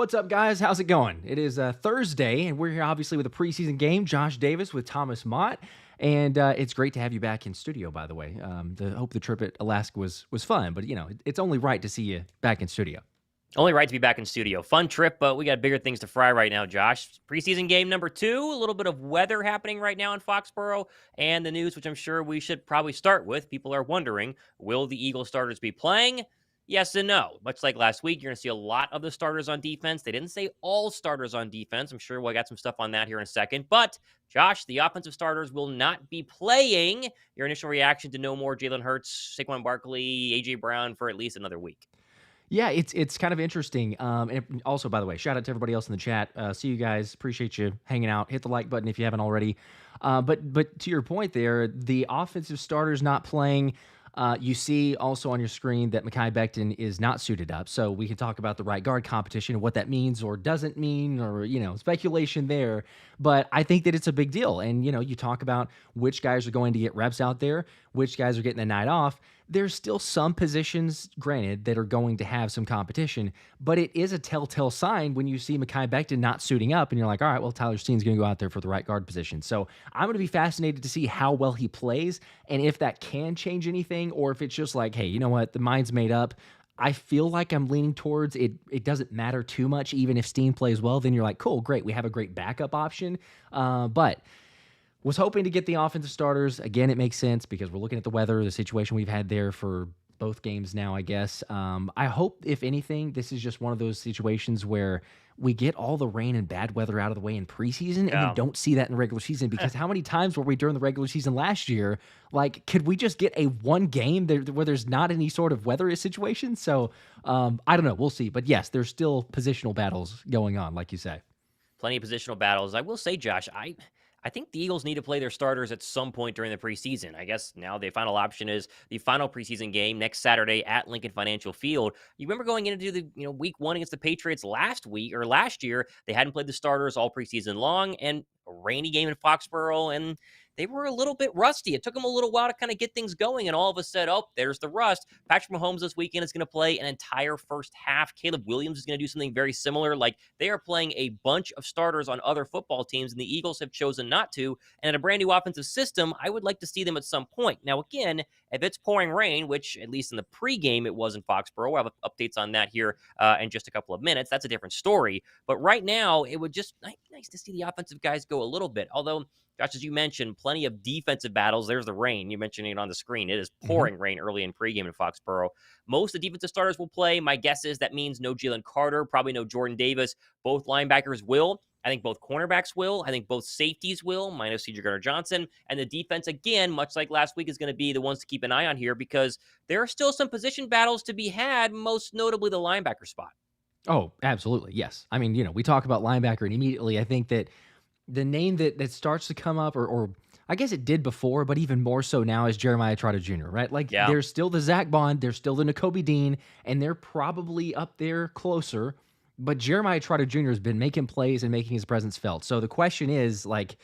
What's up, guys? How's it going? It is Thursday, and we're here obviously with a preseason game. Josh Davis with Thomas Mott, and it's great to have you back in studio. By the way, hope the trip at Alaska was fun, but it's only right to see you back in studio. Only right to be back in studio. Fun trip, but we got bigger things to fry right now, Josh. Preseason game number 2, a little bit of weather happening right now in Foxsborough, and the news, which I'm sure we should probably start with. People are wondering, will the Eagle starters be playing? Yes and no. Much like last week, you're going to see a lot of the starters on defense. They didn't say all starters on defense. I'm sure we'll got some stuff on that here in a second. But, Josh, the offensive starters will not be playing. Your initial reaction to no more Jalen Hurts, Saquon Barkley, A.J. Brown for at least another week? Yeah, it's kind of interesting. And also, by the way, shout out to everybody else in the chat. See you guys. Appreciate you hanging out. Hit the like button if you haven't already. But to your point there, the offensive starters not playing. You see also on your screen that Mekhi Becton is not suited up. So we can talk about the right guard competition and what that means or doesn't mean, or speculation there. But I think that it's a big deal. And you talk about which guys are going to get reps out there, which guys are getting the night off. There's still some positions, granted, that are going to have some competition, but it is a telltale sign when you see Mekhi Becton not suiting up and you're like, all right, well, Tyler Steen's going to go out there for the right guard position. So I'm going to be fascinated to see how well he plays and if that can change anything, or if it's just like, hey, you know what, the mind's made up. I feel like I'm leaning towards it. It doesn't matter too much. Even if Steen plays well, then you're like, cool, great. We have a great backup option. But was hoping to get the offensive starters. Again, it makes sense because we're looking at the weather, the situation we've had there for both games now, I guess. I hope, if anything, this is just one of those situations where we get all the rain and bad weather out of the way in preseason, and we don't see that in the regular season, because how many times were we during the regular season last year? Like, could we just get a one game where there's not any sort of weather situation? So I don't know. We'll see. But yes, there's still positional battles going on, like you say. Plenty of positional battles. I will say, Josh, I think the Eagles need to play their starters at some point during the preseason. I guess now the final option is the final preseason game next Saturday at Lincoln Financial Field. You remember going into the week 1 against the Patriots last year, they hadn't played the starters all preseason long, and a rainy game in Foxsborough, and they were a little bit rusty. It took them a little while to kind of get things going, and all of a sudden, there's the rust. Patrick Mahomes this weekend is going to play an entire first half. Caleb Williams is going to do something very similar. Like, they are playing a bunch of starters on other football teams, and the Eagles have chosen not to. And in a brand new offensive system, I would like to see them at some point. Now, again, if it's pouring rain, which at least in the pregame it was in Foxborough, we'll have updates on that here in just a couple of minutes. That's a different story. But right now, it would just nice to see the offensive guys go a little bit. Although, Josh, as you mentioned, plenty of defensive battles. There's the rain. You mentioned it on the screen. It is pouring rain early in pregame in Foxborough. Most of the defensive starters will play. My guess is that means no Jalen Carter, probably no Jordan Davis. Both linebackers will. I think both cornerbacks will. I think both safeties will, minus C.J. Gardner-Johnson. And the defense, again, much like last week, is going to be the ones to keep an eye on here, because there are still some position battles to be had, most notably the linebacker spot. Oh, absolutely. Yes. I mean, we talk about linebacker, and immediately I think that the name that starts to come up, or I guess it did before, but even more so now, is Jeremiah Trotter Jr., right? Like, there's still the Zach Bond, there's still the Jacoby Dean, and they're probably up there closer. But Jeremiah Trotter Jr. has been making plays and making his presence felt. So the question is, like,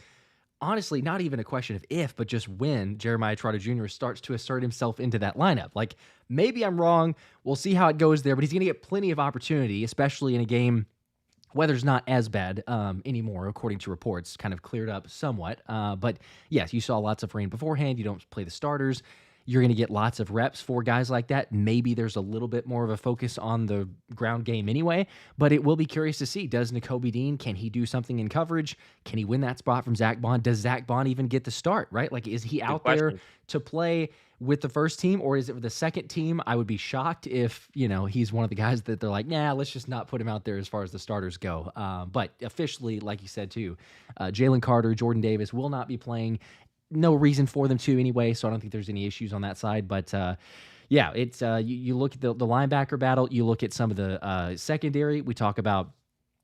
honestly, not even a question of if, but just when Jeremiah Trotter Jr. starts to assert himself into that lineup. Like, maybe I'm wrong. We'll see how it goes there, but he's going to get plenty of opportunity, especially in a game. Weather's not as bad anymore, according to reports. Kind of cleared up somewhat. But yes, you saw lots of rain beforehand. You don't play the starters. You're going to get lots of reps for guys like that. Maybe there's a little bit more of a focus on the ground game anyway, but it will be curious to see. Does Jacoby Dean, can he do something in coverage? Can he win that spot from Zach Bond? Does Zach Bond even get the start, right? Like, is he out there to play with the first team, or is it with the second team? I would be shocked if, he's one of the guys that they're like, nah, let's just not put him out there as far as the starters go. But officially, like you said too, Jalen Carter, Jordan Davis will not be playing. No reason for them to anyway, so I don't think there's any issues on that side. But yeah, it's you look at the linebacker battle, you look at some of the secondary. We talk about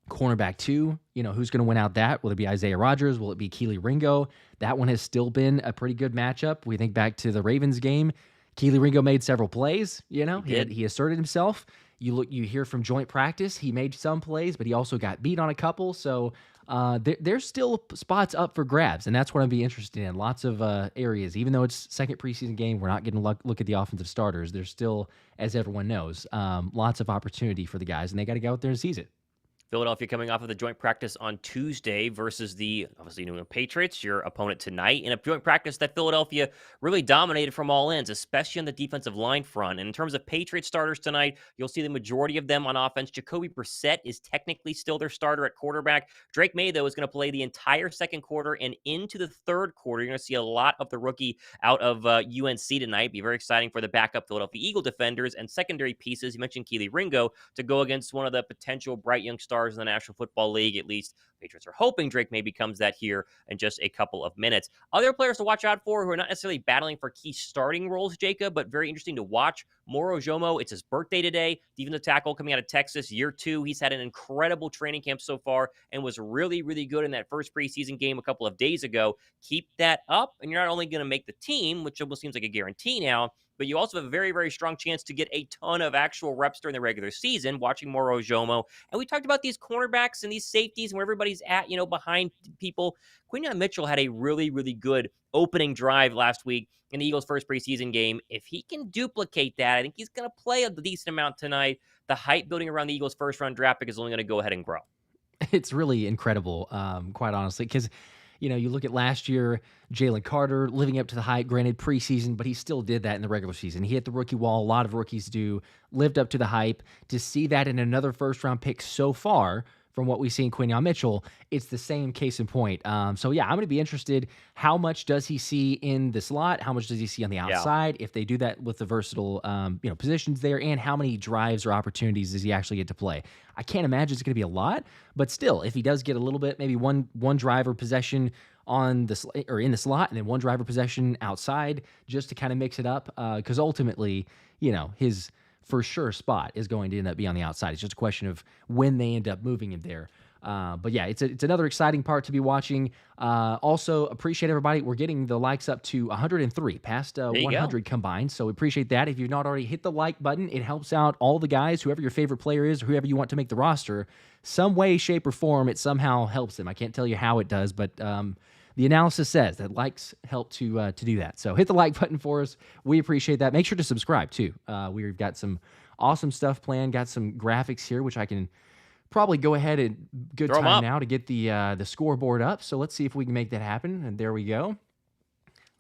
cornerback 2, who's going to win out that? Will it be Isaiah Rodgers? Will it be Kelee Ringo? That one has still been a pretty good matchup. We think back to the Ravens game. Kelee Ringo made several plays, he asserted himself. You hear from joint practice, he made some plays, but he also got beat on a couple. So there's still spots up for grabs, and that's what I'd be interested in. Lots of areas. Even though it's second preseason game, we're not getting to look at the offensive starters. There's still, as everyone knows, lots of opportunity for the guys, and they got to go out there and seize it. Philadelphia coming off of the joint practice on Tuesday versus the, obviously, New England Patriots, your opponent tonight, in a joint practice that Philadelphia really dominated from all ends, especially on the defensive line front. And in terms of Patriots starters tonight, you'll see the majority of them on offense. Jacoby Brissett is technically still their starter at quarterback. Drake Maye, though, is going to play the entire second quarter and into the third quarter. You're going to see a lot of the rookie out of UNC tonight. Be very exciting for the backup Philadelphia Eagle defenders and secondary pieces. You mentioned Kelee Ringo to go against one of the potential bright young stars in the National Football League. At least Patriots are hoping Drake Maye becomes that here in just a couple of minutes. Other players to watch out for who are not necessarily battling for key starting roles, Jacob, but very interesting to watch. Moro Ojomo, it's his birthday today. Defensive tackle coming out of Texas, year 2. He's had an incredible training camp so far and was really, really good in that first preseason game a couple of days ago. Keep that up, and you're not only going to make the team, which almost seems like a guarantee now, but you also have a very, very strong chance to get a ton of actual reps during the regular season watching Moro Ojomo. And we talked about these cornerbacks and these safeties and where everybody's at, behind people. Quinyon Mitchell had a really, really good opening drive last week in the Eagles' first preseason game. If he can duplicate that, I think he's going to play a decent amount tonight. The hype building around the Eagles' first-round draft pick is only going to go ahead and grow. It's really incredible, quite honestly, because you look at last year, Jalen Carter living up to the hype, granted preseason, but he still did that in the regular season. He hit the rookie wall. A lot of rookies do, lived up to the hype. To see that in another first-round pick so far from what we've seen Quinyon Mitchell, it's the same case in point. So, yeah, I'm going to be interested. How much does he see in the slot? How much does he see on the outside? Yeah. If they do that with the versatile, positions there, and how many drives or opportunities does he actually get to play? I can't imagine it's going to be a lot, but still, if he does get a little bit, maybe one driver possession on the or in the slot, and then one driver possession outside, just to kind of mix it up, because ultimately, his for sure spot is going to end up being on the outside. It's just a question of when they end up moving him there. But yeah, it's another exciting part to be watching. Also, appreciate everybody. We're getting the likes up to 103, past 100 combined. So we appreciate that. If you've not already hit the like button, it helps out all the guys, whoever your favorite player is, or whoever you want to make the roster. Some way, shape, or form, it somehow helps them. I can't tell you how it does, but the analysis says that likes help to do that. So hit the like button for us. We appreciate that. Make sure to subscribe too. We've got some awesome stuff planned. Got some graphics here, which I can probably go ahead and good Throw time now to get the scoreboard up. So let's see if we can make that happen. And there we go.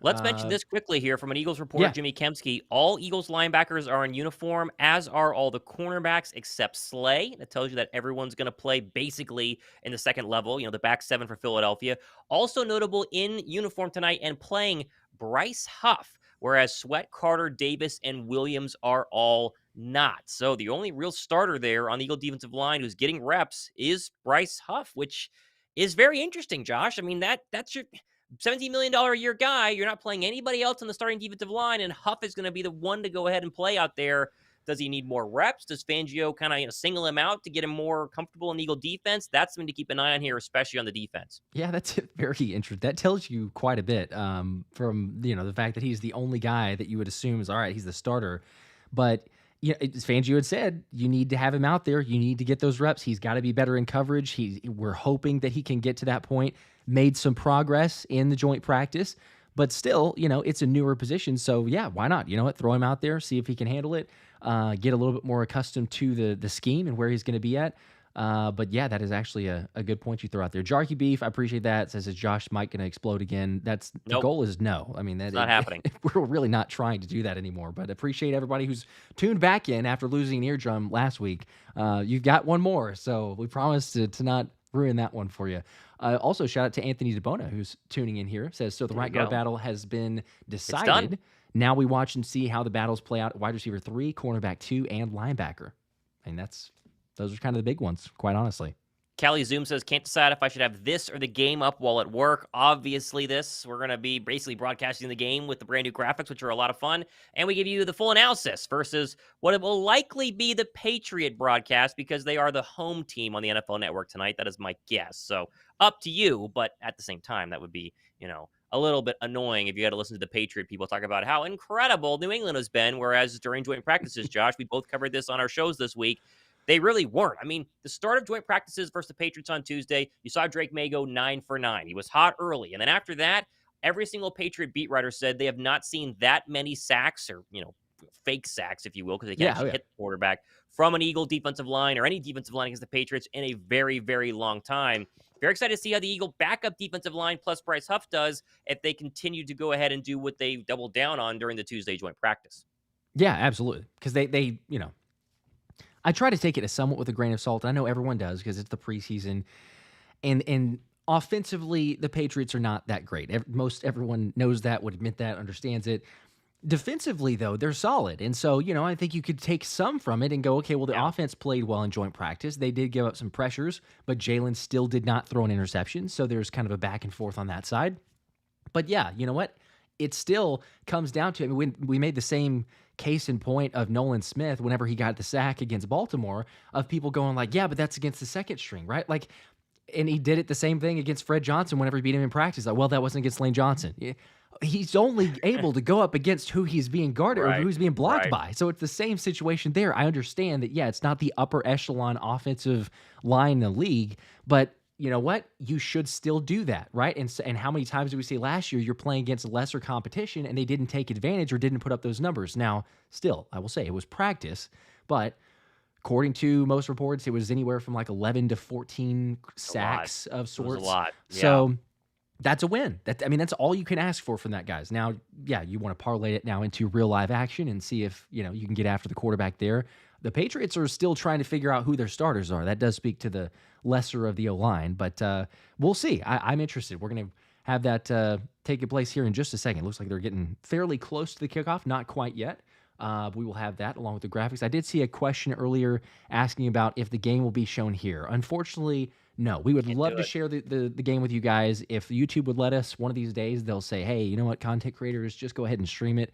Let's mention this quickly here from an Eagles reporter, Jimmy Kempski. All Eagles linebackers are in uniform, as are all the cornerbacks except Slay. That tells you that everyone's going to play basically in the second level, the back 7 for Philadelphia. Also notable in uniform tonight and playing, Bryce Huff, whereas Sweat, Carter, Davis, and Williams are all not. So the only real starter there on the Eagle defensive line who's getting reps is Bryce Huff, which is very interesting, Josh. I mean, that's your $17 million a year guy. You're not playing anybody else on the starting defensive line, and Huff is going to be the one to go ahead and play out there. Does he need more reps? Does Fangio kind of single him out to get him more comfortable in Eagle defense? That's something to keep an eye on here, especially on the defense. Yeah, that's very interesting. That tells you quite a bit from the fact that he's the only guy that you would assume is, all right, he's the starter. But as Fangio had said, you need to have him out there. You need to get those reps. He's got to be better in coverage. We're hoping that he can get to that point. Made some progress in the joint practice, but still, it's a newer position. So yeah, why not? You know what? Throw him out there, see if he can handle it, get a little bit more accustomed to the scheme and where he's going to be at. But yeah, that is actually a good point you throw out there. Jarky Beef, I appreciate that. Says, is Josh Mike going to explode again? The goal is no. I mean, that's not happening. We're really not trying to do that anymore, but appreciate everybody who's tuned back in after losing an eardrum last week. You've got one more. So we promise to not ruin that one for you. Also, shout out to Anthony DeBona, who's tuning in here. Says, so the right guard battle has been decided. Now we watch and see how the battles play out at wide receiver 3, cornerback 2, and linebacker. And those are kind of the big ones, quite honestly. Callie Zoom says, can't decide if I should have this or the game up while at work. Obviously this. We're going to be basically broadcasting the game with the brand new graphics, which are a lot of fun. And we give you the full analysis versus what it will likely be the Patriot broadcast because they are the home team on the NFL Network tonight. That is my guess. So up to you. But at the same time, that would be, a little bit annoying if you had to listen to the Patriot people talk about how incredible New England has been. Whereas during joint practices, Josh, we both covered this on our shows this week. They really weren't. I mean, the start of joint practices versus the Patriots on Tuesday, you saw Drake Maye go 9 for 9. He was hot early. And then after that, every single Patriot beat writer said they have not seen that many sacks or, fake sacks, if you will, because they can't hit the quarterback from an Eagle defensive line or any defensive line against the Patriots in a very, very long time. Very excited to see how the Eagle backup defensive line plus Bryce Huff does if they continue to go ahead and do what they doubled down on during the Tuesday joint practice. Yeah, absolutely. Because they I try to take it as somewhat with a grain of salt. I know everyone does because it's the preseason, and offensively, the Patriots are not that great. Most everyone knows that, would admit that, understands it. Defensively, though, they're solid. And so, I think you could take some from it and go, okay, well, the offense played well in joint practice. They did give up some pressures, but Jalen still did not throw an interception. So there's kind of a back and forth on that side. But yeah, you know what? It still comes down to, we made the same case in point of Nolan Smith whenever he got the sack against Baltimore, of people going like, yeah, but that's against the second string, right? Like, and he did it the same thing against Fred Johnson whenever he beat him in practice. Like, well, that wasn't against Lane Johnson. He's only able to go up against who he's being guarded or who's being blocked by. So it's the same situation there. I understand that, yeah, it's not the upper echelon offensive line in the league, but you know what? You should still do that, right? And how many times did we see last year you're playing against lesser competition and they didn't take advantage or didn't put up those numbers? Now, still, I will say it was practice, but according to most reports, it was anywhere from like 11 to 14 sacks of sorts. It was a lot. Yeah. So that's a win. That's all you can ask for from that, guys. Now, yeah, you want to parlay it now into real live action and see if, you can get after the quarterback there. The Patriots are still trying to figure out who their starters are. That does speak to the lesser of the O-line, but we'll see. I'm interested. We're going to have that taking place here in just a second. Looks like they're getting fairly close to the kickoff. Not quite yet. We will have that along with the graphics. I did see a question earlier asking about if the game will be shown here. Unfortunately, no. We would love to share the game with you guys. If YouTube would let us, one of these days, they'll say, hey, you know what, content creators, just go ahead and stream it.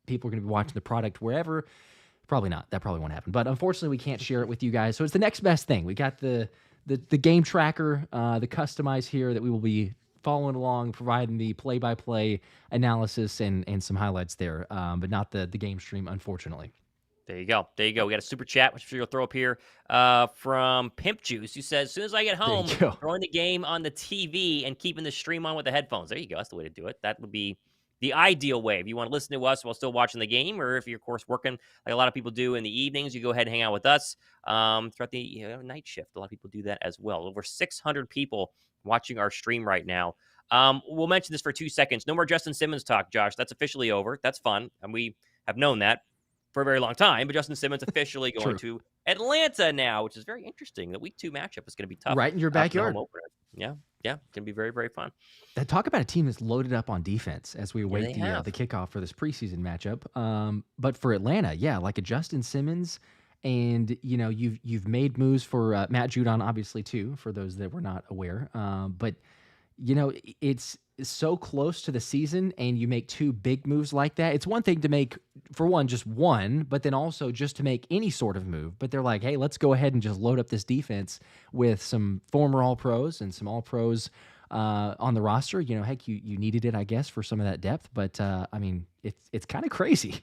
People are going to be watching the product wherever. Probably not. That probably won't happen. But unfortunately, we can't share it with you guys. So it's the next best thing. We got the game tracker, the customize here that we will be following along, providing the play-by-play analysis and some highlights there, but not the game stream, unfortunately. There you go. We got a super chat, which you'll throw up here from Pimp Juice, who says, as soon as I get home, throwing the game on the TV and keeping the stream on with the headphones. There you go. That's the way to do it. That would be the ideal way. If you want to listen to us while still watching the game, or if you're, of course, working like a lot of people do in the evenings, you go ahead and hang out with us throughout the night shift. A lot of people do that as well. Over 600 people watching our stream right now. We'll mention this for 2 seconds. No more Justin Simmons talk, Josh. That's officially over. That's fun. And we have known that for a very long time. But Justin Simmons officially going to Atlanta now, which is very interesting. The week 2 matchup is going to be tough. Right in your backyard. Yeah. It's going to be very, very fun. Talk about a team that's loaded up on defense as we await the kickoff for this preseason matchup. But for Atlanta, like a Justin Simmons, and you've made moves for Matt Judon, obviously too, for those that were not aware. But it's so close to the season, and you make 2 big moves like that. It's one thing to make, for one, just one, but then also just to make any sort of move. But they're like, hey, let's go ahead and just load up this defense with some former All-Pros and some All-Pros on the roster. Heck, you needed it, I guess, for some of that depth. But it's kind of crazy.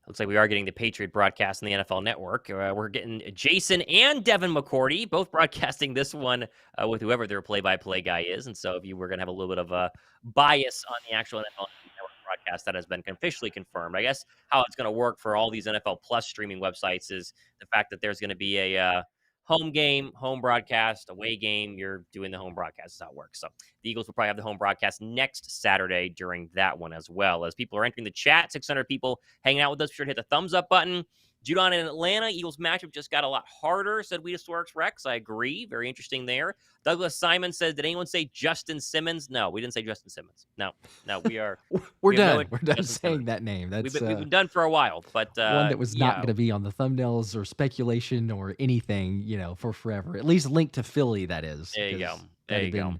Looks like we are getting the Patriot broadcast on the NFL Network. We're getting Jason and Devin McCourty, both broadcasting this one with whoever their play-by-play guy is. And so if you were going to have a little bit of a bias on the actual NFL Network broadcast, that has been officially confirmed. I guess how it's going to work for all these NFL Plus streaming websites is the fact that there's going to be a home game, home broadcast, away game. You're doing the home broadcast. Is how it works. So the Eagles will probably have the home broadcast next Saturday during that one as well. As people are entering the chat, 600 people hanging out with us. Be sure to hit the thumbs up button. Judon in Atlanta, Eagles matchup just got a lot harder, said Weedus Works Rex. I agree. Very interesting there. Douglas Simon says, did anyone say Justin Simmons? No, we didn't say Justin Simmons. No, we are. We're done. We're done saying that name. We've been done for a while, but one that was not going to be on the thumbnails or speculation or anything, for forever. At least linked to Philly, that is. There you go. There you go.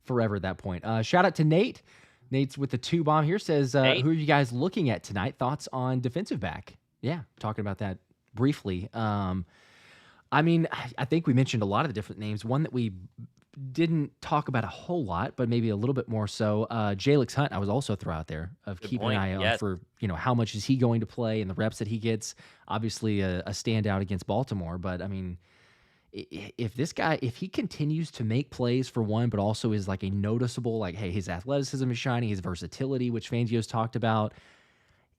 Forever at that point. Shout out to Nate. Nate's with the 2 bomb here. Says, who are you guys looking at tonight? Thoughts on defensive back? Yeah, talking about that briefly. I think we mentioned a lot of the different names. One that we didn't talk about a whole lot, but maybe a little bit more so. Jalyx Hunt, I was also throw out there of keeping an eye on for, how much is he going to play and the reps that he gets. Obviously a standout against Baltimore, but if this guy, if he continues to make plays for one, but also is like a noticeable, like, hey, his athleticism is shining, his versatility, which Fangio's talked about.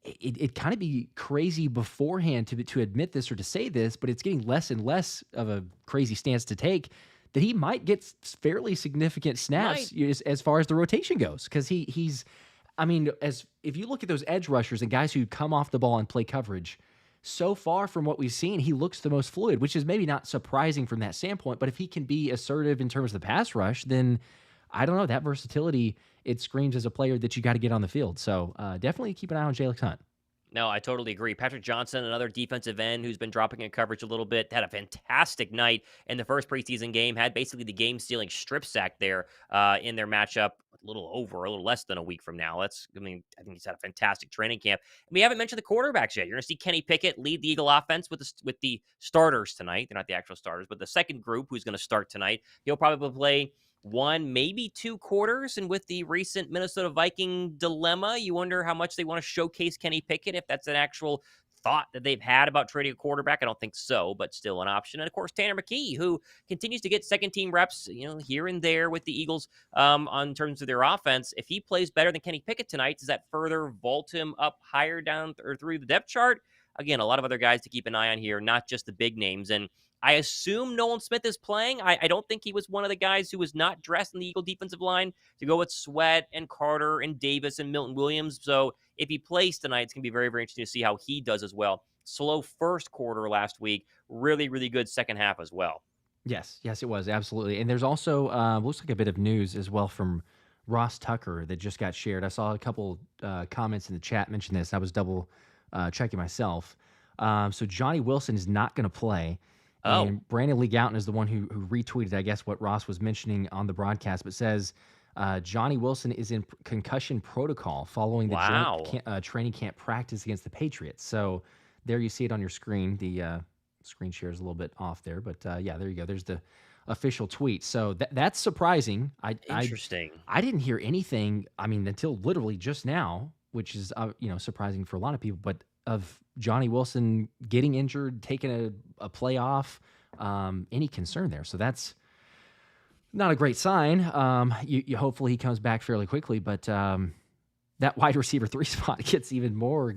it kind of be crazy beforehand to admit this or to say this, but it's getting less and less of a crazy stance to take that he might get fairly significant snaps as far as the rotation goes. Because he's, I mean, as if you look at those edge rushers and guys who come off the ball and play coverage, so far from what we've seen, he looks the most fluid, which is maybe not surprising from that standpoint. But if he can be assertive in terms of the pass rush, then I don't know, that versatility, it screams as a player that you got to get on the field. So definitely keep an eye on Jalyx Hunt. No, I totally agree. Patrick Johnson, another defensive end who's been dropping in coverage a little bit, had a fantastic night in the first preseason game, had basically the game-stealing strip sack there in their matchup a little less than a week from now. I think he's had a fantastic training camp. And we haven't mentioned the quarterbacks yet. You're going to see Kenny Pickett lead the Eagle offense with the starters tonight. They're not the actual starters, but the second group who's going to start tonight. He'll probably play 1, maybe 2 quarters. And with the recent Minnesota Viking dilemma, you wonder how much they want to showcase Kenny Pickett, if that's an actual thought that they've had about trading a quarterback. I don't think so, but still an option. And of course, Tanner McKee, who continues to get second team reps, here and there with the Eagles on terms of their offense. If he plays better than Kenny Pickett tonight, does that further vault him up higher down or through the depth chart? Again, a lot of other guys to keep an eye on here, not just the big names. And I assume Nolan Smith is playing. I don't think he was one of the guys who was not dressed in the Eagle defensive line to go with Sweat and Carter and Davis and Milton Williams. So if he plays tonight, it's going to be very, very interesting to see how he does as well. Slow first quarter last week. Really, really good second half as well. Yes, it was. Absolutely. And there's also, looks like a bit of news as well from Ross Tucker that just got shared. I saw a couple comments in the chat mention this. I was double checking myself. So Johnny Wilson is not going to play. And Brandon Lee Gouton is the one who retweeted, I guess, what Ross was mentioning on the broadcast, but says Johnny Wilson is in concussion protocol following the joint training camp practice against the Patriots. So there you see it on your screen. The screen share is a little bit off there, but yeah, there you go. There's the official tweet. So that's surprising. Interesting. I didn't hear anything, until literally just now, which is, surprising for a lot of people, but of Johnny Wilson getting injured, taking a play off, any concern there. So that's not a great sign. You hopefully he comes back fairly quickly, but that wide receiver 3 spot gets even more.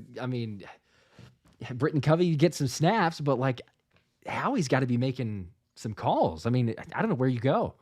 Britton Covey gets some snaps, but Howie's got to be making some calls. I don't know where you go.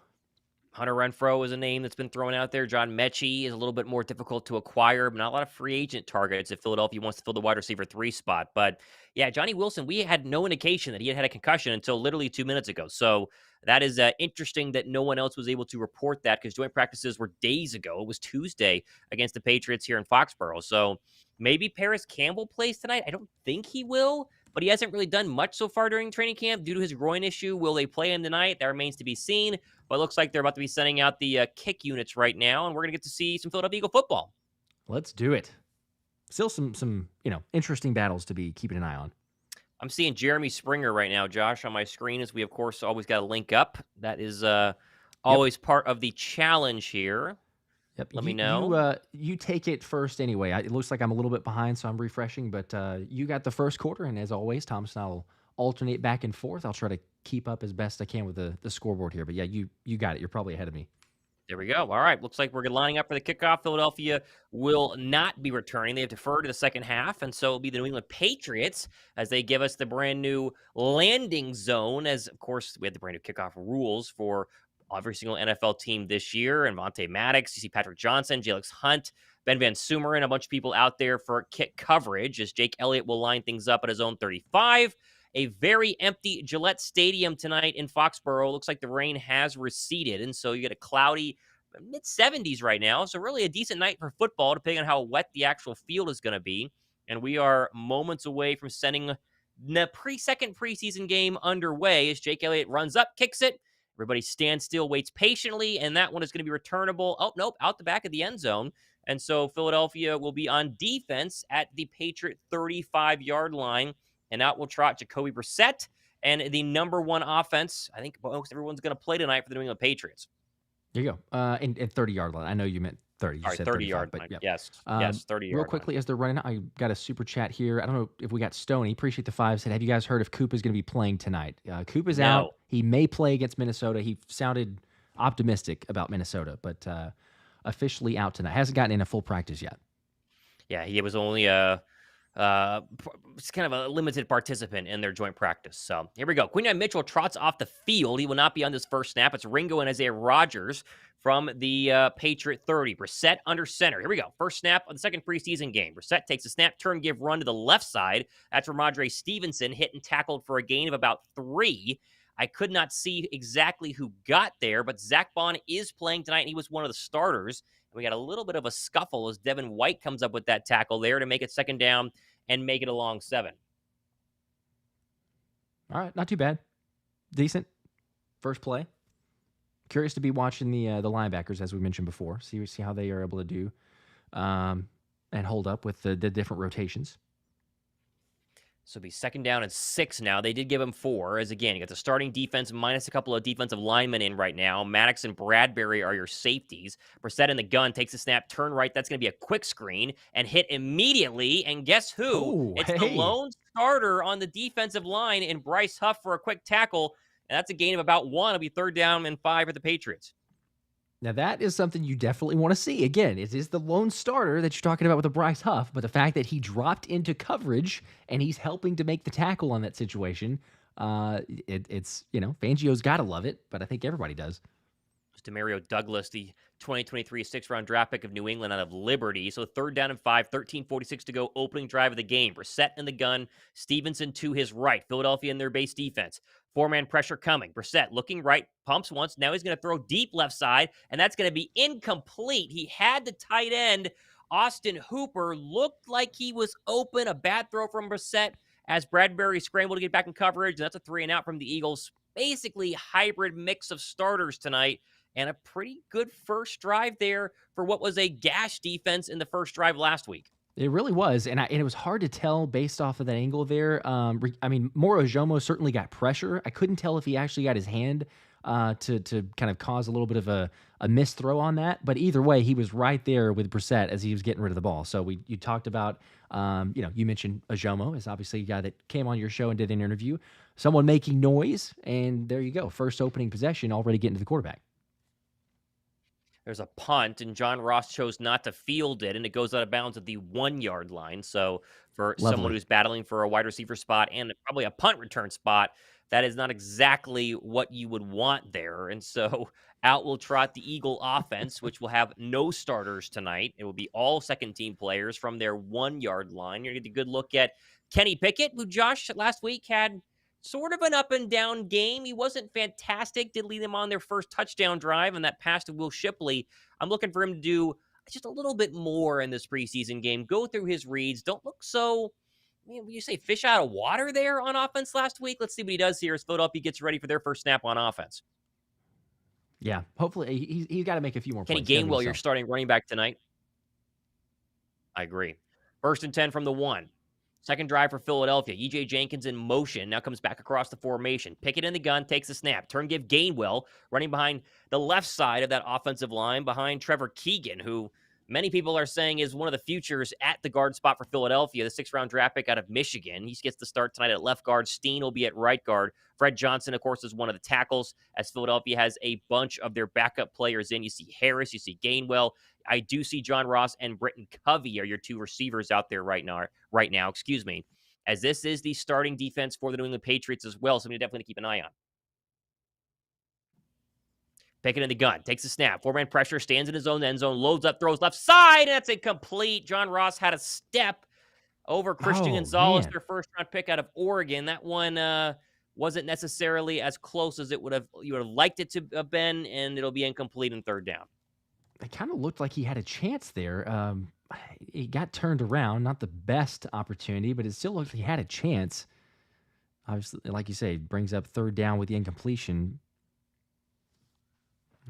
Hunter Renfrow is a name that's been thrown out there. John Mechie is a little bit more difficult to acquire, but not a lot of free agent targets if Philadelphia wants to fill the wide receiver 3 spot. But yeah, Johnny Wilson, we had no indication that he had a concussion until literally 2 minutes ago. So that is interesting that no one else was able to report that, because joint practices were days ago. It was Tuesday against the Patriots here in Foxborough. So maybe Paris Campbell plays tonight. I don't think he will, but he hasn't really done much so far during training camp due to his groin issue. Will they play him tonight? That remains to be seen. But it looks like they're about to be sending out the kick units right now, and we're going to get to see some Philadelphia Eagle football. Let's do it. Still some interesting battles to be keeping an eye on. I'm seeing Jeremy Springer right now, Josh, on my screen, as we, of course, always got to link up. That is always part of the challenge here. Yep. Let me know. You take it first anyway. It looks like I'm a little bit behind, so I'm refreshing. But you got the first quarter, and as always, Thomas and I will alternate back and forth. I'll try to keep up as best I can with the scoreboard here. But yeah, you got it. You're probably ahead of me. There we go. All right. Looks like we're lining up for the kickoff. Philadelphia will not be returning. They have deferred to the second half, and so it'll be the New England Patriots as they give us the brand new landing zone. As, of course, we had the brand new kickoff rules for every single NFL team this year. And Vontae Maddox, you see Patrick Johnson, Jalyx Hunt, Ben Van Sumeren, a bunch of people out there for kick coverage as Jake Elliott will line things up at his own 35. A very empty Gillette Stadium tonight in Foxborough. Looks like the rain has receded, and so you get a cloudy mid-70s right now. So really a decent night for football, depending on how wet the actual field is going to be. And we are moments away from sending the second preseason game underway as Jake Elliott runs up, kicks it. Everybody stands still, waits patiently, and that one is going to be returnable. Oh, nope, out the back of the end zone. And so Philadelphia will be on defense at the Patriot 35-yard line. And out will trot Jacoby Brissett and the number 1 offense. I think most everyone's going to play tonight for the New England Patriots. There you go. And 30-yard line. I know you meant 30. You said 30-yard line. Yep. Yes, 30-yard line. Real quickly, as they're running, I got a super chat here. I don't know if we got Stoney. Appreciate the 5. Said, have you guys heard if Coop is going to be playing tonight? Coop is out. He may play against Minnesota. He sounded optimistic about Minnesota, but officially out tonight. Hasn't gotten in a full practice yet. Yeah, he was only it's kind of a limited participant in their joint practice. So here we go. Quinyon Mitchell trots off the field. He will not be on this first snap. It's Ringo and Isaiah Rodgers from the Patriot 30. Brissett under center. Here we go. First snap of the second preseason game. Brissett takes a snap, turn, give, run to the left side. That's Ramondre Stevenson, hit and tackled for a gain of about 3. I could not see exactly who got there, but Zach Bond is playing tonight, and he was one of the starters. We got a little bit of a scuffle as Devin White comes up with that tackle there to make it second down and make it a long 7. All right, not too bad. Decent first play. Curious to be watching the linebackers, as we mentioned before. See how they are able to do and hold up with the different rotations. So it'll be second down and 6 now. They did give him 4. As again, you got the starting defense minus a couple of defensive linemen in right now. Maddox and Bradbury are your safeties. Brissett in the gun takes a snap, turn right. That's going to be a quick screen and hit immediately. And guess who? It's the lone starter on the defensive line in Bryce Huff for a quick tackle. And that's a gain of about 1. It'll be third down and 5 for the Patriots. Now, that is something you definitely want to see. Again, it is the lone starter that you're talking about with the Bryce Huff, but the fact that he dropped into coverage and he's helping to make the tackle on that situation, it's, Fangio's got to love it, but I think everybody does. Demario Douglas, the 2023 6th-round draft pick of New England out of Liberty. So third down and 5, 13:46 to go, opening drive of the game. Brissett in the gun, Stevenson to his right. Philadelphia in their base defense. 4-man pressure coming. Brissett looking right, pumps once. Now he's going to throw deep left side, and that's going to be incomplete. He had the tight end, Austin Hooper, looked like he was open. A bad throw from Brissett as Bradbury scrambled to get back in coverage. And that's a 3-and-out from the Eagles. Basically, hybrid mix of starters tonight. And a pretty good first drive there for what was a gash defense in the first drive last week. It really was, and it was hard to tell based off of that angle there. Moro Ojomo certainly got pressure. I couldn't tell if he actually got his hand to kind of cause a little bit of a missed throw on that. But either way, he was right there with Brissett as he was getting rid of the ball. So you talked about, you mentioned Ojomo is obviously a guy that came on your show and did an interview. Someone making noise, and there you go. First opening possession, already getting to the quarterback. There's a punt, and John Ross chose not to field it, and it goes out of bounds at the 1-yard line. So for someone who's battling for a wide receiver spot and probably a punt return spot, that is not exactly what you would want there. And so out will trot the Eagle offense, which will have no starters tonight. It will be all second-team players from their 1-yard line. You're going to get a good look at Kenny Pickett, who Josh last week had sort of an up-and-down game. He wasn't fantastic. Did lead them on their first touchdown drive, and that pass to Will Shipley. I'm looking for him to do just a little bit more in this preseason game. Go through his reads. Don't look so, would you say fish out of water there on offense last week? Let's see what he does here as Philadelphia gets ready for their first snap on offense. Yeah, hopefully he's got to make a few more Kenny plays. Gainwell, you're starting running back tonight. I agree. First and 10 from the 1. Second drive for Philadelphia. E.J. Jenkins in motion. Now comes back across the formation. Pickett in the gun. Takes a snap. Turn give Gainwell. Running behind the left side of that offensive line. Behind Trevor Keegan, who many people are saying is one of the futures at the guard spot for Philadelphia. The 6th-round draft pick out of Michigan. He gets the start tonight at left guard. Steen will be at right guard. Fred Johnson, of course, is one of the tackles as Philadelphia has a bunch of their backup players in. You see Harris. You see Gainwell. I do see John Ross and Britton Covey are your 2 receivers out there right now, as this is the starting defense for the New England Patriots as well, so we definitely keep an eye on. Pickett in the gun, takes a snap, 4-man pressure, stands in his own end zone, loads up, throws left side, and that's incomplete. John Ross had a step over Christian Gonzalez, their first-round pick out of Oregon. That one wasn't necessarily as close as you would have liked it to have been, and it'll be incomplete in third down. It kind of looked like he had a chance there. He got turned around, not the best opportunity, but it still looked like he had a chance. Obviously, like you say, brings up third down with the incompletion.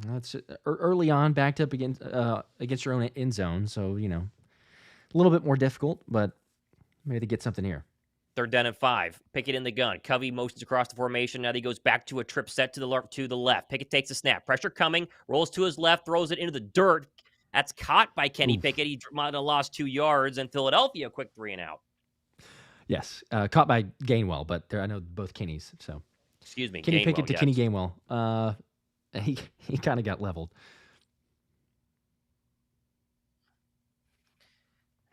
That's early on, backed up against your own end zone, so a little bit more difficult, but maybe to get something here. Third down and 5. Pickett in the gun. Covey motions across the formation. Now he goes back to a trip set to the left. Pickett takes a snap. Pressure coming. Rolls to his left. Throws it into the dirt. That's caught by Kenny Pickett. He might have lost 2 yards. And Philadelphia, quick 3-and-out. Yes. Caught by Gainwell, but I know both Kennys. So. Excuse me. Kenny Gainwell, Pickett to Kenny Gainwell. He kind of got leveled.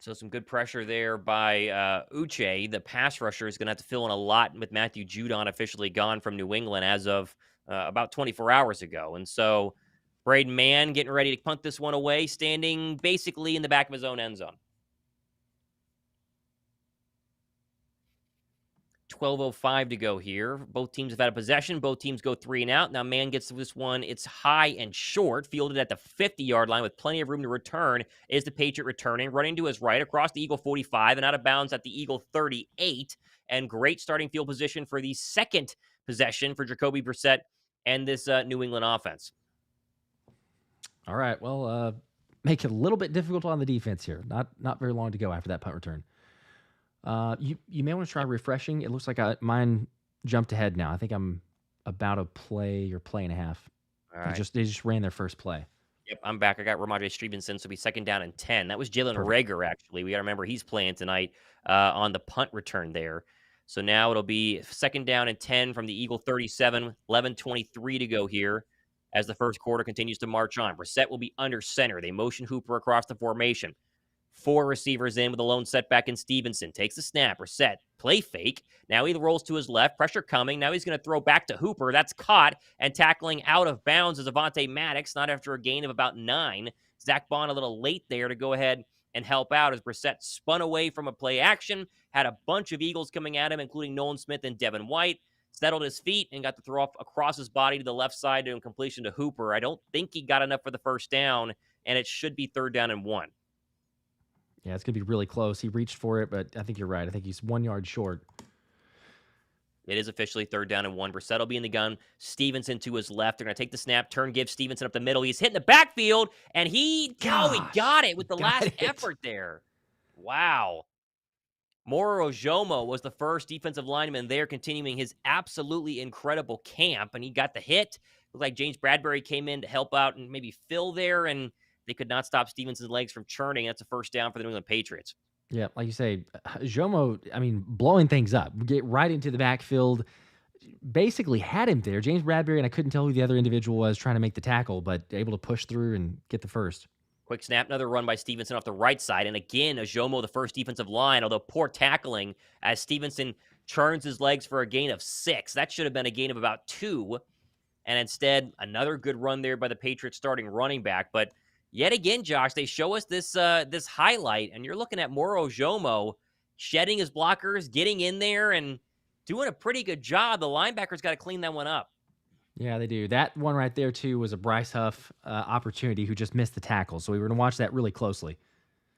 So some good pressure there by Uche. The pass rusher is going to have to fill in a lot with Matthew Judon officially gone from New England as of about 24 hours ago. And so Braden Mann getting ready to punt this one away, standing basically in the back of his own end zone. 12:05 to go here. Both teams have had a possession. Both teams go 3 and out. Now Mann gets this one. It's high and short, fielded at the 50-yard line with plenty of room to return. Is the Patriot returning, running to his right across the Eagle 45 and out of bounds at the Eagle 38. And great starting field position for the second possession for Jacoby Brissett and this New England offense. All right, well, make it a little bit difficult on the defense here. Not very long to go after that punt return. You may want to try refreshing. It looks like mine jumped ahead now. I think I'm about a play or play and a half. All right. They just ran their first play. Yep, I'm back. I got Ramondre Stevenson, so it'll be 2nd down and 10. That was Jalen Reagor, actually. We got to remember he's playing tonight on the punt return there. So now it'll be 2nd down and 10 from the Eagle 37, 11:23 to go here as the first quarter continues to march on. Brissett will be under center. They motion Hooper across the formation. 4 receivers in with a lone setback in Stevenson. Takes the snap. Brissett, play fake. Now he rolls to his left. Pressure coming. Now he's going to throw back to Hooper. That's caught. And tackling out of bounds is Avonte Maddox, not after a gain of about 9. Zach Bond a little late there to go ahead and help out as Brissett spun away from a play action. Had a bunch of Eagles coming at him, including Nolan Smith and Devin White. Settled his feet and got the throw off across his body to the left side and completion to Hooper. I don't think he got enough for the first down, and it should be 3rd down and 1. Yeah, it's going to be really close. He reached for it, but I think you're right. I think he's 1 yard short. It is officially 3rd down and 1. Brissett will be in the gun. Stevenson to his left. They're going to take the snap, turn, give Stevenson up the middle. He's hitting the backfield, and he got it with the last effort there. Wow. Moro Ojomo was the first defensive lineman there, continuing his absolutely incredible camp, and he got the hit. Looked like James Bradbury came in to help out and maybe fill there, and they could not stop Stevenson's legs from churning. That's a 1st down for the New England Patriots. Yeah, like you say, Jomo, blowing things up. Get right into the backfield. Basically had him there. James Bradbury, and I couldn't tell who the other individual was trying to make the tackle, but able to push through and get the first. Quick snap, another run by Stevenson off the right side. And again, Ojomo, the first defensive line, although poor tackling as Stevenson churns his legs for a gain of 6. That should have been a gain of about 2. And instead, another good run there by the Patriots starting running back. But yet again, Josh, they show us this highlight, and you're looking at Moro Ojomo shedding his blockers, getting in there, and doing a pretty good job. The linebackers got to clean that one up. Yeah, they do. That one right there, too, was a Bryce Huff opportunity who just missed the tackle. So we were going to watch that really closely.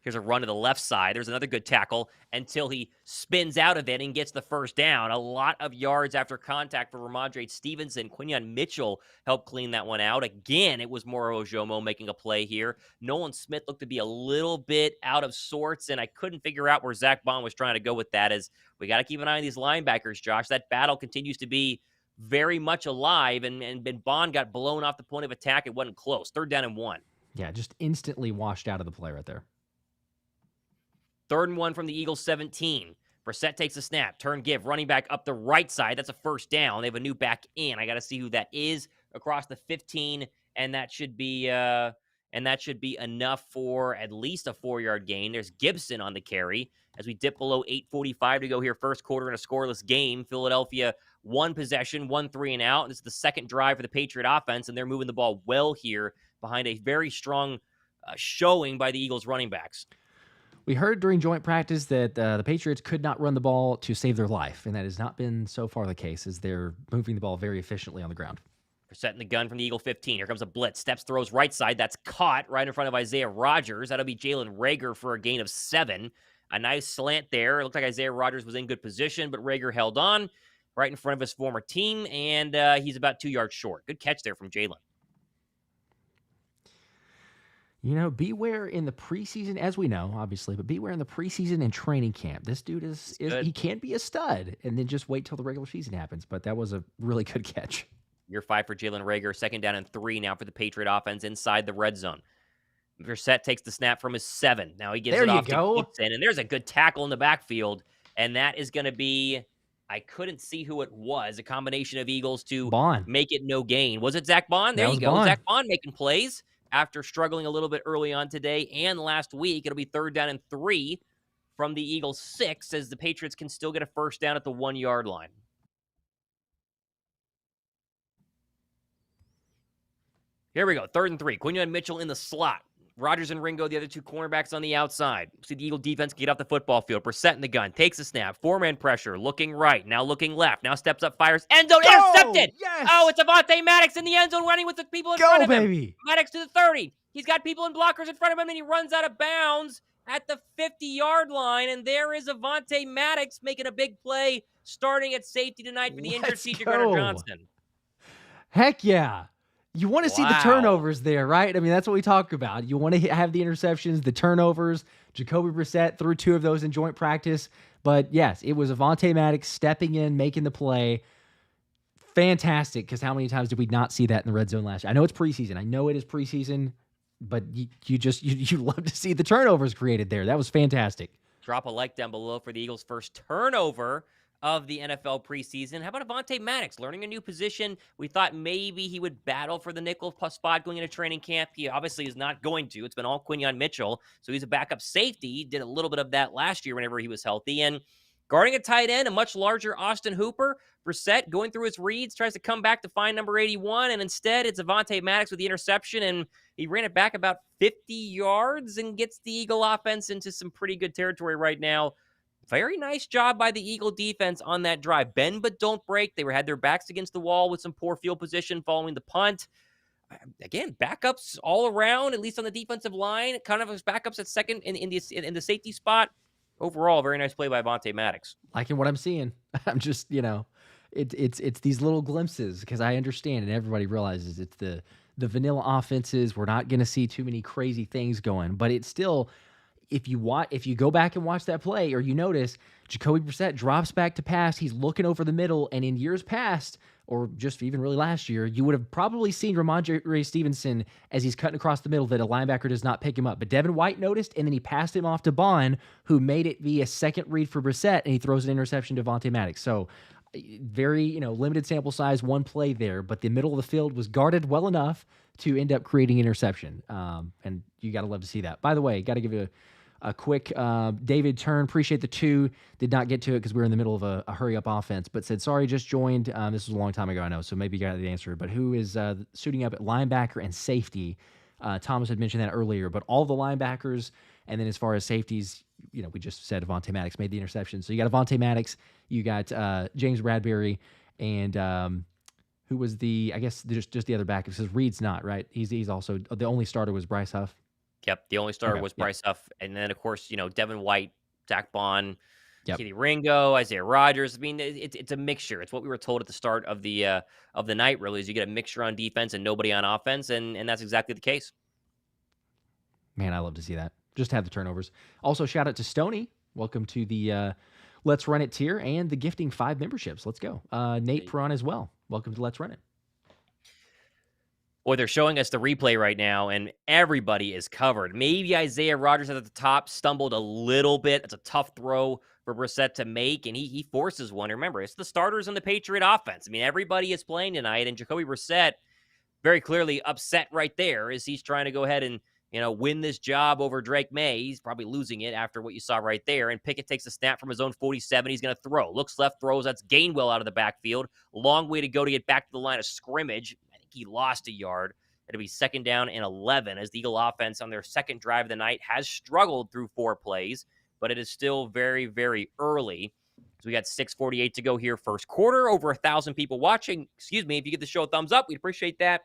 Here's a run to the left side. There's another good tackle until he spins out of it and gets the first down. A lot of yards after contact for Ramondre Stevenson. Quinyon Mitchell helped clean that one out. Again, it was Moro Ojomo making a play here. Nolan Smith looked to be a little bit out of sorts, and I couldn't figure out where Zach Bond was trying to go with that, as we got to keep an eye on these linebackers, Josh. That battle continues to be very much alive, and Bond got blown off the point of attack. It wasn't close. 3rd down and 1. Yeah, just instantly washed out of the play right there. 3rd and 1 from the Eagles 17. Brissett takes a snap, turn, give, running back up the right side. That's a 1st down. They have a new back in. I got to see who that is across the 15, and that should be enough for at least a 4-yard gain. There's Gibson on the carry as we dip below 8:45 to go here. First quarter in a scoreless game. Philadelphia 1 possession, 1 3 and out. This is the second drive for the Patriot offense, and they're moving the ball well here behind a very strong showing by the Eagles running backs. We heard during joint practice that the Patriots could not run the ball to save their life, and that has not been so far the case, as they're moving the ball very efficiently on the ground. They're setting the gun from the Eagle 15. Here comes a blitz. Steps, throws right side. That's caught right in front of Isaiah Rodgers. That'll be Jalen Reagor for a gain of 7. A nice slant there. It looked like Isaiah Rodgers was in good position, but Reagor held on right in front of his former team, and he's about 2 yards short. Good catch there from Jalen. Beware in the preseason, as we know, obviously, but beware in the preseason and training camp. This dude is he can be a stud, and then just wait till the regular season happens. But that was a really good catch. Year 5 for Jalen Reagor. 2nd down and 3 now for the Patriot offense inside the red zone. Brissett takes the snap from his 7. Now he gives it off to Gibson, and there's a good tackle in the backfield, and that is going to be, I couldn't see who it was, a combination of Eagles to Bond. Make it no gain. Was it Zach Bond? There you go. Bond. Zach Bond making plays after struggling a little bit early on today and last week. It'll be 3rd down and 3 from the Eagles' 6 as the Patriots can still get a first down at the 1-yard line. Here we go. 3rd and 3. Quinyon Mitchell in the slot. Rodgers and Ringo, the other 2 cornerbacks on the outside. See the Eagle defense get off the football field. Brissett in the gun. Takes a snap. 4-man pressure. Looking right. Now looking left. Now steps up, fires. End zone. Intercepted. Yes! Oh, it's DeVonta Maddox in the end zone running with the people in front of him. Baby. Maddox to the 30. He's got people and blockers in front of him, and he runs out of bounds at the 50-yard line. And there is DeVonta Maddox making a big play starting at safety tonight for the injured C.J. Gardner-Johnson. Heck yeah. You want to see the turnovers there, right? I mean, that's what we talk about. You want to have the interceptions, the turnovers. Jacoby Brissett threw 2 of those in joint practice. But yes, it was DeVonta Maddox stepping in, making the play. Fantastic, because how many times did we not see that in the red zone last year? I know it's preseason. I know it is preseason, but you love to see the turnovers created there. That was fantastic. Drop a like down below for the Eagles' first turnover of the NFL preseason. How about DeVonta Maddox learning a new position? We thought maybe he would battle for the nickel spot going into training camp. He obviously is not going to. It's been all Quinyon Mitchell, so he's a backup safety. He did a little bit of that last year whenever he was healthy. And guarding a tight end, a much larger Austin Hooper. Brissett going through his reads, tries to come back to find number 81, and instead it's DeVonta Maddox with the interception, and he ran it back about 50 yards and gets the Eagle offense into some pretty good territory right now. Very nice job by the Eagle defense on that drive. Bend but don't break. They had their backs against the wall with some poor field position following the punt. Again, backups all around, at least on the defensive line. Kind of backups at second in the safety spot. Overall, very nice play by DeVonta Maddox. Liking what I'm seeing. I'm just, it's these little glimpses, because I understand and everybody realizes it's the vanilla offenses. We're not going to see too many crazy things going, but it's still. If you go back and watch that play, or you notice Jacoby Brissett drops back to pass, he's looking over the middle, and in years past, or just even really last year, you would have probably seen Ramondre Stevenson as he's cutting across the middle that a linebacker does not pick him up. But Devin White noticed, and then he passed him off to Bond, who made it be a second read for Brissett, and he throws an interception to DeVonta Maddox. So very, limited sample size, one play there, but the middle of the field was guarded well enough to end up creating interception. And you got to love to see that. By the way, got to give you a quick David Turn. Appreciate the 2. Did not get to it because we were in the middle of a hurry-up offense, but said, sorry, just joined. This was a long time ago, I know, so maybe you got the answer. But who is suiting up at linebacker and safety? Thomas had mentioned that earlier, but all the linebackers, and then as far as safeties, we just said DeVonta Maddox made the interception. So you got DeVonta Maddox, you got James Bradbury, and who was I guess just the other back. It says Reed's not, right? He's also, the only starter was Bryce Huff. Yep, the only starter was Bryce Huff. And then, of course, Devin White, Zach Bond, Kelee Ringo, Isaiah Rodgers. I mean, it's a mixture. It's what we were told at the start of the night, really, is you get a mixture on defense and nobody on offense, and that's exactly the case. Man, I love to see that. Just have the turnovers. Also, shout out to Stoney. Welcome to the Let's Run It tier and the gifting 5 memberships. Let's go. Nate Perron as well. Welcome to Let's Run It. Boy, they're showing us the replay right now, and everybody is covered. Maybe Isaiah Rodgers at the top stumbled a little bit. It's a tough throw for Brissett to make, and he forces one. Remember, it's the starters on the Patriot offense. I mean, everybody is playing tonight, and Jacoby Brissett very clearly upset right there as he's trying to go ahead and win this job over Drake Maye. He's probably losing it after what you saw right there, and Pickett takes a snap from his own 47. He's going to throw. Looks left, throws. That's Gainwell out of the backfield. Long way to go to get back to the line of scrimmage. He lost a yard. It'll be 2nd down and 11 as the Eagle offense on their second drive of the night has struggled through 4 plays, but it is still very, very early. So we got 6:48 to go here, first quarter. Over 1,000 people watching. Excuse me. If you give the show a thumbs up, we'd appreciate that.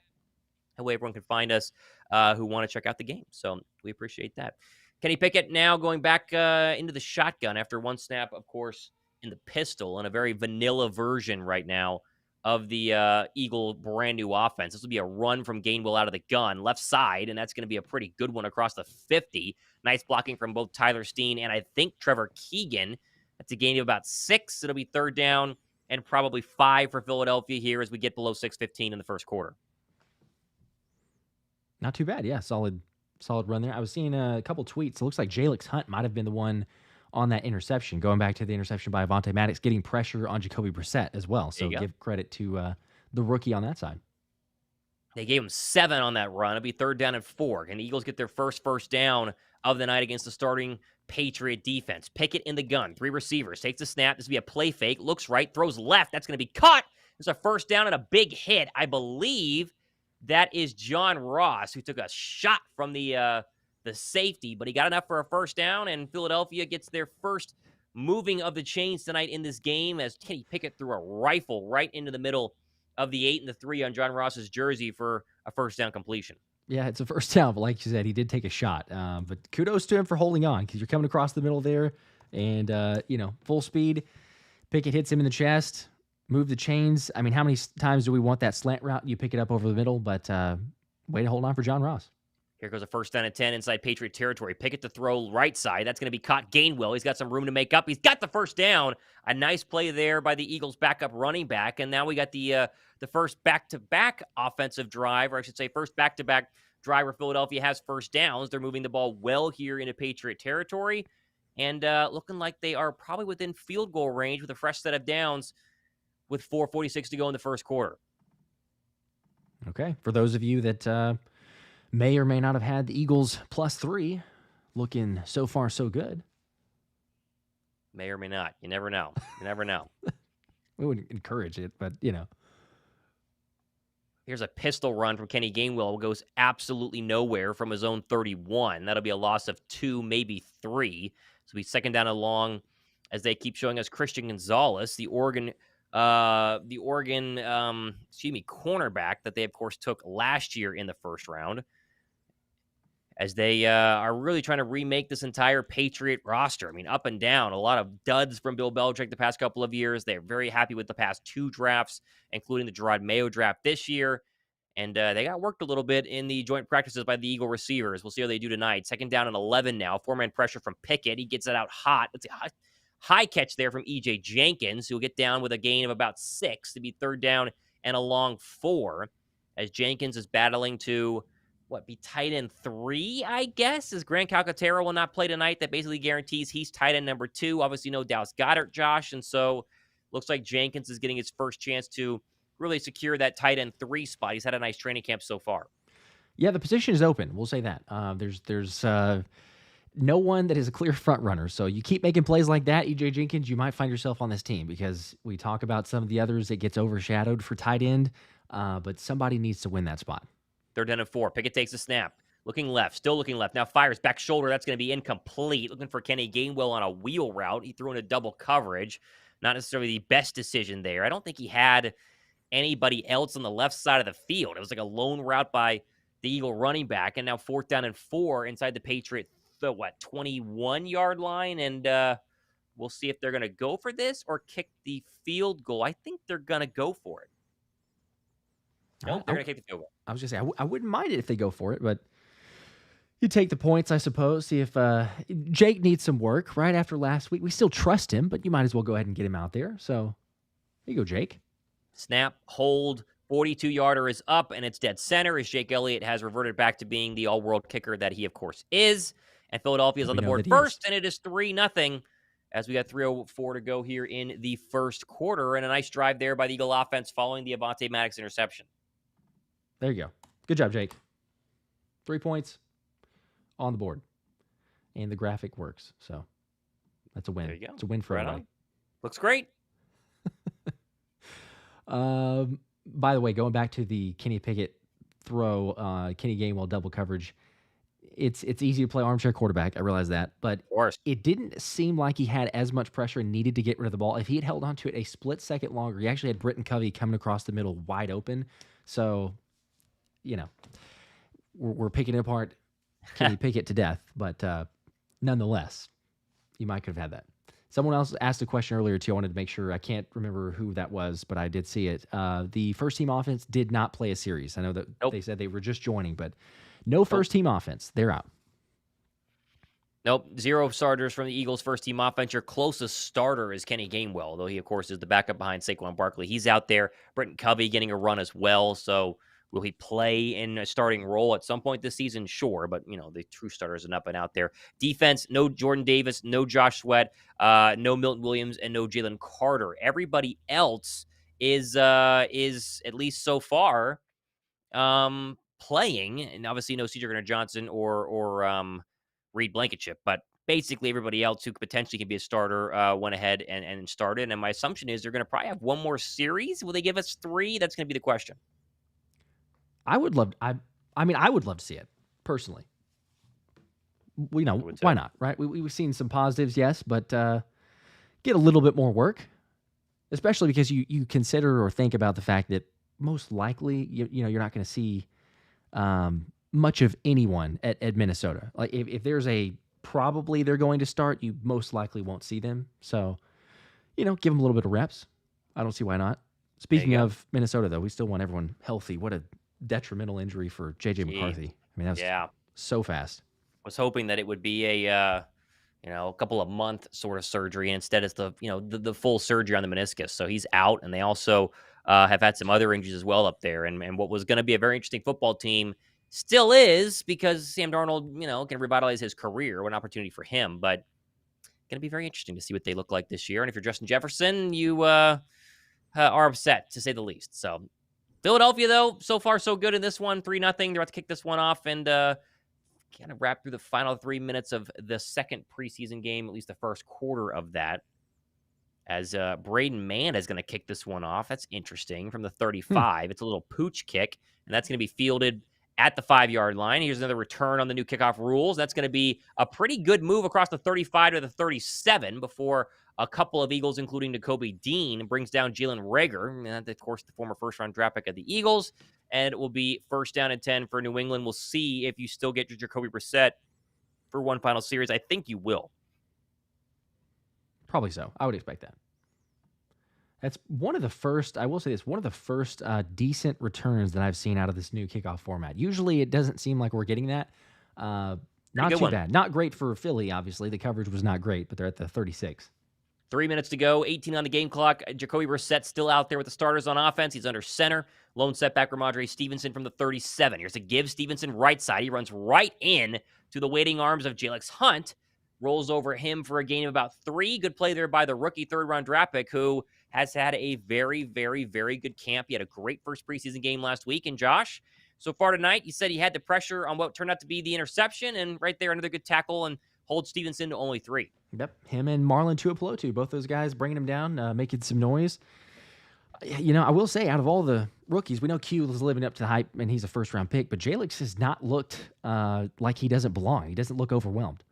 That way everyone can find us who want to check out the game. So we appreciate that. Kenny Pickett now going back into the shotgun after one snap, of course, in the pistol, and a very vanilla version right now of the Eagle brand new offense. This will be a run from Gainwell out of the gun, left side, and that's going to be a pretty good one across the 50. Nice blocking from both Tyler Steen and I think Trevor Keegan. That's a gain of about 6. It'll be 3rd down and probably 5 for Philadelphia here as we get below 6:15 in the first quarter. Not too bad. Yeah, solid run there. I was seeing a couple tweets. It looks like Jalyx Hunt might have been the one on that interception, going back to the interception by DeVonta Maddox, getting pressure on Jacoby Brissett as well. So give credit to the rookie on that side. They gave him 7 on that run. It'll be 3rd down and 4. And the Eagles get their first down of the night against the starting Patriot defense. Pickett in the gun. 3 receivers. Takes the snap. This will be a play fake. Looks right. Throws left. That's going to be caught. There's a 1st down and a big hit. I believe that is John Ross, who took a shot from the safety, but he got enough for a 1st down, and Philadelphia gets their first moving of the chains tonight in this game as Kenny Pickett threw a rifle right into the middle of the 8 and the 3 on John Ross's jersey for a 1st down completion. Yeah, it's a 1st down, but like you said, he did take a shot. But kudos to him for holding on because you're coming across the middle there and, full speed. Pickett hits him in the chest, move the chains. I mean, how many times do we want that slant route? You pick it up over the middle, but way to hold on for John Ross. Here goes a 1st down and 10 inside Patriot territory. Pickett to throw right side. That's going to be caught Gainwell. He's got some room to make up. He's got the 1st down. A nice play there by the Eagles' backup running back. And now we got the first back-to-back offensive drive, or I should say first back-to-back drive where Philadelphia has 1st downs. They're moving the ball well here into Patriot territory. And looking like they are probably within field goal range with a fresh set of downs with 4:46 to go in the 1st quarter. Okay. For those of you that may or may not have had the Eagles +3, looking so far so good. May or may not. You never know. You never know. We wouldn't encourage it, but, Here's a pistol run from Kenny Gainwell. Goes absolutely nowhere from his own 31. That'll be a loss of 2, maybe 3. So we 2nd down and long as they keep showing us Christian Gonzalez, the Oregon cornerback that they, of course, took last year in the 1st round. As they are really trying to remake this entire Patriot roster. I mean, up and down, a lot of duds from Bill Belichick the past couple of years. They're very happy with the past 2 drafts, including the Gerard Mayo draft this year. And they got worked a little bit in the joint practices by the Eagle receivers. We'll see how they do tonight. 2nd down and 11 now. 4-man pressure from Pickett. He gets it out hot. It's a high catch there from E.J. Jenkins, who will get down with a gain of about 6 to be 3rd down and a long 4. As Jenkins is battling to be tight end 3, I guess, as Grant Calcaterra will not play tonight. That basically guarantees he's tight end number 2. Obviously, no Dallas Goedert, Josh. And so looks like Jenkins is getting his first chance to really secure that tight end 3 spot. He's had a nice training camp so far. Yeah, the position is open. We'll say that. There's no one that is a clear front runner. So you keep making plays like that, E.J. Jenkins, you might find yourself on this team because we talk about some of the others. It gets overshadowed for tight end, but somebody needs to win that spot. 3rd down and 4. Pickett takes a snap. Looking left. Still looking left. Now fires back shoulder. That's going to be incomplete. Looking for Kenny Gainwell on a wheel route. He threw in a double coverage. Not necessarily the best decision there. I don't think he had anybody else on the left side of the field. It was like a lone route by the Eagle running back. And now 4th down and 4 inside the Patriot, 21-yard line. And we'll see if they're going to go for this or kick the field goal. I think they're going to go for it. No, they're going to kick the field goal. I was going to say, I wouldn't mind it if they go for it, but you take the points, I suppose. See if Jake needs some work right after last week. We still trust him, but you might as well go ahead and get him out there. So here you go, Jake. Snap, hold, 42-yarder is up, and it's dead center as Jake Elliott has reverted back to being the all-world kicker that he, of course, is. And Philadelphia is on the board first, and it is 3-0 as we got 3:04 to go here in the 1st quarter. And a nice drive there by the Eagle offense following the Avonte Maddox interception. There you go. Good job, Jake. 3 points on the board. And the graphic works. So that's a win. There you go. It's a win for everybody. Looks great. By the way, going back to the Kenny Pickett throw, Kenny Gainwell double coverage, it's easy to play armchair quarterback. I realize that. But it didn't seem like he had as much pressure and needed to get rid of the ball. If he had held on to it a split second longer, he actually had Britton Covey coming across the middle wide open. So, we're picking apart Kenny Pickett to death. But nonetheless, you might could have had that. Someone else asked a question earlier, too. I wanted to make sure. I can't remember who that was, but I did see it. The first-team offense did not play a series. I know that They said they were just joining, but no first-team offense. They're out. Nope, 0 starters from the Eagles' first-team offense. Your closest starter is Kenny Gainwell, though he, of course, is the backup behind Saquon Barkley. He's out there. Britton Covey getting a run as well, so will he play in a starting role at some point this season? Sure, but, the true starters are up and out there. Defense, no Jordan Davis, no Josh Sweat, no Milton Williams, and no Jalen Carter. Everybody else is at least so far, playing, and obviously no C.J. Gardner-Johnson or Reed Blankenship, but basically everybody else who potentially can be a starter went ahead and started. And my assumption is they're going to probably have one more series. Will they give us 3? That's going to be the question. I would love. I mean, I would love to see it personally. Why not, right? We've seen some positives, yes, but get a little bit more work, especially because you consider or think about the fact that most likely you're not going to see much of anyone at Minnesota. Like if there's a probably they're going to start, you most likely won't see them. So, give them a little bit of reps. I don't see why not. Speaking of Minnesota, though, we still want everyone healthy. What a detrimental injury for J.J. McCarthy. I mean, that was so fast. Was hoping that it would be a couple of month sort of surgery, and instead it's the full surgery on the meniscus. So he's out, and they also have had some other injuries as well up there. And what was going to be a very interesting football team still is, because Sam Darnold, can revitalize his career. What an opportunity for him, but going to be very interesting to see what they look like this year. And if you're Justin Jefferson, you are upset, to say the least. So Philadelphia, though, so far so good in this one, 3-0. They're about to kick this one off and kind of wrap through the final 3 minutes of the second preseason game, at least the first quarter of that, as Braden Mann is going to kick this one off. That's interesting, from the 35. It's a little pooch kick, and that's going to be fielded at the 5-yard line. Here's another return on the new kickoff rules. That's going to be a pretty good move across the 35 to the 37 before a couple of Eagles, including Jacoby Dean, brings down Jalen Reagor, and of course, the former first-round draft pick of the Eagles. And it will be 1st down and 10 for New England. We'll see if you still get your Jacoby Brissett for one final series. I think you will. Probably so. I would expect that. That's one of the first, I will say this, one of the first decent returns that I've seen out of this new kickoff format. Usually it doesn't seem like we're getting that. Not too bad. Not great for Philly, obviously. The coverage was not great, but they're at the 36. 3 minutes to go, 18 on the game clock. Jacoby Brissett still out there with the starters on offense. He's under center. Lone setback, Ramondre Stevenson from the 37. Here's a give. Stevenson right side. He runs right in to the waiting arms of Jalyx Hunt. Rolls over him for a gain of about 3. Good play there by the rookie third-round draft pick, who has had a very, very, very good camp. He had a great first preseason game last week. And Josh, so far tonight, he said he had the pressure on what turned out to be the interception, and right there, another good tackle, and holds Stevenson to only 3. Yep, him and Marlon Tuipulotu, both those guys bringing him down, making some noise. I will say, out of all the rookies, we know Q is living up to the hype, and he's a first-round pick, but Jalyx has not looked like he doesn't belong. He doesn't look overwhelmed.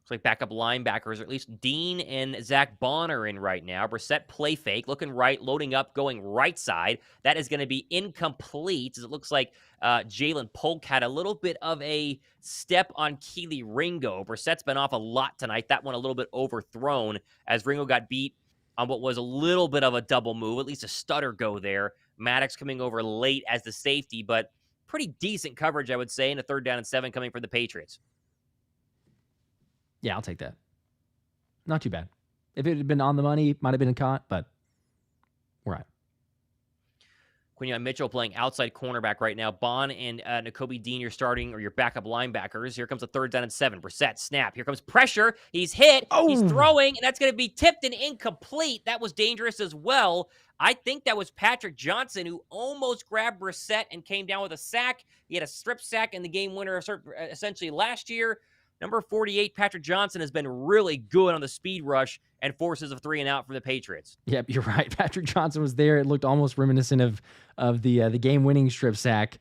Looks like backup linebackers, or at least Dean and Zach Bond are in right now. Brissett play fake, looking right, loading up, going right side. That is going to be incomplete, as it looks like Jalen Polk had a little bit of a step on Kelee Ringo. Brissett's been off a lot tonight. That one a little bit overthrown, as Ringo got beat on what was a little bit of a double move, at least a stutter go there. Maddox coming over late as the safety, but pretty decent coverage, I would say, in a 3rd down and 7 coming from the Patriots. Yeah, I'll take that. Not too bad. If it had been on the money, might have been caught, but we're right. Quinyon Mitchell playing outside cornerback right now. Bond and Jacoby Dean, your starting or your backup linebackers. Here comes a 3rd down and 7. Brissett, snap. Here comes pressure. He's hit. Oh. He's throwing, and that's going to be tipped and incomplete. That was dangerous as well. I think that was Patrick Johnson who almost grabbed Brissett and came down with a sack. He had a strip sack in the game winner essentially last year. Number 48, Patrick Johnson, has been really good on the speed rush and forces of 3 and out for the Patriots. Yep, you're right. Patrick Johnson was there. It looked almost reminiscent of the game-winning strip sack.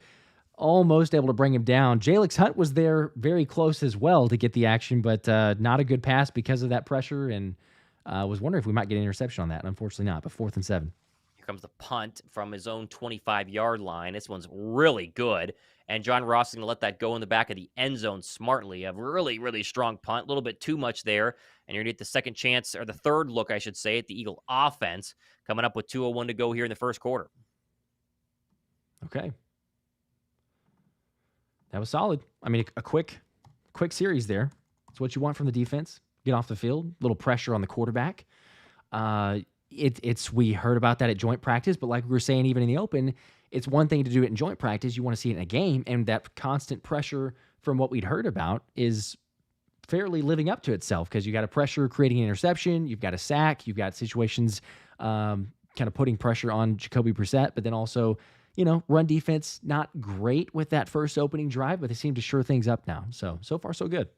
Almost able to bring him down. Jalyx Hunt was there very close as well to get the action, but not a good pass because of that pressure, and was wondering if we might get an interception on that. Unfortunately not, but 4th and 7. Here comes the punt from his own 25-yard line. This one's really good. And John Ross is going to let that go in the back of the end zone smartly. A really, really strong punt. A little bit too much there. And you're going to get the second chance, or the third look, I should say, at the Eagle offense, coming up with 2:01 to go here in the first quarter. Okay. That was solid. I mean, a quick series there. It's what you want from the defense. Get off the field. A little pressure on the quarterback. We heard about that at joint practice, but like we were saying, even in the open, it's one thing to do it in joint practice. You want to see it in a game, and that constant pressure from what we'd heard about is fairly living up to itself, because you got a pressure creating an interception, you've got a sack, you've got situations kind of putting pressure on Jacoby Brissett, but then also run defense, not great with that first opening drive, but they seem to shore things up now. So far, so good.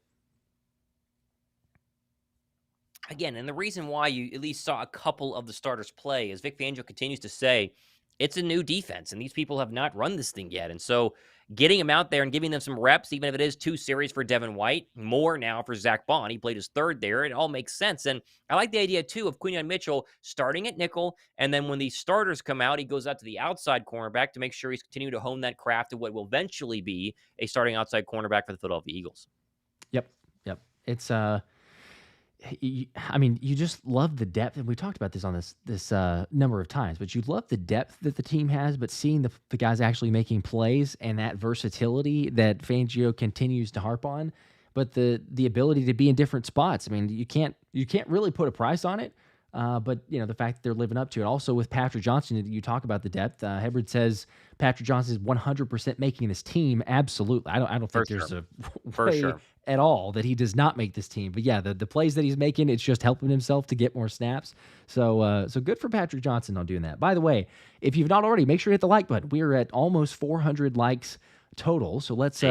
Again, and the reason why you at least saw a couple of the starters play is Vic Fangio continues to say it's a new defense, and these people have not run this thing yet. And so getting them out there and giving them some reps, even if it is 2 series for Devin White, more now for Zach Bond. He played his 3rd there. It all makes sense. And I like the idea, too, of Quinyon Mitchell starting at nickel, and then when these starters come out, he goes out to the outside cornerback to make sure he's continuing to hone that craft of what will eventually be a starting outside cornerback for the Philadelphia Eagles. Yep. It's you just love the depth, and we talked about this on this number of times, but you love the depth that the team has, but seeing the guys actually making plays and that versatility that Fangio continues to harp on, but the ability to be in different spots. I mean, you can't really put a price on it, but the fact that they're living up to it. Also with Patrick Johnson, you talk about the depth. Hebbard says Patrick Johnson is 100% making this team. Absolutely, I don't think there's a way at all that he does not make this team. But yeah, the plays that he's making, it's just helping himself to get more snaps. So good for Patrick Johnson on doing that. By the way, if you've not already, make sure to hit the like button. We are at almost 400 likes total, so let's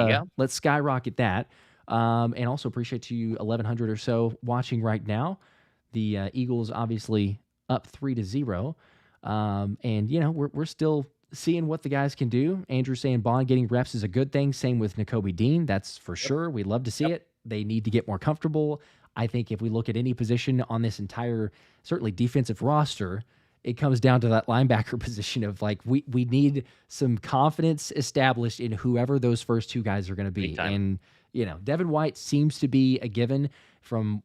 skyrocket that. And also appreciate you 1,100 or so watching right now. The Eagles obviously up 3-0, and we're still seeing what the guys can do. Andrew saying Bond getting reps is a good thing. Same with Jacoby Dean. That's for sure. We'd love to see it. They need to get more comfortable. I think if we look at any position on this entire, certainly defensive roster, it comes down to that linebacker position of we need some confidence established in whoever those first 2 guys are going to be. And, Devin White seems to be a given from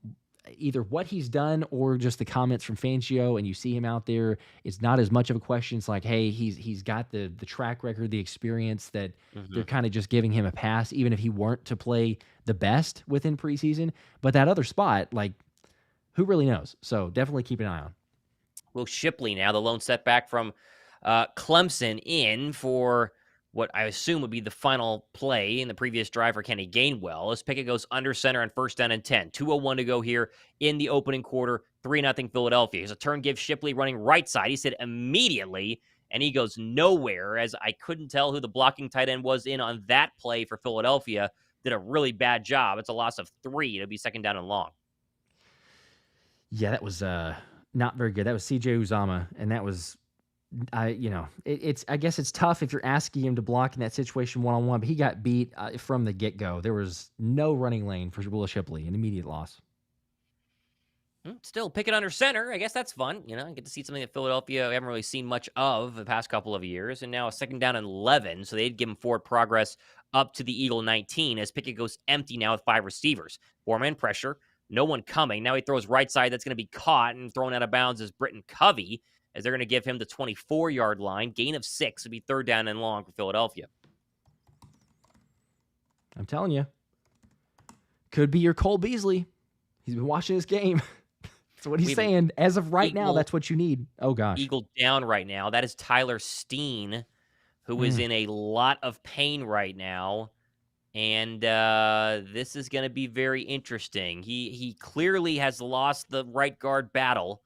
either what he's done or just the comments from Fangio, and you see him out there. It's not as much of a question. It's like, hey, he's got the track record, the experience that they're kind of just giving him a pass, even if he weren't to play the best within preseason. But that other spot, who really knows? So definitely keep an eye on. Will Shipley now, the lone setback from Clemson, in for what I assume would be the final play in the previous drive for Kenny Gainwell, as Pickett goes under center on 1st down and 10. 2:01 to go here in the opening quarter. 3-0 Philadelphia. Here's a turn give Shipley running right side. He said immediately, and he goes nowhere, as I couldn't tell who the blocking tight end was in on that play for Philadelphia. Did a really bad job. It's a loss of 3. It'll be 2nd down and long. Yeah, that was not very good. That was CJ Uzomah, and that was... I guess it's tough if you're asking him to block in that situation one-on-one, but he got beat from the get-go. There was no running lane for Will Shipley, an immediate loss. Still Pickett under center. I guess that's fun. Get to see something that Philadelphia haven't really seen much of the past couple of years. And now a 2nd down and 11. So they'd give him forward progress up to the Eagle 19 as Pickett goes empty now with 5 receivers. 4-man pressure. No one coming. Now he throws right side. That's going to be caught and thrown out of bounds as Britton Covey, as they're going to give him the 24-yard line. Gain of 6 would be 3rd down and long for Philadelphia. I'm telling you. Could be your Cole Beasley. He's been watching this game. That's what he's saying. As of right now, that's what you need. Oh, gosh. Eagle down right now. That is Tyler Steen, who is in a lot of pain right now. And this is going to be very interesting. He clearly has lost the right guard battle.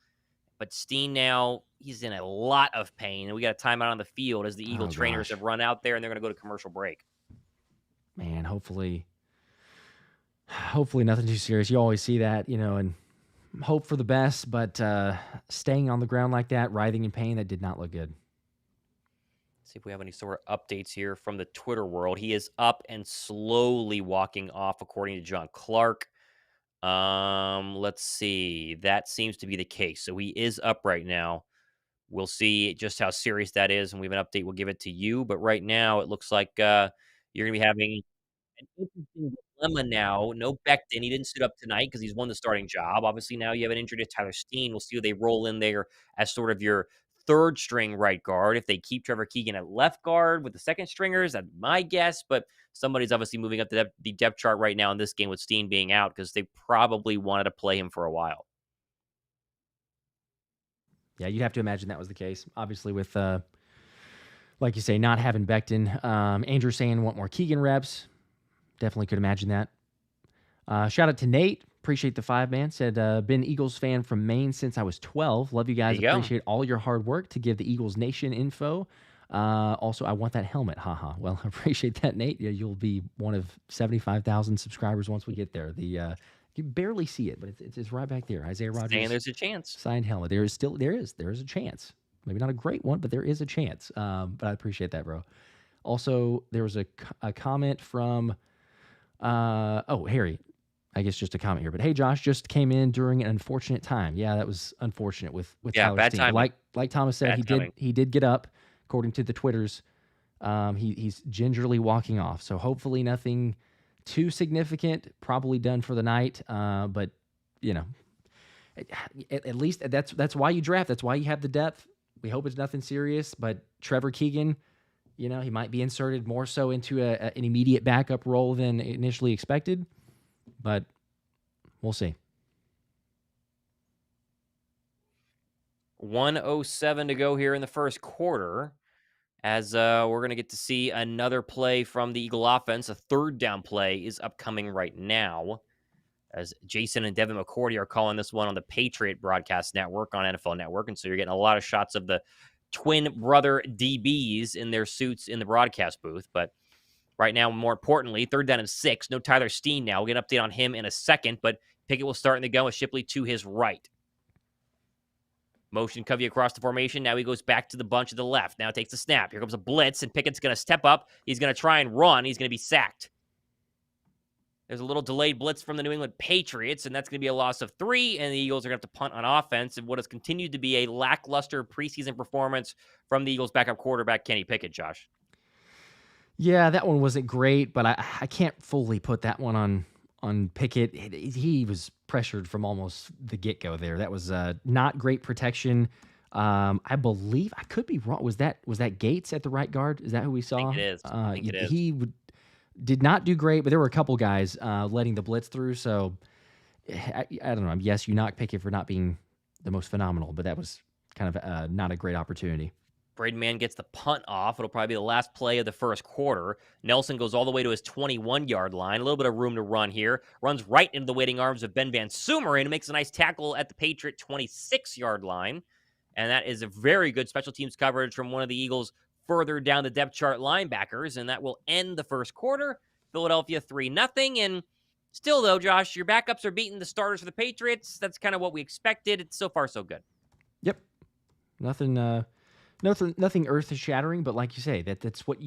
But Steen now, he's in a lot of pain, and we got a timeout on the field as the Eagle trainers have run out there, and they're going to go to commercial break. Man, hopefully nothing too serious. You always see that, and hope for the best, but staying on the ground like that, writhing in pain, that did not look good. Let's see if we have any sort of updates here from the Twitter world. He is up and slowly walking off, according to John Clark. Let's see. That seems to be the case. So he is up right now. We'll see just how serious that is, and we have an update. We'll give it to you. But right now, it looks like you're going to be having an interesting dilemma now. No Becton. He didn't suit up tonight because he's won the starting job. Obviously, now you have an injury to Tyler Steen. We'll see who they roll in there as sort of your 3rd string right guard. If they keep Trevor Keegan at left guard with the 2nd stringers, that's my guess. But somebody's obviously moving up the depth chart right now in this game with Steen being out because they probably wanted to play him for a while. Yeah, you'd have to imagine that was the case. Obviously, with, like you say, not having Becton. Andrew saying want more Keegan reps. Definitely could imagine that. Shout out to Nate. Appreciate the 5-man. Said, been Eagles fan from Maine since I was 12. Love you guys. Appreciate all your hard work to give the Eagles Nation info. Also, I want that helmet. Haha. Well, I appreciate that, Nate. Yeah, you'll be one of 75,000 subscribers once we get there. You barely see it, but it's right back there. Isaiah Saying Rodgers there's a chance. signed helmet. There is a chance. Maybe not a great one, but there is a chance. But I appreciate that, bro. Also, there was a comment from Harry. I guess just a comment here, but hey, Josh, just came in during an unfortunate time. Yeah, that was unfortunate with Tyler bad Steen. timing. Like Thomas said, he did get up, according to the Twitters. He's gingerly walking off, so hopefully nothing too significant. Probably done for the night. But you know, at least that's why you draft. That's why you have the depth. We hope it's nothing serious. But Trevor Keegan, he might be inserted more so into an immediate backup role than initially expected. But we'll see. 1:07 to go here in the first quarter, as we're going to get to see another play from the Eagle offense. A third down play is upcoming right now, as Jason and Devin McCourty are calling this one on the Patriot Broadcast Network on NFL Network. And so you're getting a lot of shots of the twin brother DBs in their suits in the broadcast booth. But right now, more importantly, 3rd down and 6. No Tyler Steen now. We'll get an update on him in a second, but Pickett will start in the gun with Shipley to his right. Motion Covey across the formation. Now he goes back to the bunch to the left. Now takes the snap. Here comes a blitz, and Pickett's going to step up. He's going to try and run. He's going to be sacked. There's a little delayed blitz from the New England Patriots, and that's going to be a loss of 3, and the Eagles are going to have to punt on offense, and what has continued to be a lackluster preseason performance from the Eagles' backup quarterback, Kenny Pickett, Josh. Yeah, that one wasn't great, but I can't fully put that one on Pickett. He was pressured from almost the get-go there. That was not great protection. I believe, I could be wrong. Was that Gates at the right guard? Is that who we saw? I think it is. He did not do great, but there were a couple guys letting the blitz through. So I don't know. Yes, you knock Pickett for not being the most phenomenal, but that was kind of not a great opportunity. Braden Mann gets the punt off. It'll probably be the last play of the first quarter. Nelson goes all the way to his 21-yard line. A little bit of room to run here. Runs right into the waiting arms of Ben Van Sumeren and makes a nice tackle at the Patriot 26-yard line. And that is a very good special teams coverage from one of the Eagles' further down the depth chart linebackers. And that will end the first quarter. Philadelphia 3-0. And still, though, Josh, your backups are beating the starters for the Patriots. That's kind of what we expected. It's so far so good. Yep. Nothing earth-shattering, but like you say, that's what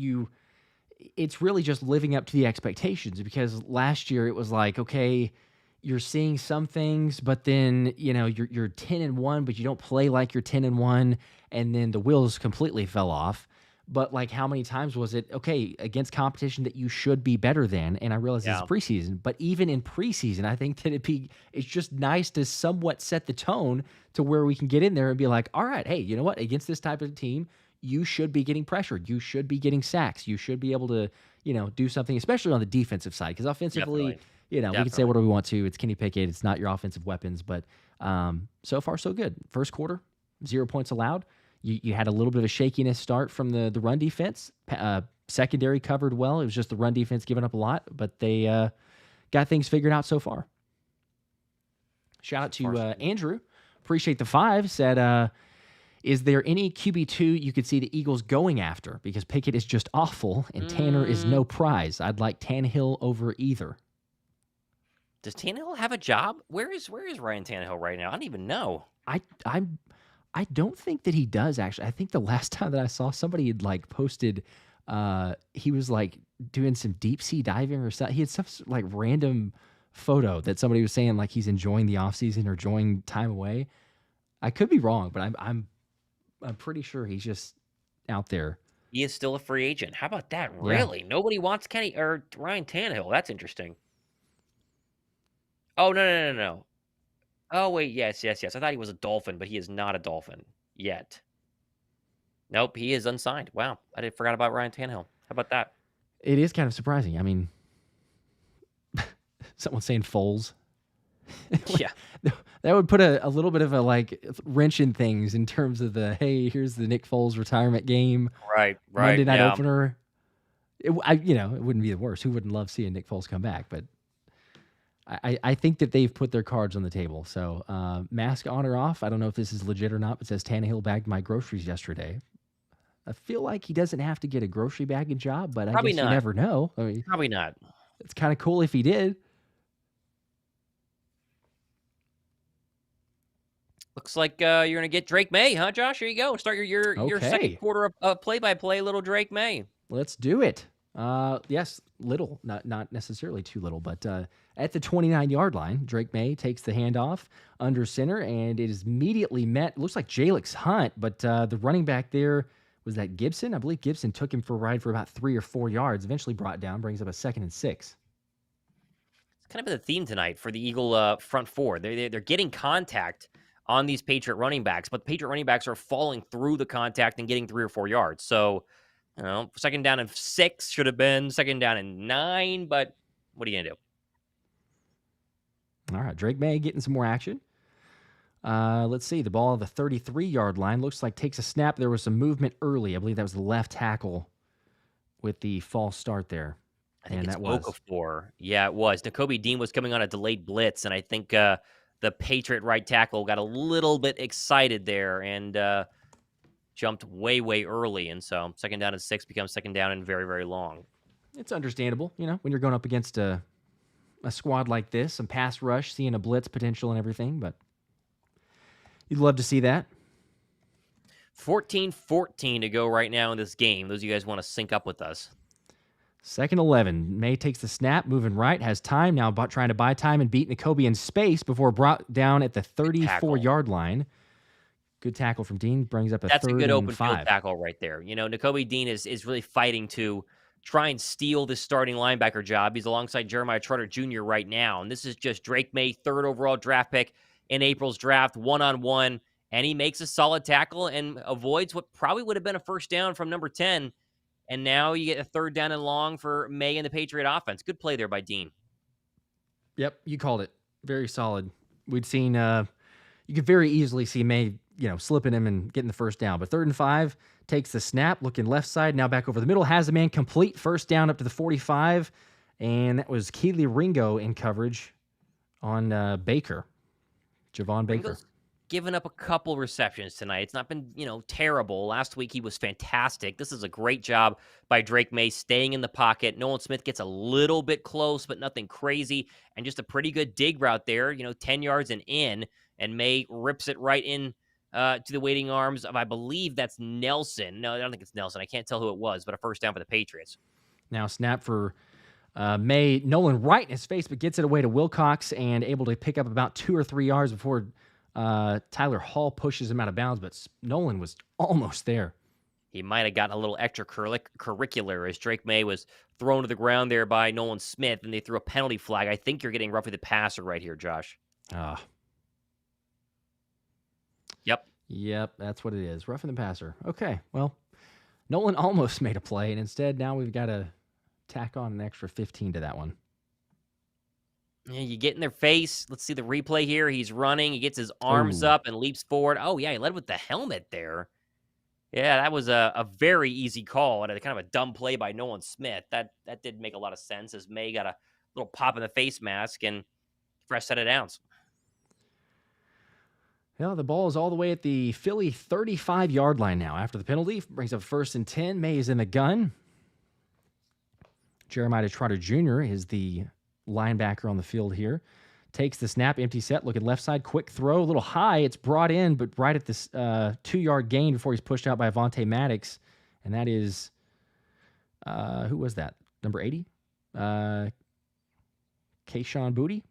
it's really just living up to the expectations, because last year it was like, okay, you're seeing some things, but then, you're 10-1, but you don't play like you're 10-1, and then the wheels completely fell off. But like, how many times was it, okay, against competition that you should be better than? And I realize it's preseason, but even in preseason, I think that it's just nice to somewhat set the tone to where we can get in there and be like, all right, hey, you know what? Against this type of team, you should be getting pressured. You should be getting sacks. You should be able to, do something, especially on the defensive side. Because offensively, we can say what we want to. It's Kenny Pickett. It's not your offensive weapons. But so far, so good. First quarter, 0 points allowed. You had a little bit of a shakiness start from the run defense. Secondary covered well. It was just the run defense giving up a lot, but they got things figured out so far. Shout out to Andrew. Appreciate the 5. Said, is there any QB2 you could see the Eagles going after? Because Pickett is just awful, and Tanner is no prize. I'd like Tannehill over either. Does Tannehill have a job? Where is Ryan Tannehill right now? I don't even know. I don't think that he does, actually. I think the last time that I saw somebody had posted, he was doing some deep sea diving or something. He had some random photo that somebody was saying he's enjoying the offseason or enjoying time away. I could be wrong, but I'm pretty sure he's just out there. He is still a free agent. How about that? Really? Nobody wants Ryan Tannehill. That's interesting. Oh, no. Oh, wait, yes. I thought he was a Dolphin, but he is not a Dolphin yet. Nope, he is unsigned. Wow, I forgot about Ryan Tannehill. How about that? It is kind of surprising. I mean, someone saying Foles. Yeah. That would put a little bit of a wrench in things in terms of hey, here's the Nick Foles retirement game. Right. Monday night opener. It wouldn't be the worst. Who wouldn't love seeing Nick Foles come back? But I think that they've put their cards on the table. So mask on or off. I don't know if this is legit or not, but it says Tannehill bagged my groceries yesterday. I feel like he doesn't have to get a grocery bagging job, but I Probably guess you not. never know. I mean, Probably not. it's kind of cool if he did. Looks like you're going to get Drake Maye, huh, Josh? Here you go. Start your second quarter of play-by-play, little Drake Maye. Let's do it. Yes, little, not necessarily too little, but at the 29-yard line, Drake Maye takes the handoff under center, and it is immediately met. Looks like Jalyx Hunt, but the running back there, was that Gibson? I believe Gibson took him for a ride for about 3 or 4 yards, eventually brought down, brings up a 2nd and 6. It's kind of the theme tonight for the Eagle front four. They're getting contact on these Patriot running backs, but the Patriot running backs are falling through the contact and getting 3 or 4 yards. So, 2nd down and 6 should have been 2nd down and 9, but what are you going to do? All right, Drake Maye getting some more action. Let's see. The ball at the 33-yard line looks like takes a snap. There was some movement early. I believe that was the left tackle with the false start there. I think it's Okafor. Yeah, it was. Jacoby Dean was coming on a delayed blitz, and I think the Patriot right tackle got a little bit excited there and jumped way, way early. And so 2nd down and 6 becomes 2nd down and very, very long. It's understandable, when you're going up against a squad like this, some pass rush, seeing a blitz potential and everything, but you'd love to see that. 14-14 to go right now in this game. Those of you guys want to sync up with us. 2nd 11. Maye takes the snap, moving right, has time now, trying to buy time and beat Jacoby in space before brought down at the 34-yard line. Good tackle from Dean, brings up a 3rd and 5. That's a good open field tackle right there. Jacoby Dean is really fighting to try and steal this starting linebacker job. He's alongside Jeremiah Trotter Jr. right now, and this is just Drake Maye, 3rd overall draft pick in April's draft, one-on-one, and he makes a solid tackle and avoids what probably would have been a 1st down from number 10. And now you get a 3rd down and long for Maye and the Patriot offense. Good play there by Dean. Yep, you called it. Very solid. We'd seen, you could very easily see Maye, slipping him and getting the 1st down. But 3rd and 5, takes the snap, looking left side, now back over the middle, has the man complete, 1st down up to the 45. And that was Kelee Ringo in coverage on Baker. Javon Baker. Ringo's given up a couple receptions tonight. It's not been, terrible. Last week he was fantastic. This is a great job by Drake Maye staying in the pocket. Nolan Smith gets a little bit close, but nothing crazy. And just a pretty good dig route there, 10 yards and in. And Maye rips it right in to the waiting arms of, I believe that's Nelson. No, I don't think it's Nelson. I can't tell who it was, but a 1st down for the Patriots. Now snap for Maye. Nolan right in his face, but gets it away to Wilcox and able to pick up about 2 or 3 yards before Tyler Hall pushes him out of bounds, but Nolan was almost there. He might have gotten a little extracurricular as Drake Maye was thrown to the ground there by Nolan Smith, and they threw a penalty flag. I think you're getting roughly the passer right here, Josh. Yep, that's what it is. Roughing the passer. Okay, well, Nolan almost made a play, and instead now we've got to tack on an extra 15 to that one. Yeah, you get in their face. Let's see the replay here. He's running. He gets his arms up and leaps forward. Oh, yeah, he led with the helmet there. Yeah, that was a very easy call and a kind of a dumb play by Nolan Smith. That did make a lot of sense as Maye got a little pop in the face mask and fresh set of downs. Well, the ball is all the way at the Philly 35-yard line now. After the penalty, brings up 1st and 10. Maye is in the gun. Jeremiah Trotter Jr. is the linebacker on the field here. Takes the snap, empty set, looking left side, quick throw, a little high. It's brought in, but right at this 2-yard gain before he's pushed out by Avonte Maddox. And that is, who was that? Number 80? Kayshon Boutte?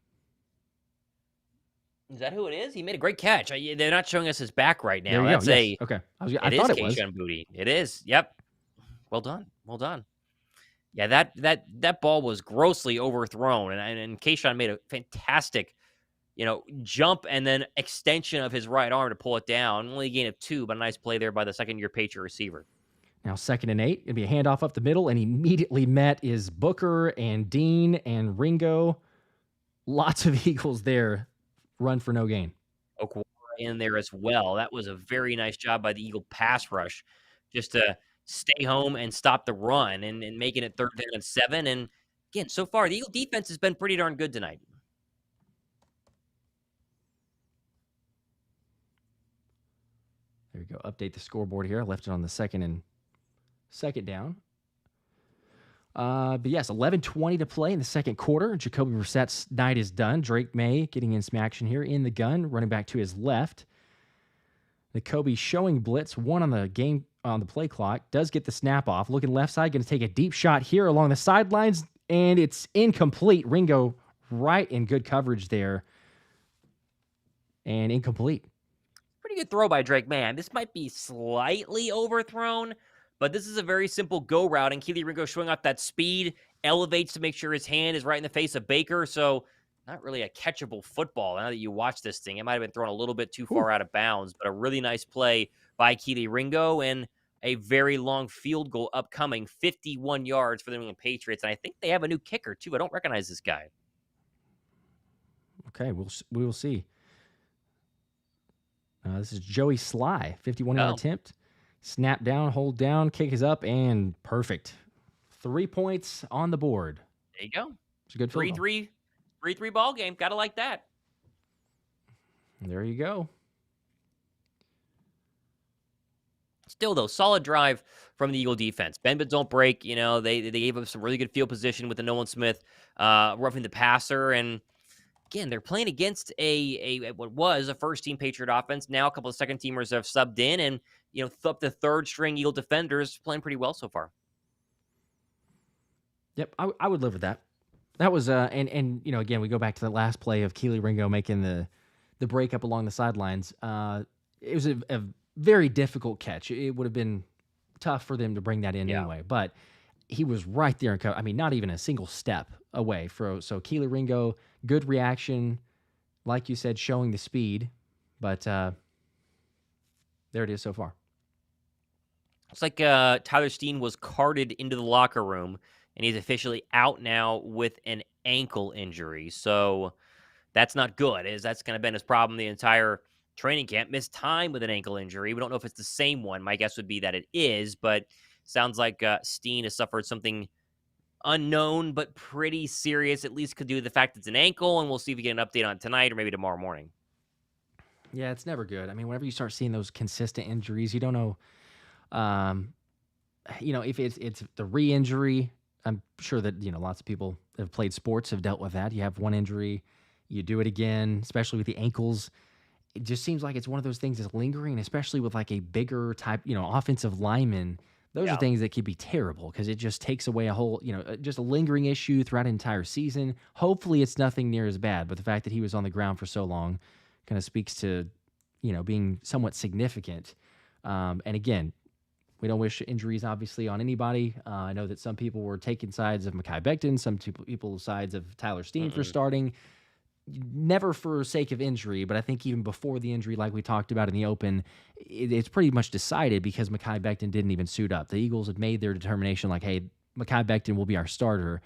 Is that who it is? He made a great catch. They're not showing us his back right now. That's yes. Okay. I thought it was Kayshon Boutte. It is. Yep. Well done. Well done. Yeah, that ball was grossly overthrown, and Kayshon made a fantastic, jump and then extension of his right arm to pull it down. Only a gain of 2, but a nice play there by the 2nd-year Patriot receiver. Now 2nd and 8. It'll be a handoff up the middle, and immediately met is Booker and Dean and Ringo. Lots of Eagles there. Run for no gain. Okwara in there as well. That was a very nice job by the Eagle pass rush, just to stay home and stop the run and making it 3rd down and 7. And again, so far the Eagle defense has been pretty darn good tonight. There you go. Update the scoreboard here. I left it on the 2nd and second down. But yes, 11:20 to play in the second quarter. Jacoby Brissett's night is done. Drake Maye getting in some action here in the gun, running back to his left. Jacoby showing blitz, one on the play clock, does get the snap off. Looking left side, going to take a deep shot here along the sidelines, and it's incomplete. Ringo right in good coverage there, and incomplete. Pretty good throw by Drake Maye. This might be slightly overthrown, but this is a very simple go route, and Kelee Ringo showing off that speed, elevates to make sure his hand is right in the face of Baker, so not really a catchable football. Now that you watch this thing, it might have been thrown a little bit too far out of bounds, but a really nice play by Kelee Ringo, and a very long field goal upcoming, 51 yards for the England Patriots, and I think they have a new kicker, too. I don't recognize this guy. Okay, we will see. This is Joey Sly, 51-yard attempt. Snap down, hold down, kick is up, and perfect. 3 points on the board. There you go. It's a good 3-3 ball game. Gotta like that. There you go. Still, though, solid drive from the Eagle defense. Bend but don't break. You know, they gave up some really good field position with the Nolan Smith roughing the passer. And again, they're playing against what was a first-team Patriot offense. Now a couple of second-teamers have subbed in, and up the third-string Eagle defenders playing pretty well so far. Yep, I would live with that. That was and again, we go back to the last play of Kelee Ringo making the breakup along the sidelines. It was a very difficult catch. It would have been tough for them to bring that in anyway, but he was right there and I mean, not even a single step away. So Kelee Ringo, good reaction, like you said, showing the speed, but there it is so far. It's like Tyler Steen was carted into the locker room, and he's officially out now with an ankle injury. So that's not good, as that's kind of been his problem the entire training camp. Missed time with an ankle injury. We don't know if it's the same one. My guess would be that it is, but sounds like Steen has suffered something unknown, but pretty serious, at least could do with the fact it's an ankle, and we'll see if we get an update on tonight or maybe tomorrow morning. Yeah, it's never good. I mean, whenever you start seeing those consistent injuries, you don't know, if it's the re-injury. I'm sure that, lots of people that have played sports have dealt with that. You have one injury, you do it again, especially with the ankles. It just seems like it's one of those things that's lingering, especially with like a bigger type, offensive lineman. Those are things that could be terrible because it just takes away a whole, just a lingering issue throughout an entire season. Hopefully it's nothing near as bad, but the fact that he was on the ground for so long kind of speaks to, being somewhat significant. And again, we don't wish injuries, obviously, on anybody. I know that some people were taking sides of Mekhi Becton, some people sides of Tyler Steen for starting. Never for sake of injury, but I think even before the injury, like we talked about in the open, it's pretty much decided because Mekhi Becton didn't even suit up. The Eagles had made their determination like, hey, Mekhi Becton will be our starter.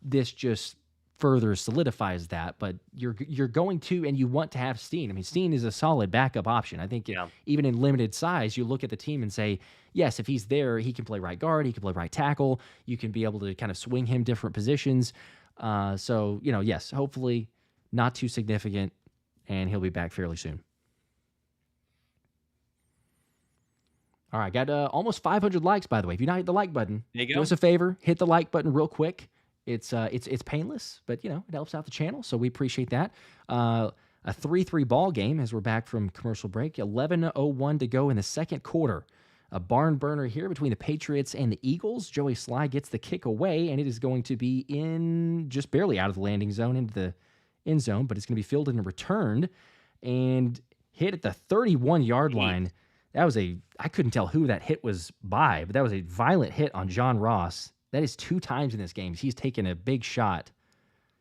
This just further solidifies that, but you're going to and you want to have Steen. I mean, Steen is a solid backup option. I think even in limited size, you look at the team and say, yes, if he's there, he can play right guard, he can play right tackle, you can be able to kind of swing him different positions. So, yes, hopefully not too significant, and he'll be back fairly soon. All right, got almost 500 likes, by the way. If you're not hit the like button, do us a favor, hit the like button real quick. It's painless, but it helps out the channel, so we appreciate that. A 3-3 ball game as we're back from commercial break. 11:01 to go in the second quarter. A barn burner here between the Patriots and the Eagles. Joey Sly gets the kick away, and it is going to be in just barely out of the landing zone into the end zone, but it's going to be fielded and returned and hit at the 31-yard line. That was I couldn't tell who that hit was by, but that was a violent hit on John Ross. That is 2 times in this game. He's taken a big shot.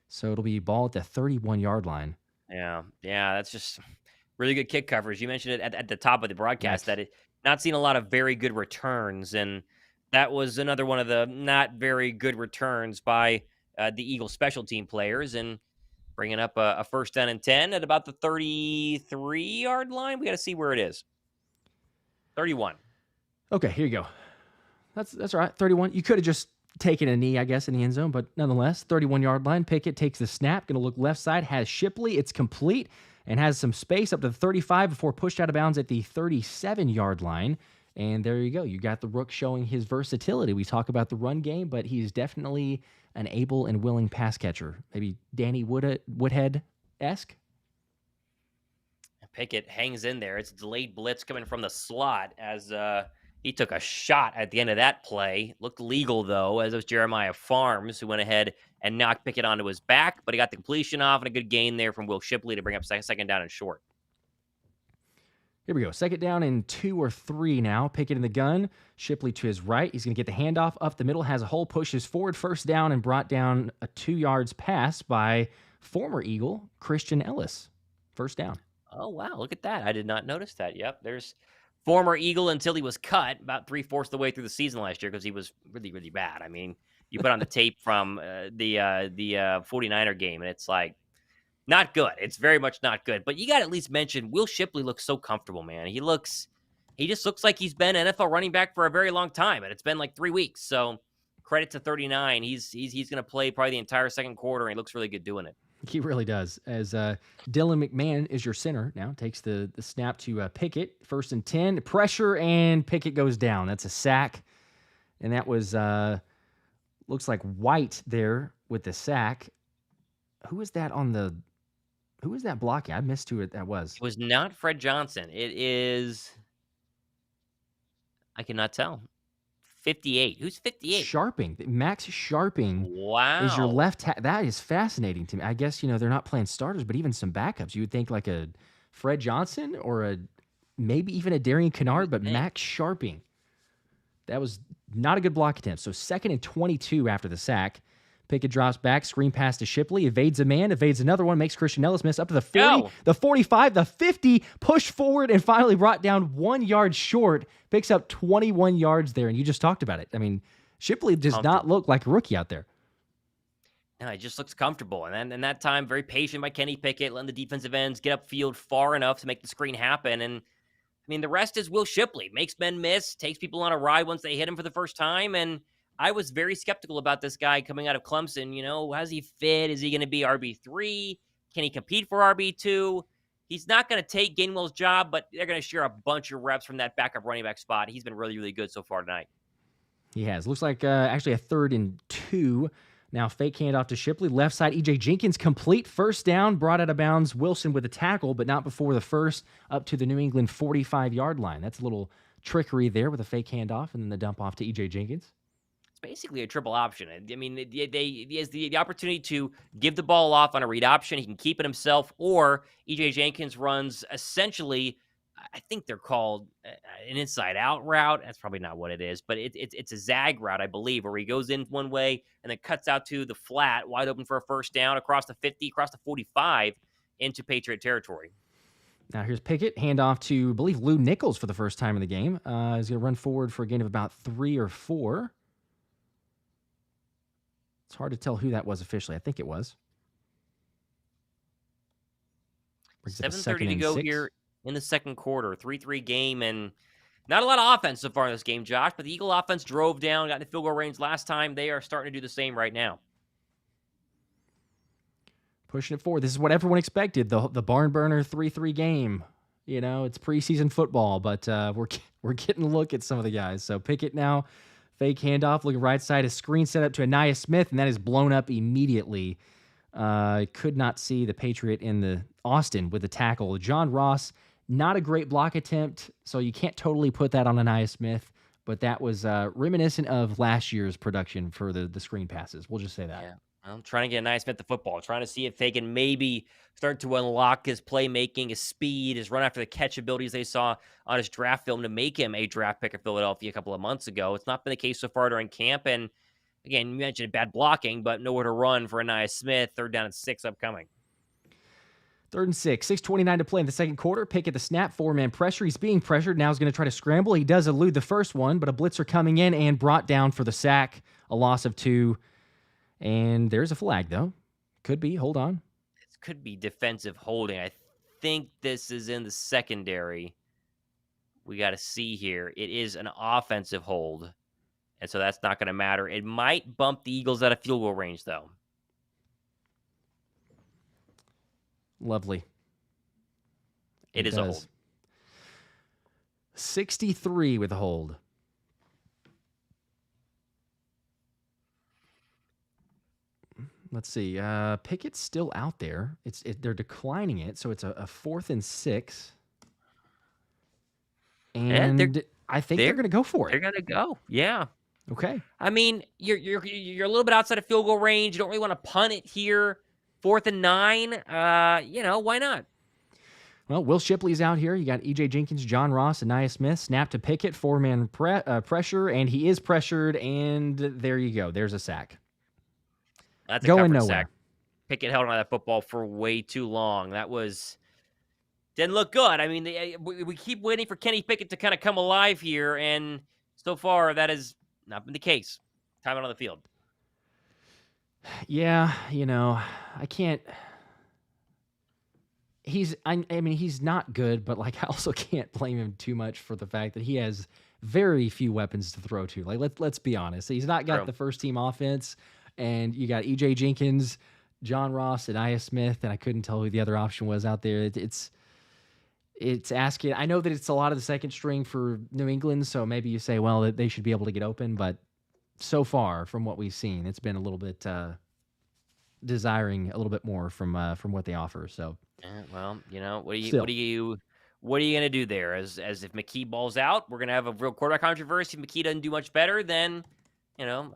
So it'll be ball at the 31-yard line. Yeah, that's just really good kick coverage. You mentioned it at the top of the broadcast that it not seen a lot of very good returns, and that was another one of the not very good returns by the Eagles special team players, and bringing up a first down and 10 at about the 33-yard line. We got to see where it is. 31. Okay, here you go. That's all right. 31. You could have just taken a knee, I guess, in the end zone, but nonetheless, 31-yard line. Pickett takes the snap, going to look left side, has Shipley. It's complete and has some space up to the 35 before pushed out of bounds at the 37-yard line. And there you go. You got the Rook showing his versatility. We talk about the run game, but he's definitely an able and willing pass catcher. Maybe Danny Woodhead-esque. Pickett hangs in there. It's a delayed blitz coming from the slot as he took a shot at the end of that play. Looked legal, though, as it was Jeremiah Farms who went ahead and knocked Pickett onto his back, but he got the completion off and a good gain there from Will Shipley to bring up second down and short. Here we go. Second down and 2 or 3 now. Pickett in the gun. Shipley to his right. He's going to get the handoff up the middle. Has a hole. Pushes forward. First down and brought down a 2 yards pass by former Eagle Christian Ellis. First down. Oh, wow. Look at that. I did not notice that. Yep. There's former Eagle until he was cut about 3/4 of the way through the season last year because he was really, really bad. I mean, you put on the tape from the 49er game, and it's like, not good. It's very much not good. But you got to at least mention Will Shipley looks so comfortable, man. He just looks like he's been NFL running back for a very long time, and it's been like 3 weeks. So credit to 39. He's going to play probably the entire second quarter, and he looks really good doing it. He really does. As Dylan McMahon is your center now, takes the snap to Pickett. 1st and 10. Pressure, and Pickett goes down. That's a sack. And that was, looks like White there with the sack. Who is that blocking? I missed who that was. It was not Fred Johnson. It is, I cannot tell. 58. Who's 58? Sharping. Max Sharping. Wow. Is your left that is fascinating to me. I guess, they're not playing starters, but even some backups. You would think like a Fred Johnson or maybe even a Darian Kennard, but Max Sharping. That was not a good block attempt. So 2nd and 22 after the sack. Pickett drops back, screen pass to Shipley, evades a man, evades another one, makes Christian Ellis miss up to the 40, the 45, the 50, push forward, and finally brought down 1 yard short, picks up 21 yards there, and you just talked about it. I mean, Shipley does not look like a rookie out there. No, he just looks comfortable. And then in that time, very patient by Kenny Pickett, letting the defensive ends get upfield far enough to make the screen happen. And, I mean, the rest is Will Shipley. Makes men miss, takes people on a ride once they hit him for the first time, and I was very skeptical about this guy coming out of Clemson. How's he fit? Is he going to be RB3? Can he compete for RB2? He's not going to take Gainwell's job, but they're going to share a bunch of reps from that backup running back spot. He's been really, really good so far tonight. He has. Looks like actually a 3rd and 2. Now fake handoff to Shipley. Left side, E.J. Jenkins complete. First down, brought out of bounds. Wilson with a tackle, but not before the first, up to the New England 45-yard line. That's a little trickery there with a fake handoff and then the dump off to E.J. Jenkins. Basically a triple option. I mean, he has the opportunity to give the ball off on a read option. He can keep it himself, or E.J. Jenkins runs essentially, I think they're called an inside-out route. That's probably not what it is, but it's a zag route, I believe, where he goes in one way and then cuts out to the flat, wide open for a first down across the 50, across the 45 into Patriot territory. Now here's Pickett, handoff to, I believe, Lou Nichols for the first time in the game. He's going to run forward for a gain of about 3 or 4. It's hard to tell who that was officially. I think it was. 7:30 to go here in the second quarter. 3-3 game, and not a lot of offense so far in this game, Josh, but the Eagle offense drove down, got in the field goal range last time. They are starting to do the same right now. Pushing it forward. This is what everyone expected, the barn burner 3-3 game. It's preseason football, but we're getting a look at some of the guys. So Pickett now. Fake handoff, looking right side, a screen set up to Ainias Smith, and that is blown up immediately. Could not see the Patriot in the Austin with the tackle. John Ross, not a great block attempt, so you can't totally put that on Ainias Smith, but that was reminiscent of last year's production for the screen passes. We'll just say that. Yeah. I'm trying to get Ainias Smith the football, trying to see if they can maybe start to unlock his playmaking, his speed, his run after the catch abilities they saw on his draft film to make him a draft pick of Philadelphia a couple of months ago. It's not been the case so far during camp. And again, you mentioned bad blocking, but nowhere to run for Ainias Smith. 3rd down and 6 upcoming. 3rd and 6, 6:29 to play in the second quarter. Pickett the snap, 4-man pressure. He's being pressured. Now he's going to try to scramble. He does elude the first one, but a blitzer coming in and brought down for the sack. A loss of 2. And there's a flag, though. Could be. Hold on. It could be defensive holding. I think this is in the secondary. We got to see here. It is an offensive hold, and so that's not going to matter. It might bump the Eagles out of field goal range, though. Lovely. It is a hold. 63 with a hold. Let's see. Pickett's still out there. They're declining it, so it's a 4th and 6. And I think they're going to go for it. They're going to go. Yeah. Okay. I mean, you're a little bit outside of field goal range. You don't really want to punt it here. 4th and 9. Why not? Well, Will Shipley's out here. You got E.J. Jenkins, John Ross, and Ainias Smith. Snap to Pickett, 4-man pressure, and he is pressured, and there you go. There's a sack. That's a going coverage nowhere. Sack. Pickett held on to that football for way too long. Didn't look good. I mean, we keep waiting for Kenny Pickett to kind of come alive here, and so far that has not been the case. Time out on the field. Yeah, I can't. He's not good, but I also can't blame him too much for the fact that he has very few weapons to throw to. Let's be honest. He's not got the first team offense, and you got E.J. Jenkins, John Ross, and Ainias Smith, and I couldn't tell who the other option was out there. It's asking. I know that it's a lot of the second string for New England, so maybe you say, well, that they should be able to get open, but so far from what we've seen, it's been a little bit desiring a little bit more from what they offer. So. Well, what are you going to do there? As if McKee balls out, we're going to have a real quarterback controversy. If McKee doesn't do much better, then no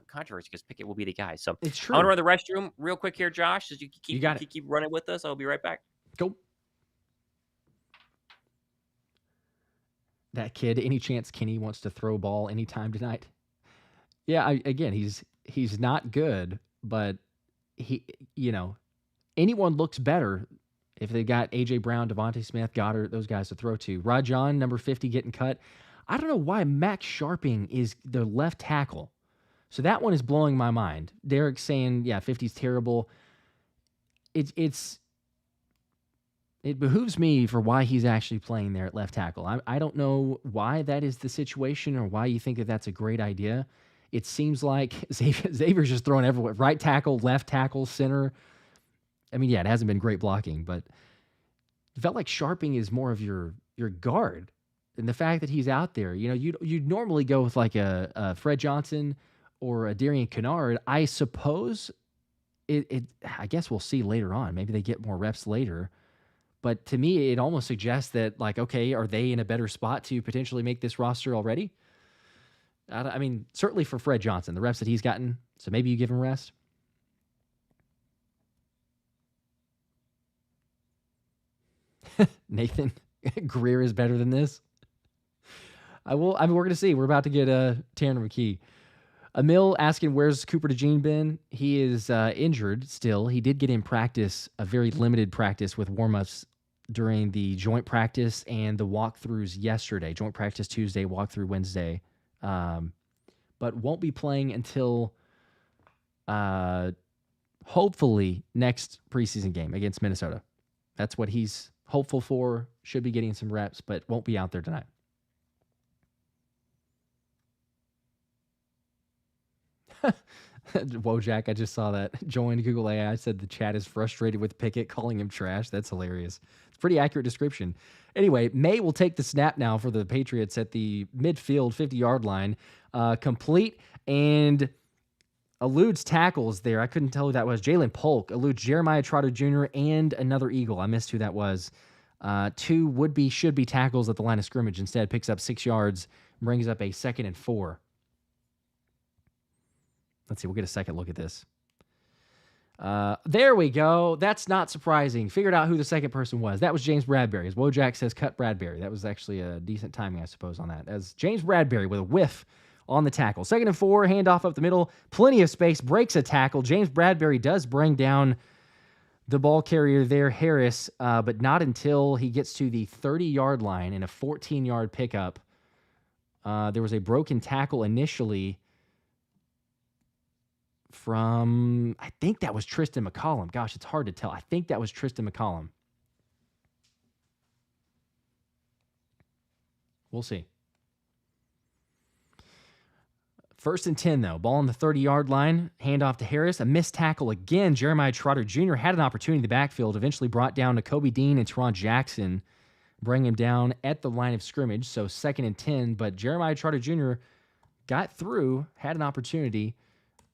controversy because Pickett will be the guy. So it's true. I want to run the restroom real quick here, Josh. As you keep running with us, I'll be right back. Go. That kid. Any chance Kenny wants to throw a ball anytime tonight? Yeah. He's not good, but he anyone looks better if they got A.J. Brown, DeVonta Smith, Goddard, those guys to throw to. Rajon, number 50, getting cut. I don't know why Max Sharping is the left tackle. So that one is blowing my mind. Derek's saying, 50's terrible. It behooves me for why he's actually playing there at left tackle. I don't know why that is the situation or why you think that that's a great idea. It seems like Xavier's just throwing everywhere. Right tackle, left tackle, center. I mean, it hasn't been great blocking, but it felt like Sharping is more of your guard. And the fact that he's out there, you'd normally go with like a Fred Johnson or a Darian Kennard. I suppose I guess we'll see later on. Maybe they get more reps later. But to me, it almost suggests that, okay, are they in a better spot to potentially make this roster already? I mean, certainly for Fred Johnson, the reps that he's gotten. So maybe you give him rest. Nathan, Greer is better than this. We're going to see. We're about to get Tanner McKee. Emil asking, where's Cooper DeJean been? He is injured still. He did get in practice, a very limited practice with warm-ups during the joint practice and the walkthroughs yesterday. Joint practice Tuesday, walkthrough Wednesday. But won't be playing until hopefully next preseason game against Minnesota. That's what he's hopeful for. Should be getting some reps, but won't be out there tonight. Wojak, I just saw that. Joined Google AI said the chat is frustrated with Pickett calling him trash. That's hilarious. It's a pretty accurate description. Anyway, Maye will take the snap now for the Patriots at the midfield 50-yard line. Complete and eludes tackles there. I couldn't tell who that was. Jalen Polk eludes Jeremiah Trotter Jr. and another Eagle. I missed who that was. Two should-be tackles at the line of scrimmage. Instead, picks up 6 yards, brings up a 2nd and 4. Let's see. We'll get a second look at this. There we go. That's not surprising. Figured out who the second person was. That was James Bradbury. As Wojak says, cut Bradbury. That was actually a decent timing, I suppose, on that. As James Bradbury with a whiff on the tackle. 2nd and 4, handoff up the middle. Plenty of space. Breaks a tackle. James Bradbury does bring down the ball carrier there, Harris, but not until he gets to the 30-yard line in a 14-yard pickup. There was a broken tackle initially from, I think that was Tristan McCollum. Gosh, it's hard to tell. I think that was Tristan McCollum. We'll see. 1st and 10, though. Ball on the 30-yard line. Handoff to Harris. A missed tackle again. Jeremiah Trotter Jr. had an opportunity in the backfield. Eventually brought down to Kobe Dean and Teron Jackson. bring him down at the line of scrimmage, so 2nd and 10, but Jeremiah Trotter Jr. got through, had an opportunity,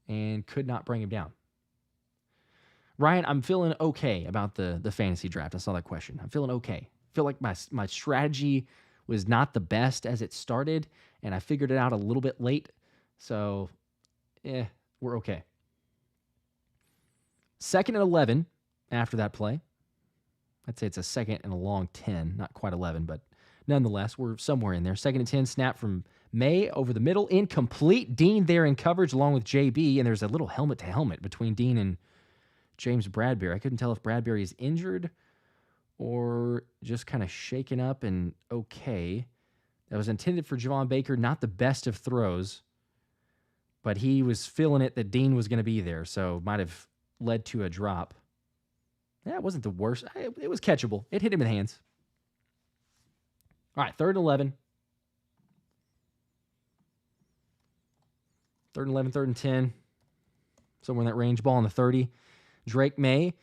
and could not bring him down. Ryan, I'm feeling okay about the fantasy draft. I saw that question. I'm feeling okay. I feel like my strategy was not the best as it started, and I figured it out a little bit late, so we're okay. 2nd and 11 after that play. I'd say it's a 2nd and a long 10, not quite 11, but nonetheless, we're somewhere in there. 2nd and 10, snap from Maye over the middle, incomplete. Dean there in coverage along with JB, and there's a little helmet-to-helmet between Dean and James Bradbury. I couldn't tell if Bradbury is injured or just kind of shaken up and okay. That was intended for Javon Baker, not the best of throws, but he was feeling it that Dean was going to be there, so might have led to a drop. That wasn't the worst. It was catchable. It hit him in the hands. All right, 3rd and 11. 3rd and 11, 3rd and 10. Somewhere in that range. Ball on the 30. Drake Maye.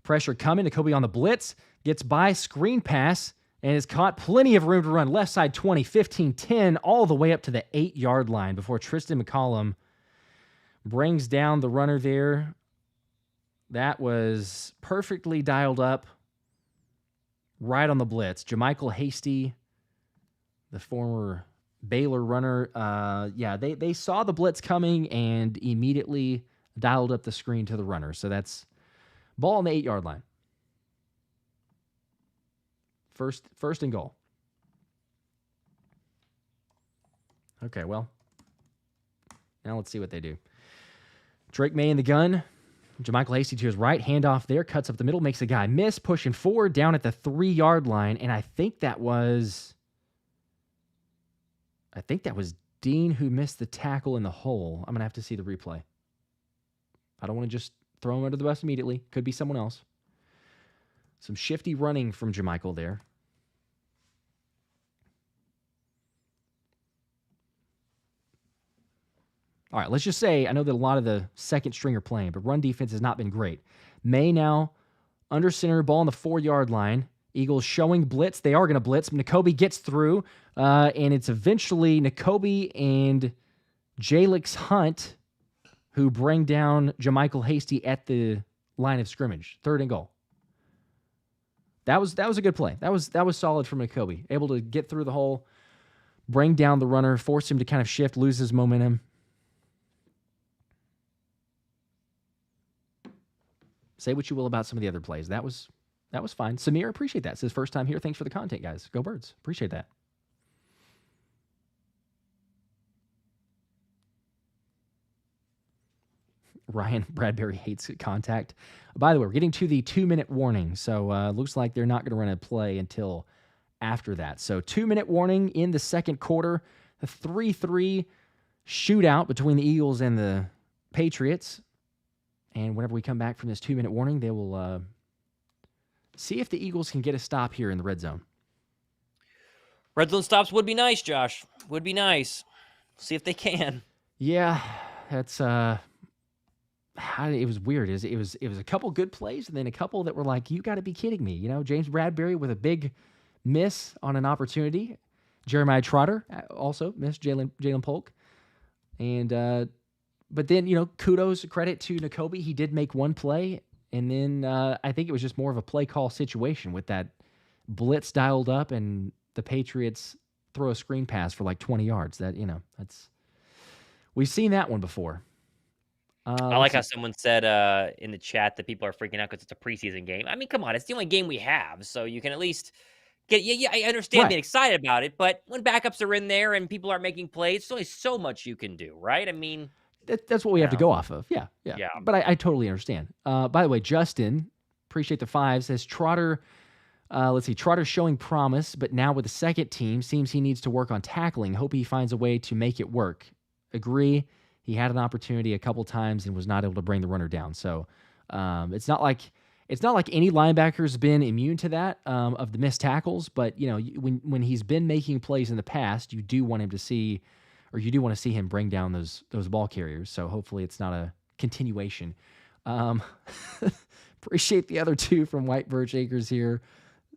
Pressure coming. Jacoby on the blitz. Gets by. Screen pass. And has caught plenty of room to run. Left side 20, 15, 10. All the way up to the 8-yard line before Tristan McCollum brings down the runner there. That was perfectly dialed up right on the blitz. Jermichael Hasty, the former Baylor runner, they saw the blitz coming and immediately dialed up the screen to the runner. So that's ball on the 8-yard line. First and goal. Okay, well, now let's see what they do. Drake Maye in the gun. Jermichael Hasty to his right, handoff there, cuts up the middle, makes a guy miss, pushing forward down at the 3-yard line, and I think that was Dean who missed the tackle in the hole. I'm going to have to see the replay. I don't want to just throw him under the bus immediately. Could be someone else. Some shifty running from Jermichael there. All right, let's just say, I know that a lot of the second string are playing, but run defense has not been great. Maye now under center, ball on the 4-yard line. Eagles showing blitz. They are going to blitz. Jacoby gets through, and it's eventually Jacoby and Jalyx Hunt who bring down Jermichael Hasty at the line of scrimmage. 3rd and goal. That was a good play. That was solid from Jacoby. Able to get through the hole, bring down the runner, force him to kind of shift, lose his momentum. Say what you will about some of the other plays. That was fine. Samir, appreciate that. It's his first time here. Thanks for the content, guys. Go Birds. Appreciate that. Ryan Bradbury hates contact. By the way, we're getting to the 2-minute warning. So looks like they're not going to run a play until after that. So 2-minute warning in the second quarter. A 3-3 shootout between the Eagles and the Patriots. And whenever we come back from this 2-minute warning, they will see if the Eagles can get a stop here in the red zone. Red zone stops would be nice, Josh. Would be nice. See if they can. Yeah, that's it was weird. It was a couple good plays and then a couple that were like, you got to be kidding me. You know, James Bradbury with a big miss on an opportunity. Jeremiah Trotter also missed Jalen Polk. And but then, you know, kudos, credit to Jacoby. He did make one play, and then I think it was just more of a play call situation with that blitz dialed up, and the Patriots throw a screen pass for like 20 yards. We've seen that one before. I like how someone said in the chat that people are freaking out because it's a preseason game. I mean, come on, it's the only game we have, so you can at least get. Yeah, I understand being excited about it, but when backups are in there and people are making plays, there's only so much you can do, right? I mean. That's what we have to go off of. Yeah. But I totally understand. By the way, Justin, appreciate the 5, says Trotter, Trotter's showing promise, but now with the second team, seems he needs to work on tackling. Hope he finds a way to make it work. Agree. He had an opportunity a couple times and was not able to bring the runner down. So it's not like any linebacker's been immune to that of the missed tackles, but you know, when he's been making plays in the past, you do want to see him bring down those ball carriers. So hopefully it's not a continuation. Appreciate the other 2 from White Birch Acres here.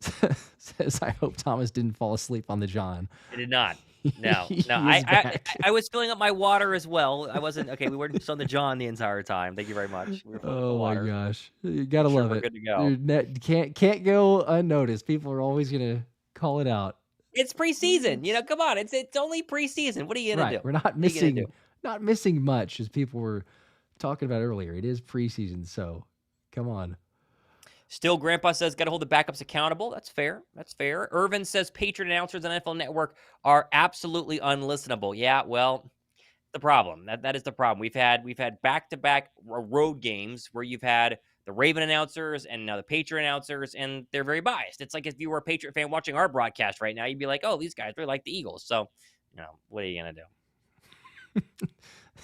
says, I hope Thomas didn't fall asleep on the John. It did not. No. I was filling up my water as well. I wasn't okay. We weren't just on the John the entire time. Thank you very much. We were filling up the water. Oh my gosh, you gotta love we're it. good to go. Can't go unnoticed. People are always gonna call it out. It's preseason. Come on. It's only preseason. What are you gonna do? We're not missing much, as people were talking about earlier. It is preseason, so come on. Still, Grandpa says, got to hold the backups accountable. That's fair. Irvin says Patriot announcers on NFL Network are absolutely unlistenable. Yeah, well, the problem. That is the problem. We've had back-to-back road games where you've had the Raven announcers and now the Patriot announcers, and they're very biased. It's like if you were a Patriot fan watching our broadcast right now, you'd be like, oh, these guys really like the Eagles. So, what are you going to do?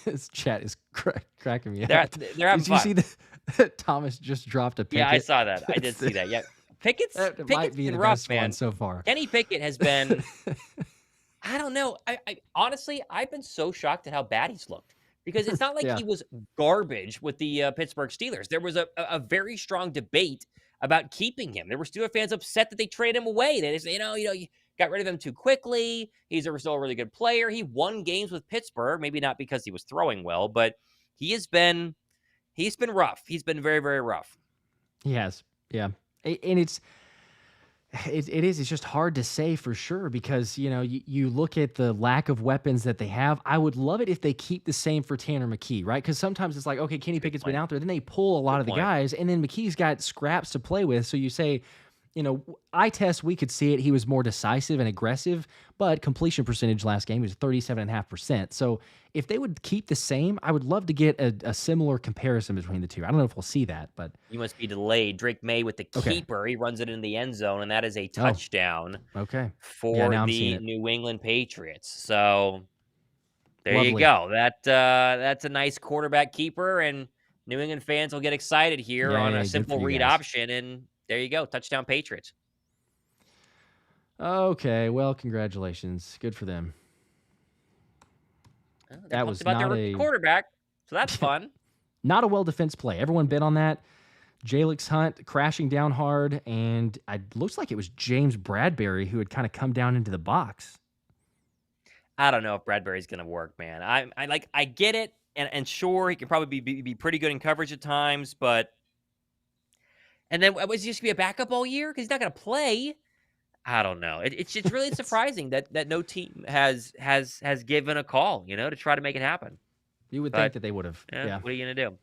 This chat is cracking me up. They're having fun. Did you see Thomas just dropped a Pickett? Yeah, I saw that. I did see that. Yeah. Pickett's might be been the rough, best man. one so far. Kenny Pickett has been I don't know. I honestly, I've been so shocked at how bad he's looked, because it's not like he was garbage with the Pittsburgh Steelers. There was a very strong debate about keeping him. There were Steelers fans upset that they traded him away. They say, you got rid of him too quickly. He's still a really good player. He won games with Pittsburgh, maybe not because he was throwing well, but he's been rough. He's been very, very rough. He has, yeah, and it's just hard to say for sure, because you look at the lack of weapons that they have. I would love it if they keep the same for Tanner McKee, right? Because sometimes it's like, okay, Kenny Pickett's been out there, then they pull a lot of the guys, and then McKee's got scraps to play with. So you say, eye test, we could see it. He was more decisive and aggressive, but completion percentage last game was 37.5%. So if they would keep the same, I would love to get a similar comparison between the two. I don't know if we'll see that, but you must be delayed. Drake Maye with the keeper. He runs it in the end zone, and that is a touchdown. For the New England Patriots. So there you go. That's a nice quarterback keeper, and New England fans will get excited here on a simple read option, and there you go. Touchdown Patriots. Okay, well, congratulations. Good for them. That was not a quarterback, so that's fun. Not a well-defensed play. Everyone bet on that. Jalyx Hunt crashing down hard, and it looks like it was James Bradbury who had kind of come down into the box. I don't know if Bradbury's going to work, man. I get it, and sure, he can probably be pretty good in coverage at times, but and then was he just be a backup all year because he's not going to play? I don't know. It's really surprising that no team has given a call, to try to make it happen. You would think that they would have. Yeah. What are you going to do?